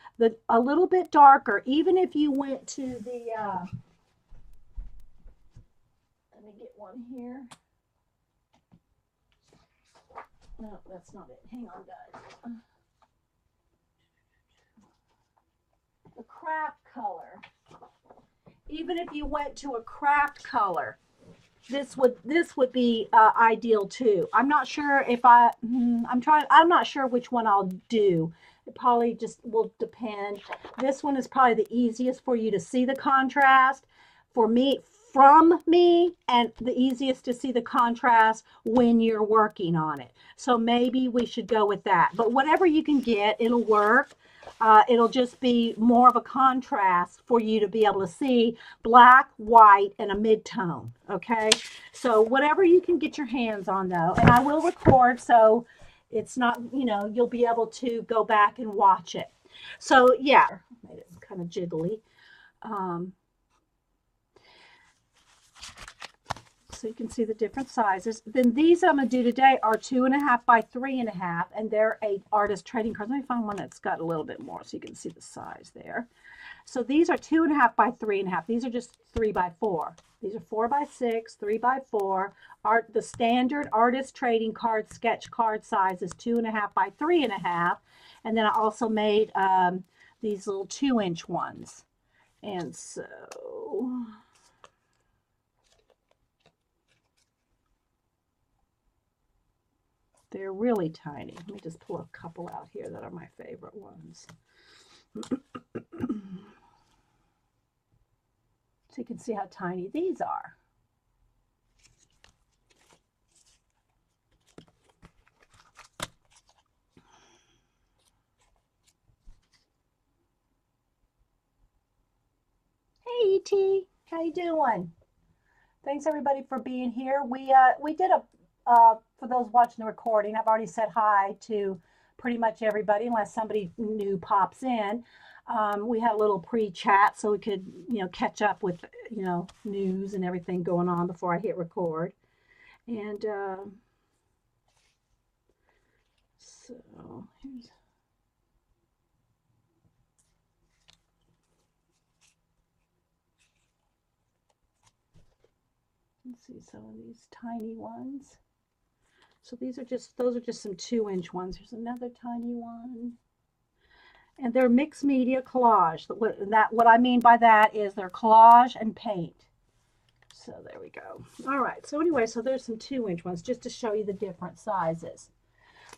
Speaker 1: A little bit darker, even if you went to the let me get one here. No, that's not it. Hang on, guys. The craft color even if you went to a craft color, this would be ideal too. I'm not sure if I'm not sure which one I'll do. It probably just will depend. This one is probably the easiest for you to see the contrast for me, from me, and the easiest to see the contrast when you're working on it. So maybe we should go with that. But whatever you can get, it'll work. It'll just be more of a contrast for you to be able to see black, white, and a mid-tone, okay? So whatever you can get your hands on, though, and I will record, so it's not, you know, you'll be able to go back and watch it. So, yeah, made it kind of jiggly. So you can see the different sizes. Then these I'm going to do today are 2.5 by 3.5, and they're a artist trading cards. Let me find one that's got a little bit more so you can see the size there. So these are 2.5 by 3.5. These are just 3 by 4. These are 4 by 6, 3 by 4. The standard artist trading card sketch card size is 2.5 by 3.5. And then I also made these little 2-inch ones. And so they're really tiny. Let me just pull a couple out here that are my favorite ones. So you can see how tiny these are. Hey, E.T., how you doing? Thanks everybody for being here. We did a for those watching the recording, I've already said hi to pretty much everybody unless somebody new pops in. We had a little pre-chat so we could, you know, catch up with, you know, news and everything going on before I hit record. And so here's, let's see some of these tiny ones. So these are just, those are just some 2-inch ones. Here's another tiny one. And they're mixed media collage. What I mean by that is they're collage and paint. So there we go. All right. So anyway, so there's some 2-inch ones just to show you the different sizes.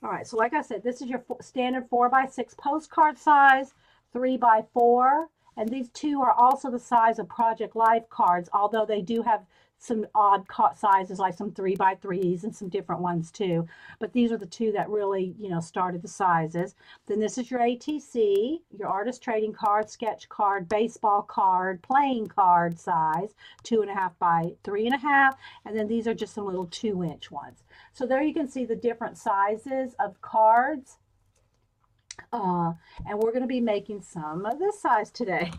Speaker 1: All right. So like I said, this is your standard 4 by 6 postcard size, 3 by 4. And these two are also the size of Project Life cards, although they do have some odd sizes, like some 3 by 3s and some different ones too. But these are the two that really, you know, started the sizes. Then this is your ATC, your artist trading card, sketch card, baseball card, playing card size, 2.5 by 3.5. And then these are just some little 2-inch ones. So there you can see the different sizes of cards. And we're going to be making some of this size today.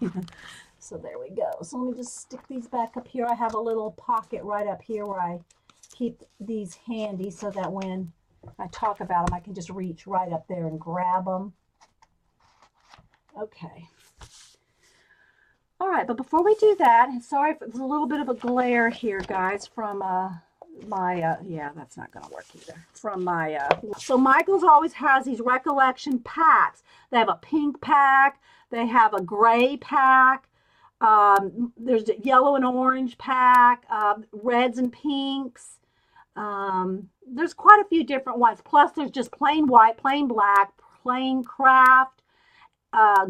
Speaker 1: So there we go. So let me just stick these back up here. I have a little pocket right up here where I keep these handy so that when I talk about them, I can just reach right up there and grab them. Okay. All right, but before we do that, and sorry if there's a little bit of a glare here, guys, from yeah, that's not going to work either. From my, so Michael's always has these recollection packs. They have a pink pack. They have a gray pack. There's a yellow and orange pack, reds and pinks. There's quite a few different ones. Plus there's just plain white, plain black, plain craft,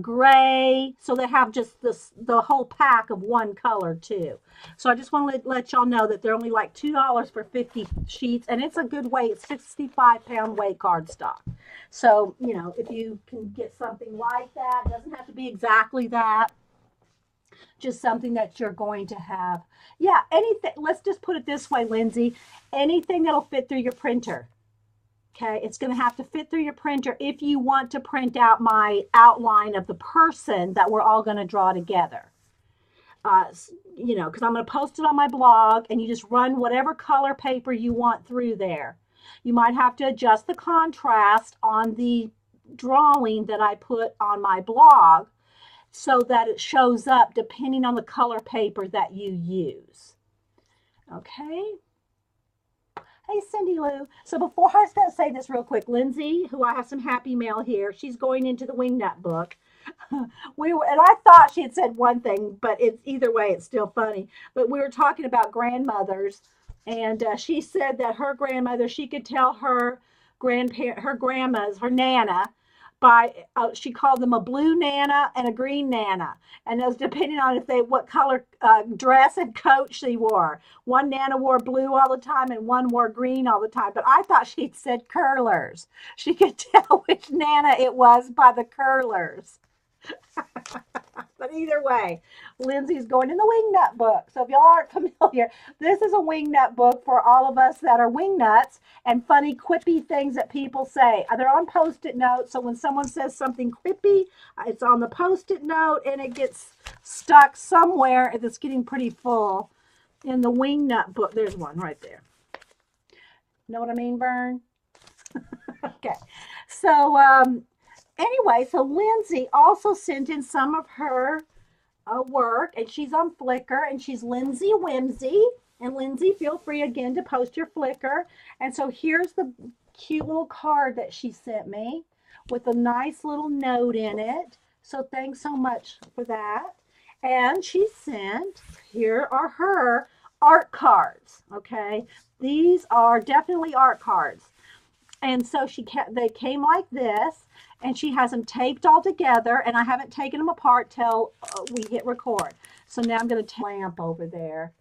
Speaker 1: gray. So they have just the whole pack of one color too. So I just want to let y'all know that they're only like $2 for 50 sheets, and it's a good weight. It's 65-pound weight cardstock. So, you know, if you can get something like that, it doesn't have to be exactly that. Just something that you're going to have. Yeah, anything. Let's just put it this way, Lindsay. Anything that'll fit through your printer. Okay, it's going to have to fit through your printer if you want to print out my outline of the person that we're all going to draw together. You know, because I'm going to post it on my blog, and you just run whatever color paper you want through there. You might have to adjust the contrast on the drawing that I put on my blog so that it shows up depending on the color paper that you use. Okay? Hey, Cindy Lou. So before I was going to say this real quick, Lindsay, who I have some happy mail here, she's going into the Wingnut book. And I thought she had said one thing, but it's either way, it's still funny. But we were talking about grandmothers, and she said that her grandmother, she could tell her her grandmas, her nana, by she called them a blue nana and a green nana, and it was depending on if they what color dress and coat she wore. One nana wore blue all the time, and one wore green all the time. But I thought she'd said curlers. She could tell which nana it was by the curlers. But either way, Lindsay's going in the wingnut book. So if y'all aren't familiar, this is a wingnut book for all of us that are wingnuts and funny, quippy things that people say. They're on Post-it notes. So when someone says something quippy, it's on the Post-it note and it gets stuck somewhere that's getting pretty full in the wingnut book. There's one right there. Know what I mean, Vern? Okay. So, anyway, so Lindsay also sent in some of her work, and she's on Flickr, and she's Lindsay Whimsy. And Lindsay, feel free again to post your Flickr. And so here's the cute little card that she sent me with a nice little note in it. So thanks so much for that. And she sent, here are her art cards. Okay, these are definitely art cards. And so they came like this, and she has them taped all together, and I haven't taken them apart till we hit record. So now I'm going to take a lamp over there.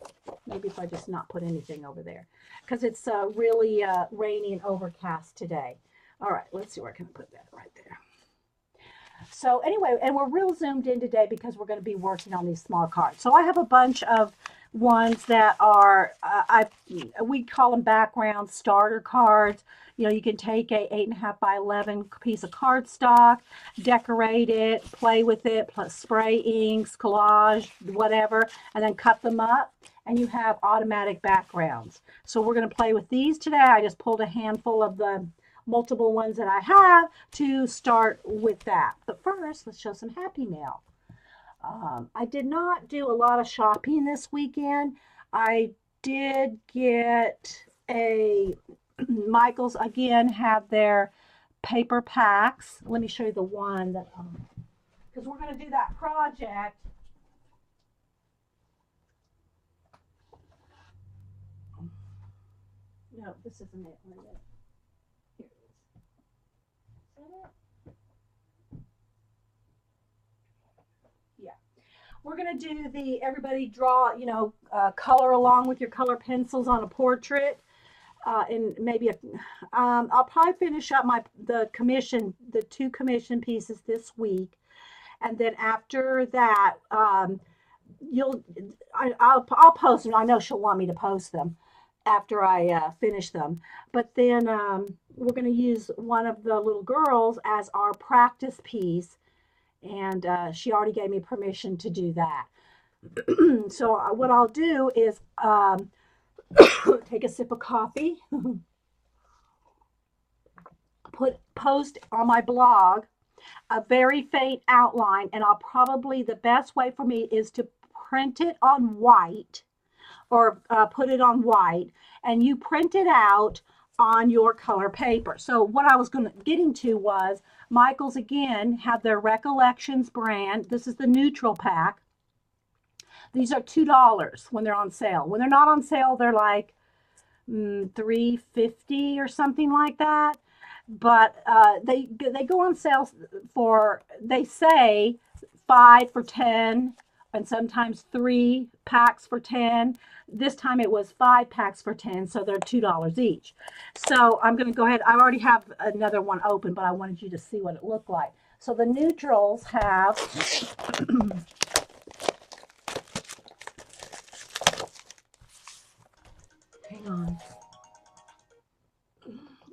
Speaker 1: Maybe if I just not put anything over there, because it's really rainy and overcast today. All right, let's see where I can put that right there. So anyway, and we're real zoomed in today because we're going to be working on these small cards. So I have a bunch of ones that are, we call them background starter cards. You know, you can take a 8.5 by 11 piece of cardstock, decorate it, play with it, plus spray inks, collage, whatever, and then cut them up, and you have automatic backgrounds. So we're going to play with these today. I just pulled a handful of the multiple ones that I have to start with that. But first, let's show some Happy Mail. I did not do a lot of shopping this weekend. I did get a Michael's again have their paper packs. Let me show you the one that because we're going to do that project. No, this isn't it. Here it is. Is that it? Yeah. We're going to do the everybody draw, you know, color along with your color pencils on a portrait. And maybe I'll probably finish up the two commission pieces this week, and then after that, I'll post them. I know she'll want me to post them after I finish them. But then we're going to use one of the little girls as our practice piece, and she already gave me permission to do that. So what I'll do is. Take a sip of coffee, post on my blog a very faint outline, and the best way for me is to print it on white or put it on white, and you print it out on your color paper. So what I was getting to was Michael's again have their Recollections brand. This is the neutral pack. These are $2 when they're on sale. When they're not on sale, they're like $3.50 or something like that. But they go on sale for, they say 5 for 10 and sometimes 3 packs for 10. This time it was 5 packs for 10, so they're $2 each. So I'm going to go ahead. I already have another one open, but I wanted you to see what it looked like. So the neutrals have hang on.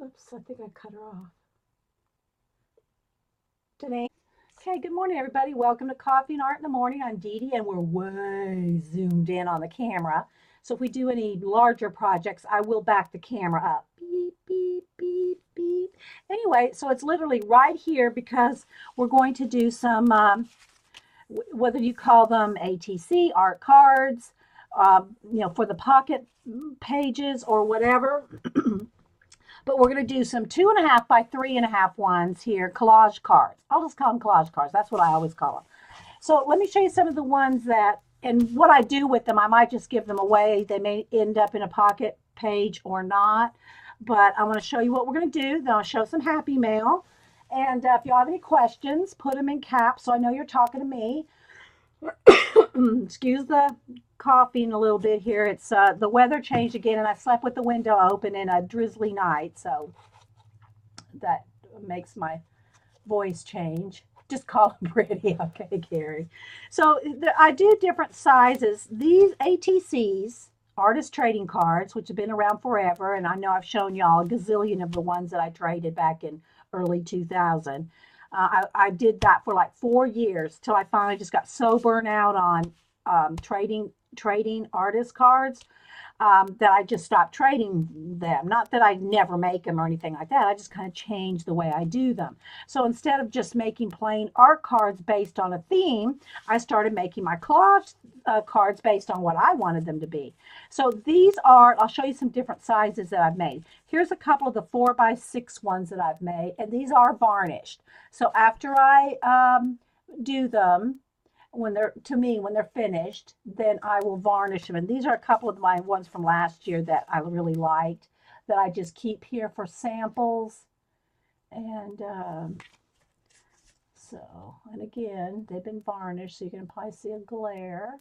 Speaker 1: Oops, I think I cut her off. Today. Okay, good morning, everybody. Welcome to Coffee and Art in the Morning. I'm Dee Dee, and we're way zoomed in on the camera. So if we do any larger projects, I will back the camera up. Beep, beep, beep, beep. Anyway, so it's literally right here because we're going to do some, whether you call them ATC, art cards, you know, for the pocket pages or whatever. But we're going to do some 2.5 by 3.5 ones here, collage cards. I'll just call them collage cards. That's what I always call them. So let me show you some of the ones that, and what I do with them. I might just give them away. They may end up in a pocket page or not. But I want to show you what we're going to do. Then I'll show some happy mail. And if you have any questions, put them in caps so I know you're talking to me. Excuse the coughing a little bit here. It's the weather changed again, and I slept with the window open in a drizzly night, so that makes my voice change. Just call them pretty, okay, Carrie? So I do different sizes. These ATCs, artist trading cards, which have been around forever, and I know I've shown y'all a gazillion of the ones that I traded back in early 2000. I did that for like 4 years till I finally just got so burnt out on trading artist cards that I just stopped trading them. Not that I never make them or anything like that. I just kind of changed the way I do them. So instead of just making plain art cards based on a theme, I started making my collage cards based on what I wanted them to be. So these are, I'll show you some different sizes that I've made. Here's a couple of the 4 by 6 ones that I've made, and these are varnished. So after I do them, when they're finished, then I will varnish them. And these are a couple of my ones from last year that I really liked, that I just keep here for samples. And and again, they've been varnished, so you can probably see a glare.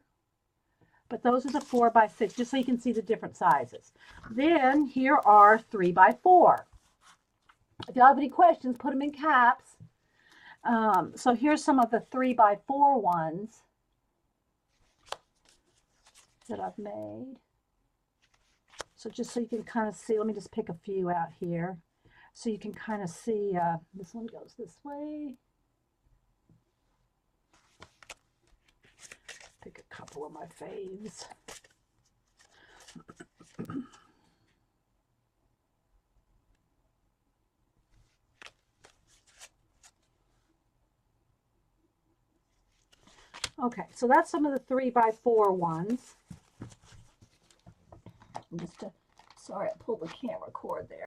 Speaker 1: But those are the 4 by 6, just so you can see the different sizes. Then here are 3 by 4. If you have any questions, put them in caps. So here's some of the 3 by 4 ones that I've made. So just so you can kind of see, let me just pick a few out here. So you can kind of see, this one goes this way. Pick a couple of my faves. Okay, so that's some of the 3 by 4 ones. Sorry, I pulled the camera cord there.